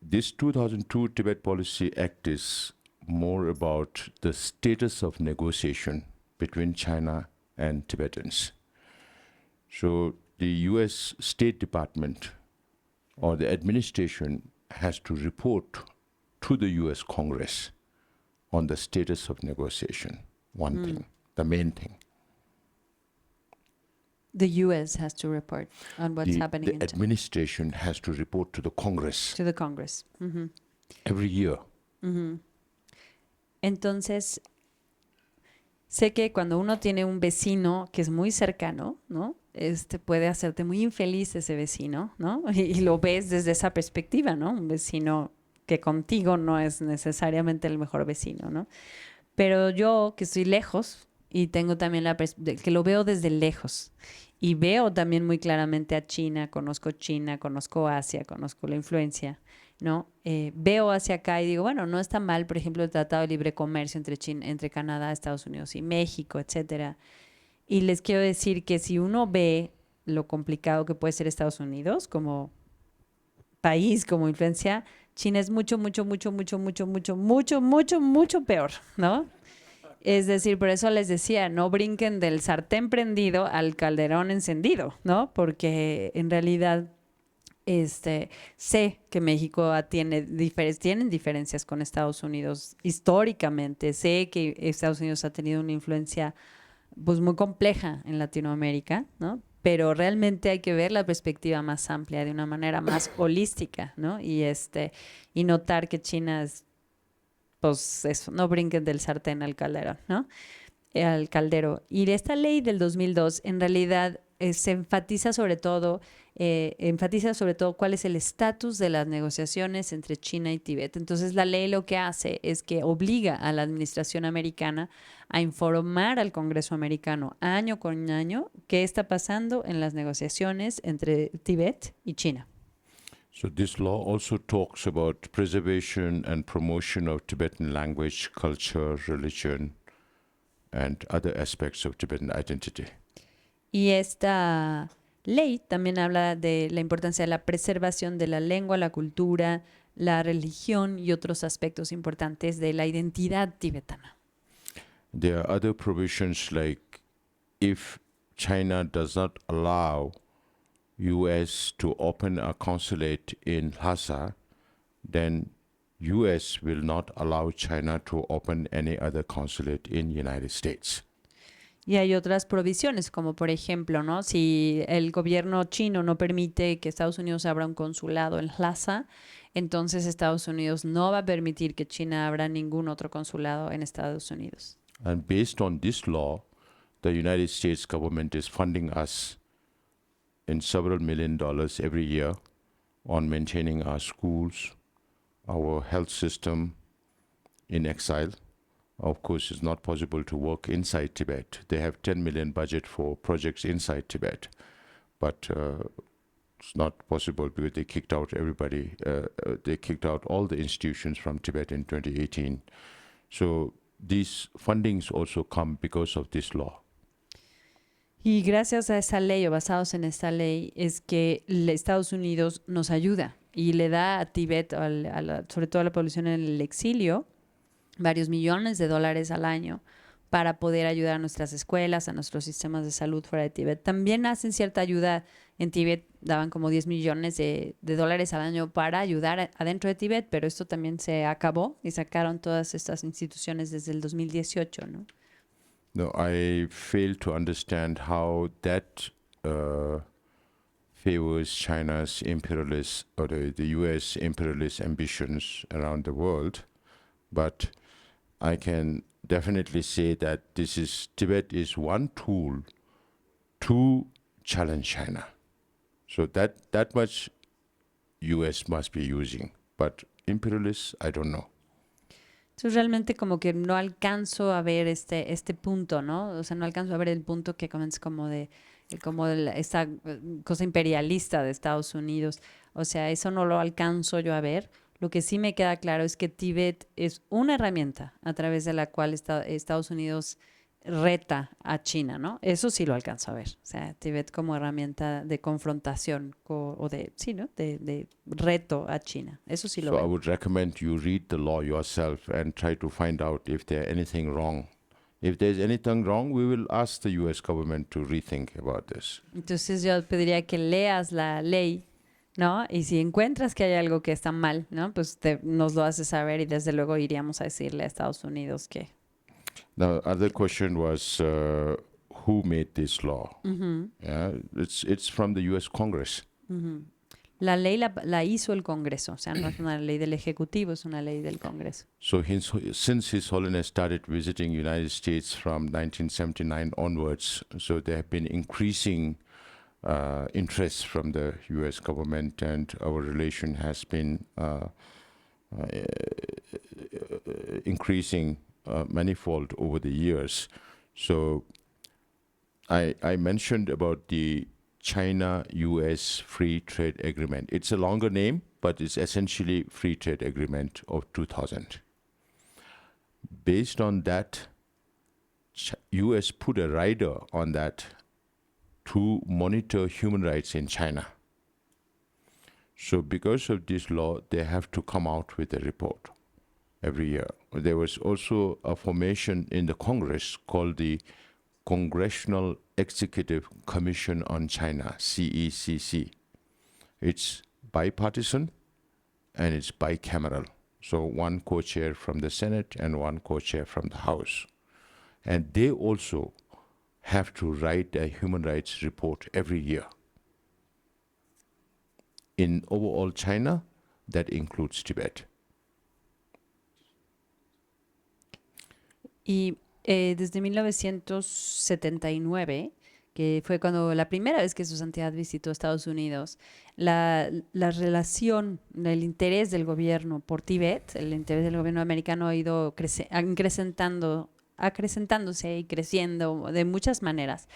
Speaker 2: this 2002 Tibet Policy Act is more about the status of negotiation between China and Tibetans. So the US State Department or the administration has to report to the US Congress on the status of negotiation, one thing, the main thing.
Speaker 1: The U.S. has to report on what's happening
Speaker 2: The administration has to report to the Congress.
Speaker 1: To the Congress.
Speaker 2: Every year.
Speaker 1: Entonces, sé que cuando uno tiene un vecino que es muy cercano, ¿no? Puede hacerte muy infeliz ese vecino, ¿no? Y lo ves desde esa perspectiva, ¿no? Un vecino que contigo no es necesariamente el mejor vecino, ¿no? Pero yo, que estoy lejos y tengo también que lo veo desde lejos y veo también muy claramente a China, conozco Asia, conozco la influencia, ¿no? Veo hacia acá y digo, bueno, no está mal, por ejemplo, el Tratado de Libre Comercio entre Canadá, Estados Unidos y México, etcétera. Y les quiero decir que si uno ve lo complicado que puede ser Estados Unidos como país, como influencia, China es mucho, mucho, mucho, mucho, mucho, mucho, mucho, mucho, mucho peor, ¿no? Es decir, por eso les decía, no brinquen del sartén prendido al calderón encendido, ¿no? Porque en realidad sé que México tienen diferencias con Estados Unidos históricamente. Sé que Estados Unidos ha tenido una influencia pues muy compleja en Latinoamérica, ¿no? Pero realmente hay que ver la perspectiva más amplia, de una manera más holística, ¿no? Y notar que China es, pues eso, no brinquen del sartén al calderón, ¿no? Al caldero. Y esta ley del 2002 en realidad se enfatiza sobre todo cuál es el estatus de las negociaciones entre China y Tíbet. Entonces la ley lo que hace es que obliga a la administración americana a informar al Congreso americano año con año qué está pasando en las negociaciones entre Tíbet y China.
Speaker 2: So this law also talks about preservation and promotion of Tibetan language, culture, religion, and other aspects of Tibetan identity.
Speaker 1: Y esta ley también habla de la importancia de la preservación de la lengua, la cultura, la religión y otros aspectos importantes de la identidad tibetana.
Speaker 2: There are other provisions like if China does not allow US to open a consulate in Lhasa, then US will not allow China to open any other consulate in United States.
Speaker 1: Y hay otras provisiones, como por ejemplo, ¿no? Si el gobierno chino no permite que Estados Unidos abra un consulado en Lhasa, entonces Estados Unidos no va a permitir que China abra ningún otro consulado en Estados Unidos.
Speaker 2: And based on this law, the United States government is funding us in several $1 million every year on maintaining our schools, our health system in exile. Of course, it's not possible to work inside Tibet. They have 10 million budget for projects inside Tibet, but it's not possible because they kicked out everybody. They kicked out all the institutions from Tibet in 2018. So these fundings also come because of this law.
Speaker 1: Y gracias a esa ley o basados en esta ley es que Estados Unidos nos ayuda y le da a Tíbet, sobre todo a la población en el exilio, varios millones de dólares al año para poder ayudar a nuestras escuelas, a nuestros sistemas de salud fuera de Tíbet. También hacen cierta ayuda en Tíbet, daban como 10 millones de dólares al año para ayudar adentro de Tíbet, pero esto también se acabó y sacaron todas estas instituciones desde el 2018, ¿no?
Speaker 2: No, I fail to understand how that favors China's imperialist or the US imperialist ambitions around the world, but I can definitely say that Tibet is one tool to challenge China. So that much US must be using, but imperialists, I don't know.
Speaker 1: Entonces realmente como que no alcanzo a ver este punto, ¿no? O sea, no alcanzo a ver el punto que comienza como esta cosa imperialista de Estados Unidos. O sea, eso no lo alcanzo yo a ver. Lo que sí me queda claro es que Tíbet es una herramienta a través de la cual Estados Unidos reta a China, ¿no? Eso sí lo alcanzo a ver. O sea, Tíbet como herramienta de confrontación de reto a China. Eso sí lo
Speaker 2: So I
Speaker 1: veo.
Speaker 2: would recommend you read the law yourself and try to find out if there's anything wrong. If there's anything wrong, we will ask the US government to rethink about this.
Speaker 1: Entonces yo pediría que leas la ley, ¿no? Y si encuentras que hay algo que está mal, ¿no? Pues nos lo haces saber y desde luego iríamos a decirle a Estados Unidos que...
Speaker 2: Now, other question was who made this law? Yeah, it's from the US Congress.
Speaker 1: La ley la hizo el Congreso, o sea, no es una ley del Ejecutivo, es una ley del Congreso.
Speaker 2: So since His Holiness started visiting United States from 1979 onwards, so there have been increasing interest from the US government, and our relation has been increasing manifold over the years. So I mentioned about the China-US Free Trade Agreement. It's a longer name, but it's essentially Free Trade Agreement of 2000. Based on that, US put a rider on that to monitor human rights in China. So because of this law, they have to come out with a report every year. There was also a formation in the Congress called the Congressional Executive Commission on China, CECC. It's bipartisan and it's bicameral. So one co-chair from the Senate and one co-chair from the House. And they also have to write a human rights report every year. In overall China, that includes Tibet.
Speaker 1: Y desde 1979, que fue cuando la primera vez que Su Santidad visitó Estados Unidos, la relación, el interés del gobierno por Tíbet, el interés del gobierno americano ha ido acrecentándose y creciendo de muchas maneras.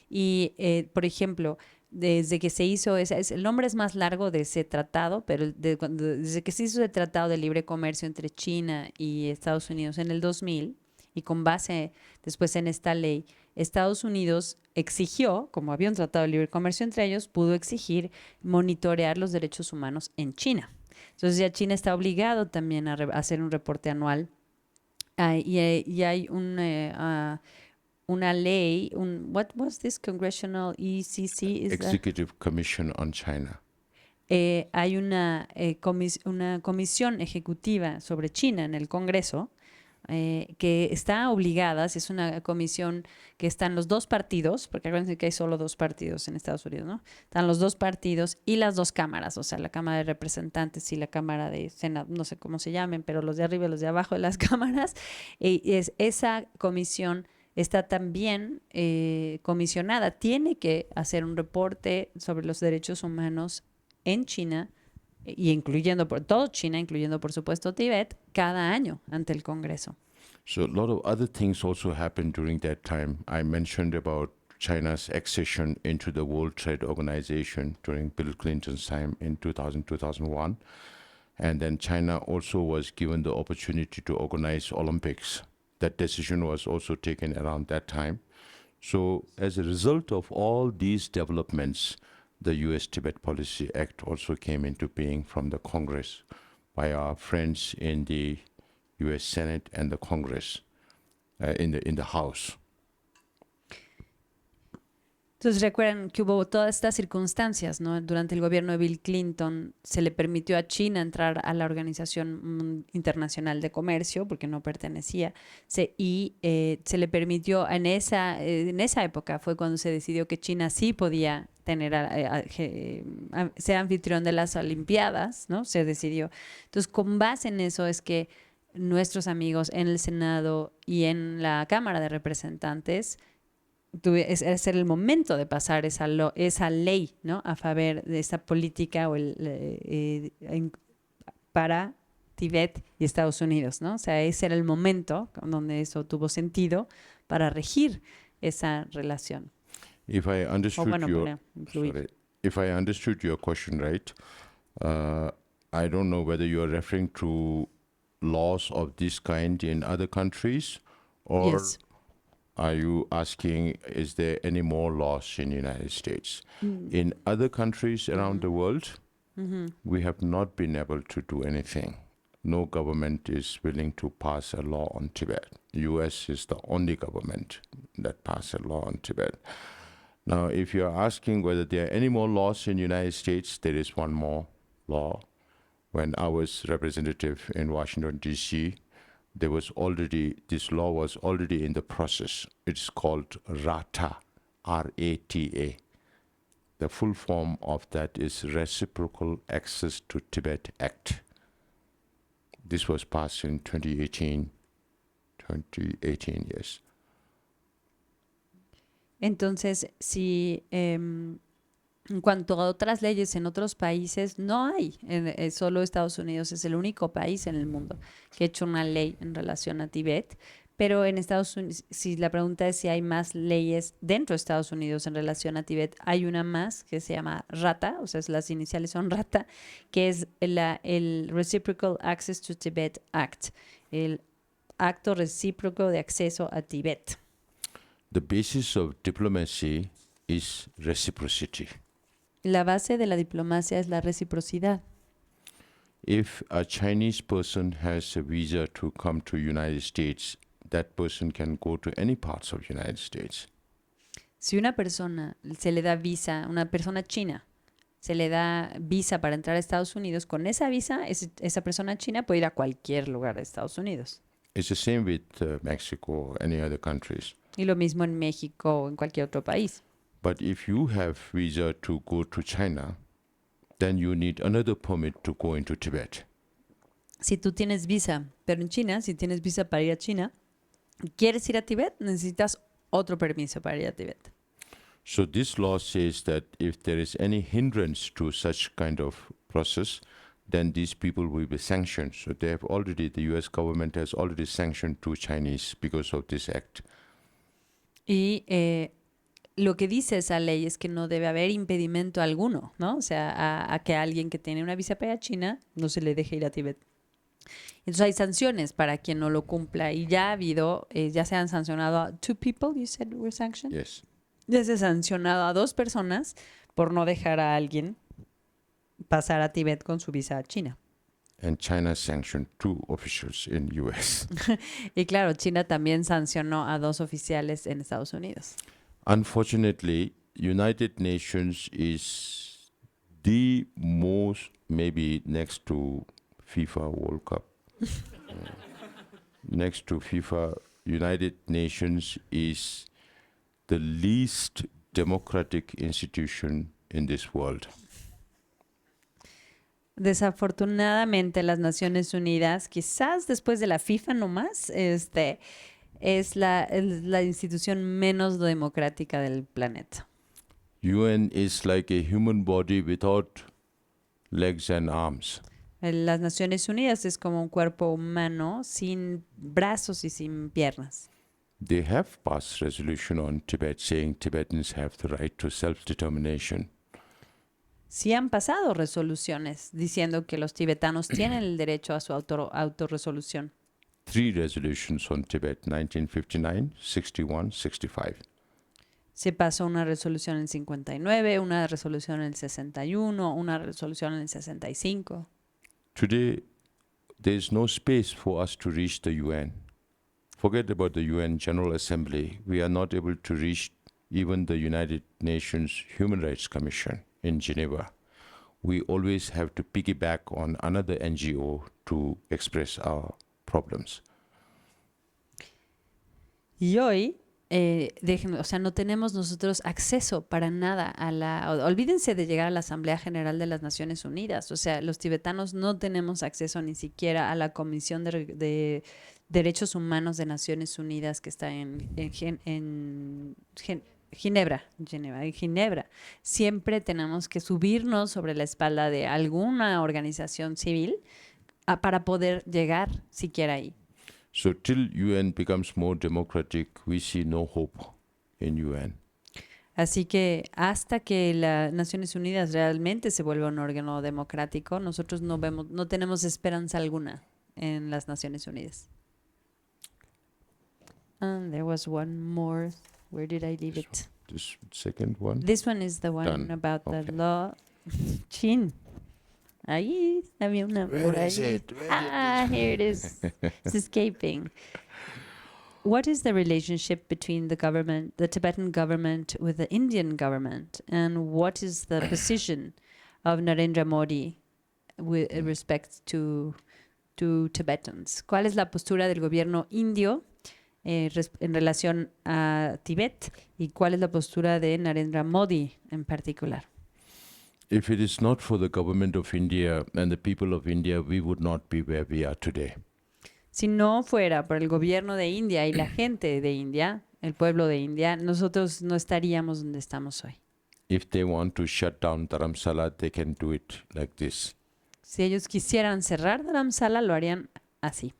Speaker 1: Y, por ejemplo, desde que se hizo, el nombre es más largo de ese tratado, pero desde que se hizo ese tratado de libre comercio entre China y Estados Unidos en el 2000, y con base después en esta ley, Estados Unidos exigió, como había un tratado de libre comercio entre ellos, pudo exigir monitorear los derechos humanos en China. Entonces ya China está obligado también a hacer un reporte anual. Y hay una ley, what was this Congressional ECC?
Speaker 2: Executive Commission on China.
Speaker 1: Hay una comisión ejecutiva sobre China en el Congreso, que está obligada, es una comisión que están los dos partidos, porque acuérdense que hay solo dos partidos en Estados Unidos, ¿no? Están los dos partidos y las dos cámaras, o sea, la Cámara de Representantes y la Cámara de Senado, no sé cómo se llamen, pero los de arriba y los de abajo de las cámaras. Esa comisión está también comisionada, tiene que hacer un reporte sobre los derechos humanos en China y incluyendo por todo China, incluyendo por supuesto Tíbet, cada año ante el Congreso.
Speaker 2: So a lot of other things also happened during that time. I mentioned about China's accession into the World Trade Organization during Bill Clinton's time in 2000-2001. And then China also was given the opportunity to organize Olympics. That decision was also taken around that time. So as a result of all these developments, the US Tibet Policy Act also came into being from the Congress by our friends in the US Senate and the Congress, in the House.
Speaker 1: Entonces recuerdan que hubo todas estas circunstancias, ¿no? Durante el gobierno de Bill Clinton se le permitió a China entrar a la Organización Internacional de Comercio porque no pertenecía se le permitió en esa época fue cuando se decidió que China sí podía tener ser anfitrión de las Olimpiadas, ¿no? Se decidió. Entonces con base en eso es que nuestros amigos en el Senado y en la Cámara de Representantes es el momento de pasar esa ley, ¿no? A favor de esa política para Tíbet y Estados Unidos, ¿no? O sea, ese era el momento donde eso tuvo sentido para regir esa relación.
Speaker 2: If I understood if I understood your question right, I don't know whether you are referring to laws of this kind in other countries, or
Speaker 1: Yes.
Speaker 2: are you asking, is there any more laws in the United States? In other countries around the world, we have not been able to do anything. No government is willing to pass a law on Tibet. US is the only government that passed a law on Tibet. Now, if you're asking whether there are any more laws in the United States, there is one more law. When I was representative in Washington, D.C., this law was already in the process. It's called RATA, R-A-T-A. The full form of that is Reciprocal Access to Tibet Act. This was passed in 2018, yes.
Speaker 1: Entonces, si en cuanto a otras leyes en otros países, no hay. Solo Estados Unidos es el único país en el mundo que ha hecho una ley en relación a Tíbet. Pero en Estados Unidos, si la pregunta es si hay más leyes dentro de Estados Unidos en relación a Tíbet, hay una más que se llama RATA, o sea, las iniciales son RATA, que es el Reciprocal Access to Tibet Act, el acto recíproco de acceso a Tíbet.
Speaker 2: The basis of diplomacy is reciprocity.
Speaker 1: La base de la diplomacia es la reciprocidad.
Speaker 2: If a Chinese person has a visa to come to United States, that person can go to any parts of United States.
Speaker 1: Si una persona se le da visa, una persona china, se le da visa para entrar a Estados Unidos, con esa visa, esa persona china puede ir a cualquier lugar de Estados Unidos.
Speaker 2: It's the same with Mexico or any other countries.
Speaker 1: Y lo mismo en México o en cualquier otro país.
Speaker 2: But if you have visa to go to China, then you need another permit to go into Tibet.
Speaker 1: Si tú tienes visa, pero en China, si tienes visa para ir a China, ¿quieres ir a Tibet? Necesitas otro permiso para ir a Tibet.
Speaker 2: So this law says that if there is any hindrance to such kind of process, then these people will be sanctioned. So they have already, the US government has already sanctioned two Chinese because of this act.
Speaker 1: Y lo que dice esa ley es que no debe haber impedimento alguno, ¿no? O sea, a que alguien que tiene una visa para ir a China no se le deje ir a Tibet. Entonces hay sanciones para quien no lo cumpla y ya ha habido, ya se han sancionado a 2 people, you said were sanctioned?
Speaker 2: Yes.
Speaker 1: Ya se ha sancionado a 2 personas por no dejar a alguien pasar a Tibet con su visa a China.
Speaker 2: And China sanctioned 2 officials in US.
Speaker 1: Y claro, China también sancionó a 2 oficiales en Estados Unidos.
Speaker 2: Unfortunately, United Nations is the most, maybe next to FIFA World Cup, next to FIFA, United Nations is the least democratic institution in this world.
Speaker 1: Desafortunadamente, las Naciones Unidas, quizás después de la FIFA nomás, es la institución menos democrática del planeta.
Speaker 2: UN is like a human body without legs and arms.
Speaker 1: Las Naciones Unidas es como un cuerpo humano sin brazos y sin piernas.
Speaker 2: They have passed resolution on Tibet saying Tibetans have the right to self-determination.
Speaker 1: Sí han pasado resoluciones diciendo que los tibetanos tienen el derecho a su autorresolución.
Speaker 2: 3 resolutions on Tibet, 1959, 61, 65.
Speaker 1: Se pasó una resolución en el 59, una resolución en el 61, una resolución en el 65.
Speaker 2: Today, there is no space for us to reach the UN. Forget about the UN General Assembly. We are not able to reach even the United Nations Human Rights Commission in Geneva. We always have to piggyback on another NGO to express our problems.
Speaker 1: Y hoy, no tenemos nosotros acceso para nada olvídense de llegar a la Asamblea General de las Naciones Unidas. O sea, los tibetanos no tenemos acceso ni siquiera a la Comisión de Derechos Humanos de Naciones Unidas que está en Ginebra. Siempre tenemos que subirnos sobre la espalda de alguna organización civil para poder llegar siquiera ahí.
Speaker 2: So till UN becomes more democratic, we see no hope in UN.
Speaker 1: Así que hasta que las Naciones Unidas realmente se vuelva un órgano democrático, nosotros no tenemos esperanza alguna en las Naciones Unidas. And there was one more. Where did I leave it?
Speaker 2: This second one?
Speaker 1: This one is the one
Speaker 2: Done.
Speaker 1: about the
Speaker 2: Okay.
Speaker 1: law. Chin. Ahí había una por
Speaker 2: Where is
Speaker 1: ahí.
Speaker 2: it? Where
Speaker 1: Here it is. It's escaping. What is the relationship between the Tibetan government with the Indian government, and what is the position of Narendra Modi with respect to Tibetans? ¿Cuál es la postura del gobierno indio en relación a Tibet, y cuál es la postura de Narendra Modi en particular?
Speaker 2: If it is not for the government of India and the people of India, we would not be where we are today.
Speaker 1: Si no fuera por el gobierno de India y la gente de India, el pueblo de India, nosotros no estaríamos donde estamos hoy.
Speaker 2: If they want to shut down Dharamsala, they can do it like this.
Speaker 1: Si ellos quisieran cerrar Dharamsala, lo harían así.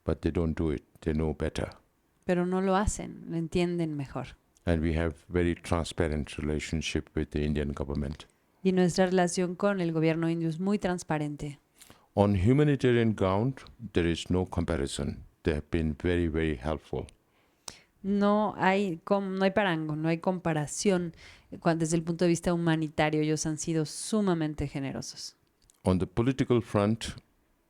Speaker 2: But they don't do it. They know better.
Speaker 1: Pero no lo hacen, lo entienden mejor.
Speaker 2: And we have very transparent relationship with the Indian government.
Speaker 1: Y nuestra relación con el gobierno indio es muy transparente.
Speaker 2: On humanitarian ground, there is no comparison. They have been very, very helpful.
Speaker 1: No hay parango, no hay comparación desde el punto de vista humanitario. Ellos han sido sumamente generosos.
Speaker 2: On the political front,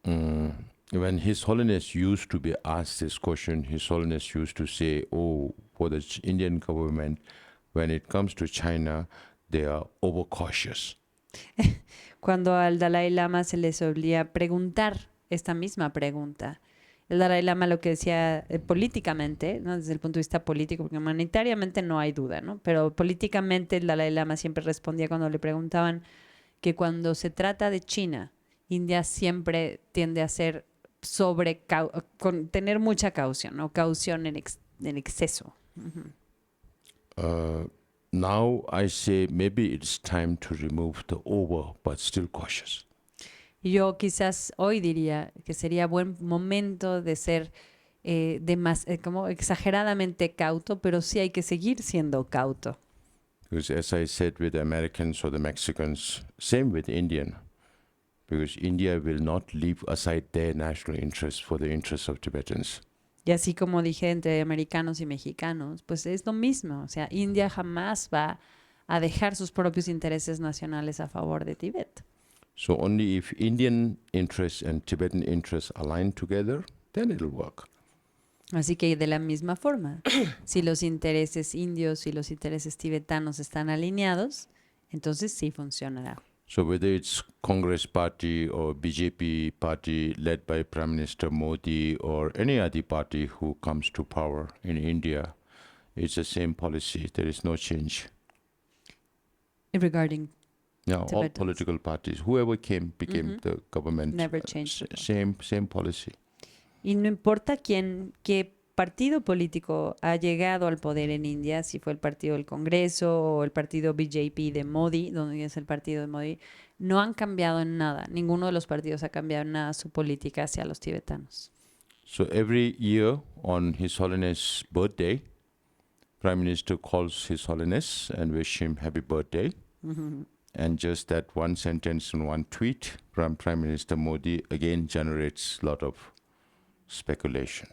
Speaker 2: when His Holiness used to be asked this question, His Holiness used to say, oh, for the Indian government, when it comes to China, they are overcautious.
Speaker 1: Cuando al Dalai Lama se le solía preguntar esta misma pregunta, el Dalai Lama lo que decía políticamente, ¿no? Desde el punto de vista político, porque humanitariamente no hay duda, ¿no? Pero políticamente el Dalai Lama siempre respondía cuando le preguntaban que cuando se trata de China, India siempre tiende a ser tener mucha caución, ¿no? Caución en exceso.
Speaker 2: Now I say maybe it's time to remove the over, but still cautious.
Speaker 1: Y yo quizás hoy diría que sería buen momento de ser como exageradamente cauto, pero sí hay que seguir siendo cauto.
Speaker 2: Because as I said with the Americans or the Mexicans, same with Indian, because India will not leave aside their national interests for the interests of Tibetans.
Speaker 1: Y así como dije entre americanos y mexicanos, pues es lo mismo. O sea, India jamás va a dejar sus propios intereses nacionales a favor de Tibet.
Speaker 2: So only if Indian interests and Tibetan interests align together, then it'll work.
Speaker 1: Así que de la misma forma, si los intereses indios y los intereses tibetanos están alineados, entonces sí funcionará.
Speaker 2: So whether it's Congress party or BJP party led by Prime Minister Modi or any other party who comes to power in India, it's the same policy. There is no change.
Speaker 1: Regarding
Speaker 2: Now, all
Speaker 1: Tibetans.
Speaker 2: political parties, whoever became the government,
Speaker 1: Never changed at all.
Speaker 2: same policy.
Speaker 1: Y no importa qué partido político ha llegado al poder en India, si fue el partido del Congreso o el partido BJP de Modi, donde es el partido de Modi, no han cambiado en nada. Ninguno de los partidos ha cambiado en nada su política hacia los tibetanos.
Speaker 2: So every year on His Holiness' birthday, Prime Minister calls His Holiness and wish him happy birthday. And just that one sentence and one tweet from Prime Minister Modi again generates a lot of speculation.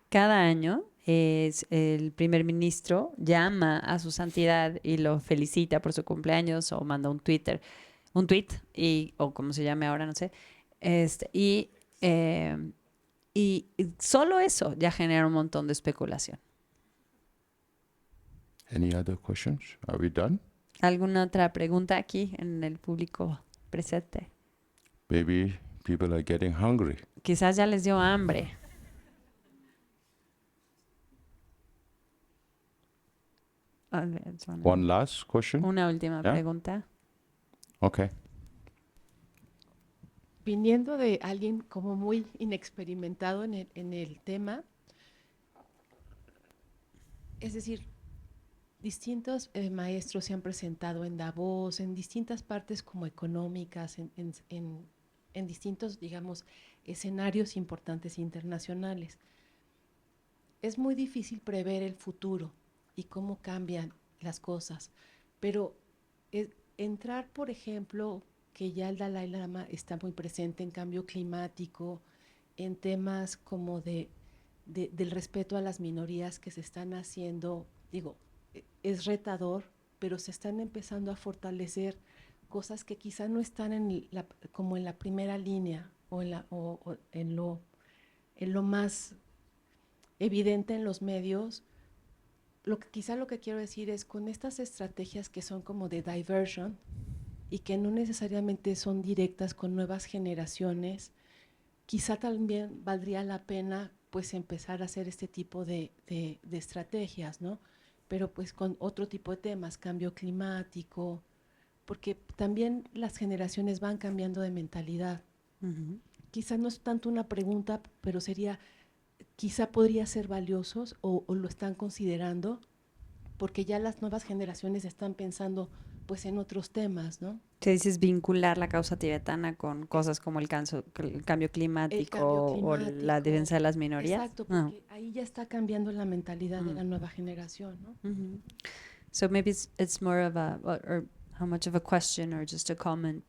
Speaker 1: Cada año el primer ministro llama a su santidad y lo felicita por su cumpleaños o manda un tweet, o como se llame ahora, no sé. Y solo eso ya genera un montón de especulación.
Speaker 2: Any other questions? Are we done?
Speaker 1: ¿Alguna otra pregunta aquí en el público presente?
Speaker 2: Maybe people are getting hungry.
Speaker 1: Quizás ya les dio hambre.
Speaker 2: One last question?
Speaker 1: Una última
Speaker 2: Yeah?
Speaker 1: pregunta.
Speaker 2: Okay.
Speaker 8: Viniendo de alguien como muy inexperimentado en el tema, es decir, distintos maestros se han presentado en Davos, en distintas partes como económicas, en distintos, digamos, escenarios importantes internacionales. Es muy difícil prever el futuro y cómo cambian las cosas, pero entrar, por ejemplo, que ya el Dalai Lama está muy presente en cambio climático, en temas como del respeto a las minorías que se están haciendo, digo, es retador, pero se están empezando a fortalecer cosas que quizá no están como en la primera línea o en lo más evidente en los medios. Quizá lo que quiero decir es, con estas estrategias que son como de diversion y que no necesariamente son directas con nuevas generaciones, quizá también valdría la pena pues empezar a hacer este tipo de estrategias, ¿no? Pero pues con otro tipo de temas, cambio climático, porque también las generaciones van cambiando de mentalidad. Quizá no es tanto una pregunta, pero quizá podría ser valiosos o lo están considerando, porque ya las nuevas generaciones están pensando pues en otros temas, ¿no?
Speaker 1: Te dices vincular la causa tibetana con cosas como el cambio climático o la defensa de las minorías.
Speaker 8: Exacto, porque ahí ya está cambiando la mentalidad de la nueva generación, ¿no?
Speaker 1: So maybe it's more of or how much of a question or just a comment,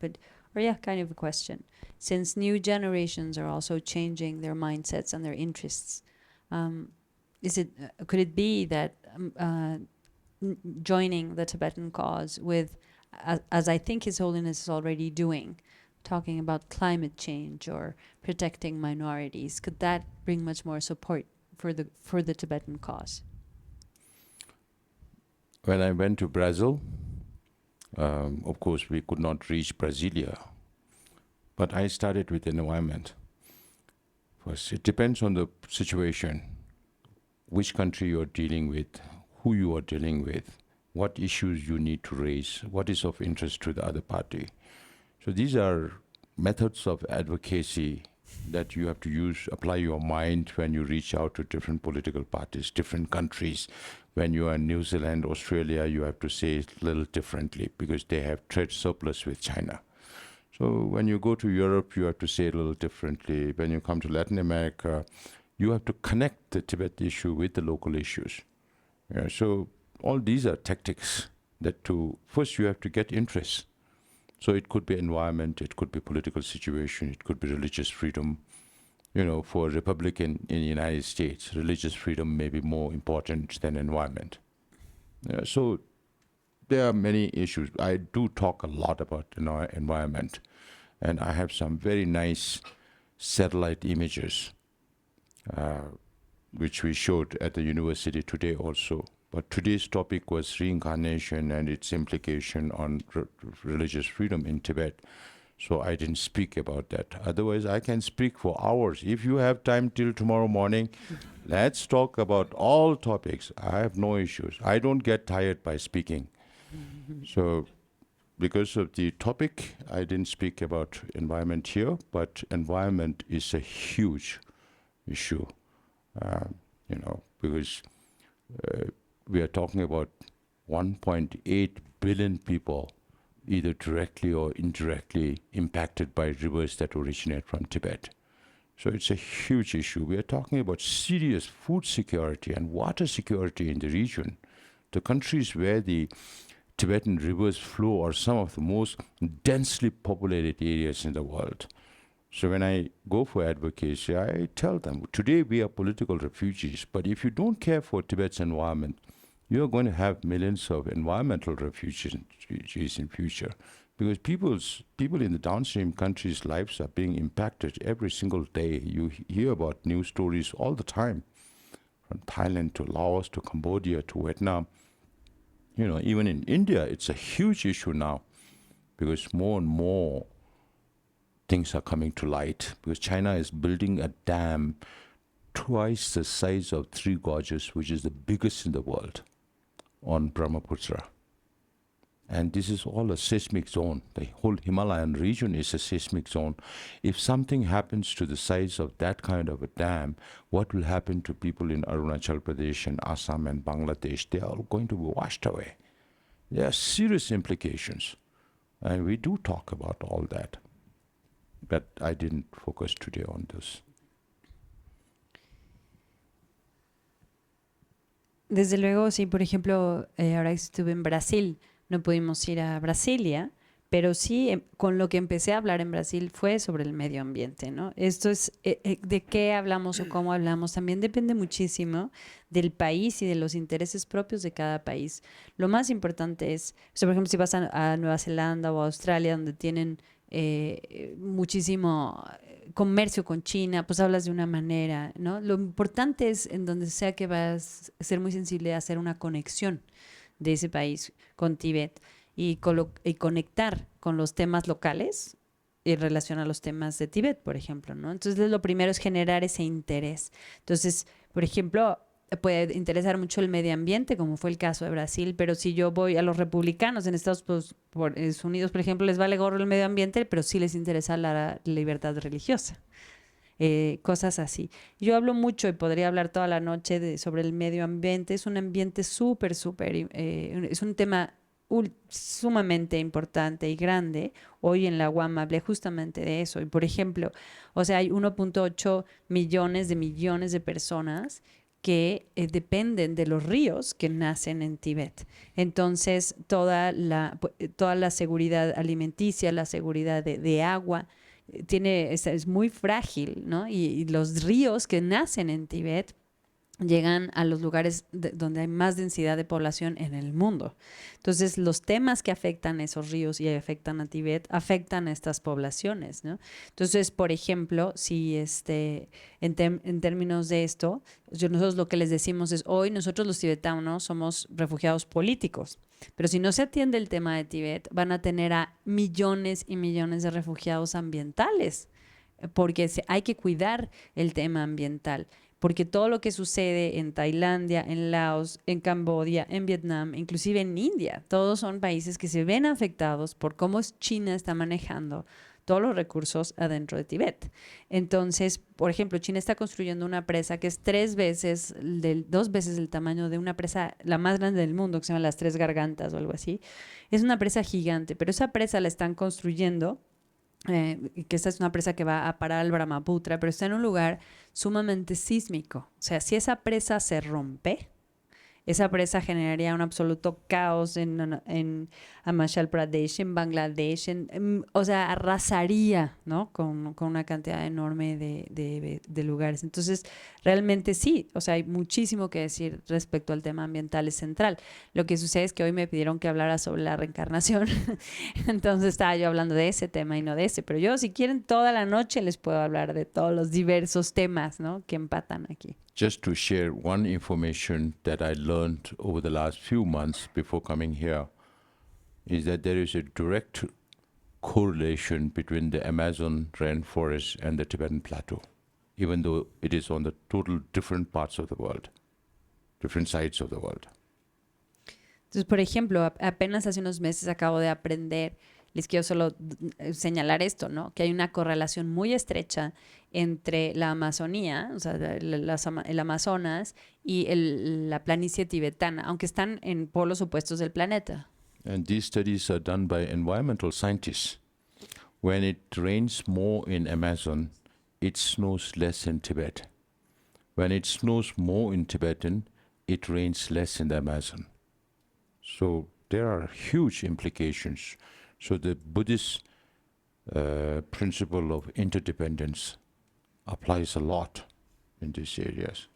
Speaker 1: or yeah, kind of a question. Since new generations are also changing their mindsets and their interests, could it be that joining the Tibetan cause with, as I think His Holiness is already doing, talking about climate change or protecting minorities, could that bring much more support for the Tibetan cause?
Speaker 2: When I went to Brazil, of course we could not reach Brasilia, but I started with environment. First, it depends on the situation, which country you're dealing with, who you are dealing with, what issues you need to raise, what is of interest to the other party. So these are methods of advocacy that you have to apply your mind when you reach out to different political parties, different countries. When you are in New Zealand, Australia, you have to say it a little differently because they have trade surplus with China. So when you go to Europe, you have to say it a little differently. When you come to Latin America, you have to connect the Tibet issue with the local issues. Yeah, so all these are tactics first you have to get interest. So it could be environment, it could be political situation, it could be religious freedom. You know, for a Republican in the United States, religious freedom may be more important than environment. So there are many issues. I do talk a lot about environment, and I have some very nice satellite images which we showed at the university today also. But today's topic was reincarnation and its implication on religious freedom in Tibet. So I didn't speak about that. Otherwise, I can speak for hours. If you have time till tomorrow morning, let's talk about all topics. I have no issues. I don't get tired by speaking. So because of the topic, I didn't speak about environment here, but environment is a huge issue Because we are talking about 1.8 billion people either directly or indirectly impacted by rivers that originate from Tibet. So it's a huge issue. We are talking about serious food security and water security in the region. The countries where the Tibetan rivers flow are some of the most densely populated areas in the world. So when I go for advocacy, I tell them, today we are political refugees, but if you don't care for Tibet's environment, you're going to have millions of environmental refugees in future. Because people in the downstream countries' lives are being impacted every single day. You hear about news stories all the time, from Thailand to Laos to Cambodia to Vietnam. Even in India, it's a huge issue now, because more and more things are coming to light, because China is building a dam twice the size of Three Gorges, which is the biggest in the world, on Brahmaputra. And this is all a seismic zone. The whole Himalayan region is a seismic zone. If something happens to the size of that kind of a dam, what will happen to people in Arunachal Pradesh and Assam and Bangladesh? They are going to be washed away. There are serious implications. And we do talk about all that. But I didn't focus today on this.
Speaker 1: Desde luego, sí, por ejemplo, ahora estuve en Brasil, no pudimos ir a Brasilia, pero sí, con lo que empecé a hablar en Brasil fue sobre el medio ambiente, ¿no? Esto es, de qué hablamos o cómo hablamos, también depende muchísimo del país y de los intereses propios de cada país. Lo más importante es, o sea, por ejemplo, si vas a Nueva Zelanda o a Australia, donde tienen muchísimo comercio con China, pues hablas de una manera, ¿no? Lo importante es, en donde sea que vas a ser muy sensible a hacer una conexión de ese país con Tíbet y conectar con los temas locales en relación a los temas de Tíbet, por ejemplo, ¿no? Entonces, lo primero es generar ese interés. Entonces, por ejemplo, puede interesar mucho el medio ambiente, como fue el caso de Brasil, pero si yo voy a los republicanos en Estados Unidos, por ejemplo, les vale gorro el medio ambiente, pero sí les interesa la libertad religiosa. Cosas así. Yo hablo mucho y podría hablar toda la noche sobre el medio ambiente. Es un ambiente súper, es un tema sumamente importante y grande. Hoy en la UAM hablé justamente de eso. Y por ejemplo, o sea, hay 1.8 millones de personas que dependen de los ríos que nacen en Tíbet. Entonces, toda la seguridad alimenticia, la seguridad de agua, es muy frágil, ¿no? Y los ríos que nacen en Tíbet llegan a los lugares donde hay más densidad de población en el mundo. Entonces, los temas que afectan a esos ríos y afectan a Tíbet, afectan a estas poblaciones, ¿no? Entonces, por ejemplo, si en términos de esto, nosotros lo que les decimos es, hoy nosotros los tibetanos somos refugiados políticos, pero si no se atiende el tema de Tíbet, van a tener a millones y millones de refugiados ambientales, porque hay que cuidar el tema ambiental. Porque todo lo que sucede en Tailandia, en Laos, en Camboya, en Vietnam, inclusive en India, todos son países que se ven afectados por cómo China está manejando todos los recursos adentro de Tíbet. Entonces, por ejemplo, China está construyendo una presa que es 2 veces el tamaño de una presa, la más grande del mundo, que se llama las 3 Gargantas o algo así. Es una presa gigante, pero esa presa la están construyendo, que esta es una presa que va a parar al Brahmaputra, pero está en un lugar sumamente sísmico. O sea, si esa presa se rompe, esa presa generaría un absoluto caos en Arunachal Pradesh, en Bangladesh, o sea, arrasaría, ¿no? Con una cantidad enorme de lugares. Entonces, realmente sí, o sea, hay muchísimo que decir respecto al tema ambiental, es central. Lo que sucede es que hoy me pidieron que hablara sobre la reencarnación, entonces estaba yo hablando de ese tema y no de ese, pero yo, si quieren, toda la noche les puedo hablar de todos los diversos temas, ¿no? Que empatan aquí.
Speaker 2: Just to share one information that I learned over the last few months before coming here is that there is a direct correlation between the Amazon rainforest and the Tibetan plateau, even though it is on the total different parts of the world, different sides of the world.
Speaker 1: Entonces, por ejemplo, apenas hace unos meses acabo de aprender, les quiero solo señalar esto, ¿no? Que hay una correlación muy estrecha entre la Amazonía, o sea, el Amazonas y la planicie tibetana, aunque están en polos opuestos del planeta.
Speaker 2: And these studies are done by environmental scientists. When it rains more in Amazon, it snows less in Tibet. When it snows more in Tibetan, it rains less in the Amazon. So there are huge implications. So the Buddhist principle of interdependence applies a lot in these areas.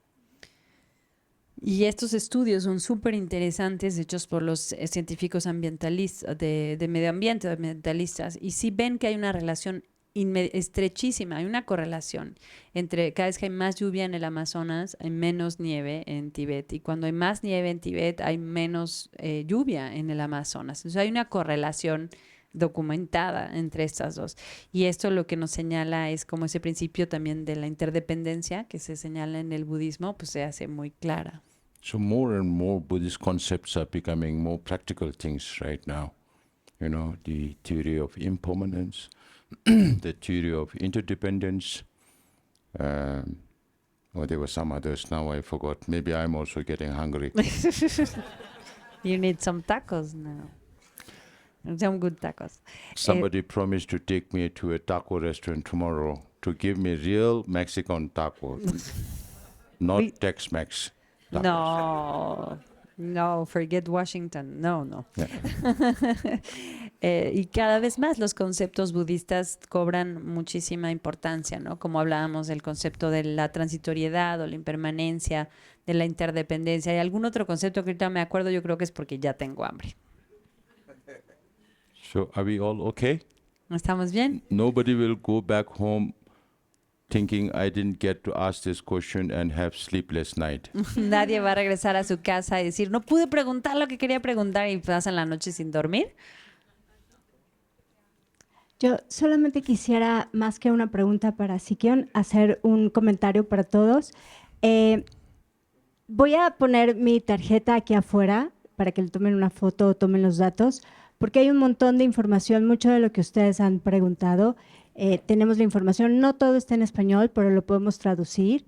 Speaker 1: Y estos estudios son súper interesantes, hechos por los científicos ambientalistas, de medio ambiente, ambientalistas, y sí ven que hay una relación estrechísima, hay una correlación entre cada vez que hay más lluvia en el Amazonas, hay menos nieve en Tibet, y cuando hay más nieve en Tibet, hay menos lluvia en el Amazonas. Entonces hay una correlación documentada entre estas dos. Y esto lo que nos señala es como ese principio también de la interdependencia que se señala en el budismo, pues se hace muy clara.
Speaker 2: So more and more Buddhist concepts are becoming more practical things right now. You know, the theory of impermanence, the theory of interdependence. There were some others, now I forgot. Maybe I'm also getting hungry.
Speaker 1: You need some tacos now. Some good tacos.
Speaker 2: Somebody promised to take me to a taco restaurant tomorrow to give me real Mexican tacos, not Tex-Mex tacos.
Speaker 1: No, forget Washington. No.
Speaker 2: Yeah.
Speaker 1: Y cada vez más los conceptos budistas cobran muchísima importancia, ¿no? Como hablábamos del concepto de la transitoriedad o la impermanencia, de la interdependencia. Y algún otro concepto que ahorita me acuerdo, yo creo que es porque ya tengo hambre.
Speaker 2: So are we all okay?
Speaker 1: ¿Estamos bien?
Speaker 2: Nobody will go back home thinking I didn't get to ask this question and have sleepless night.
Speaker 1: Nadie va a regresar a su casa y decir, no pude preguntar lo que quería preguntar y pasan la noche sin dormir.
Speaker 9: Yo solamente quisiera, más que una pregunta para Sikyong, hacer un comentario para todos. Voy a poner mi tarjeta aquí afuera para que le tomen una foto o tomen los datos, porque hay un montón de información, mucho de lo que ustedes han preguntado. Tenemos la información, no todo está en español, pero lo podemos traducir.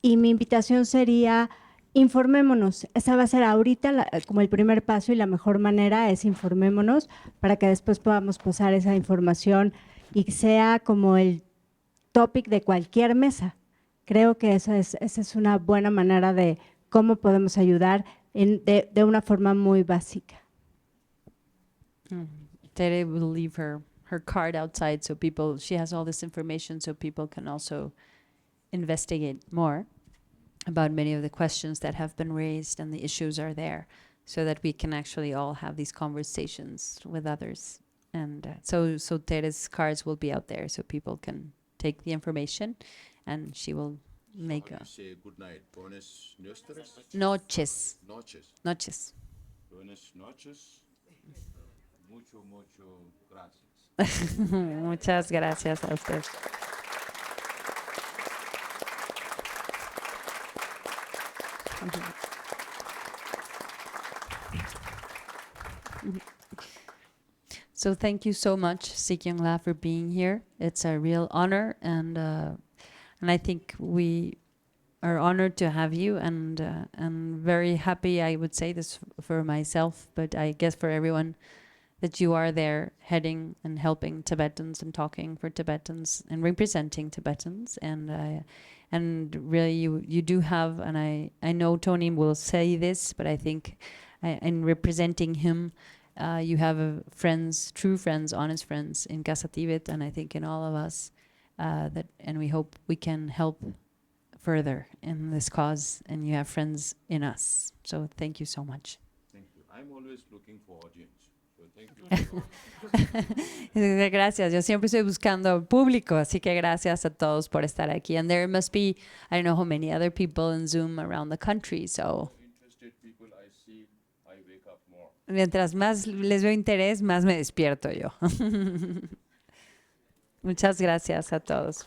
Speaker 9: Y mi invitación sería, informémonos. Esa va a ser ahorita como el primer paso y la mejor manera es informémonos para que después podamos pasar esa información y sea como el topic de cualquier mesa. Creo que esa es una buena manera de cómo podemos ayudar de una forma muy básica.
Speaker 1: Tere will leave her card outside so she has all this information so people can also investigate more about many of the questions that have been raised, and the issues are there so that we can actually all have these conversations with others. And so Tere's cards will be out there so people can take the information, and she will make
Speaker 2: Say good night. Buenas noches.
Speaker 1: noches.
Speaker 2: Noches. Buenas noches. Mucho gracias.
Speaker 1: Muchas gracias a usted. So thank you so much, Sikyong La, for being here. It's a real honor, and I think we are honored to have you, and very happy. I would say this for myself, but I guess for everyone, that you are there heading and helping Tibetans and talking for Tibetans and representing Tibetans, and really you do have, and I know Tony will say this, but I think in representing him, you have friends, true friends, honest friends in Casa Tibet, and I think in all of us, and we hope we can help further in this cause, and you have friends in us. So thank you so much.
Speaker 2: Thank you. I'm always looking for audience. So thank you.
Speaker 1: Gracias. Yo siempre estoy buscando público, así que gracias a todos por estar aquí. And there must be, I don't know how many other people in Zoom around the country, so.
Speaker 2: Interested people I see, I wake up more.
Speaker 1: Mientras más les veo interés, más me despierto yo. Muchas gracias a todos.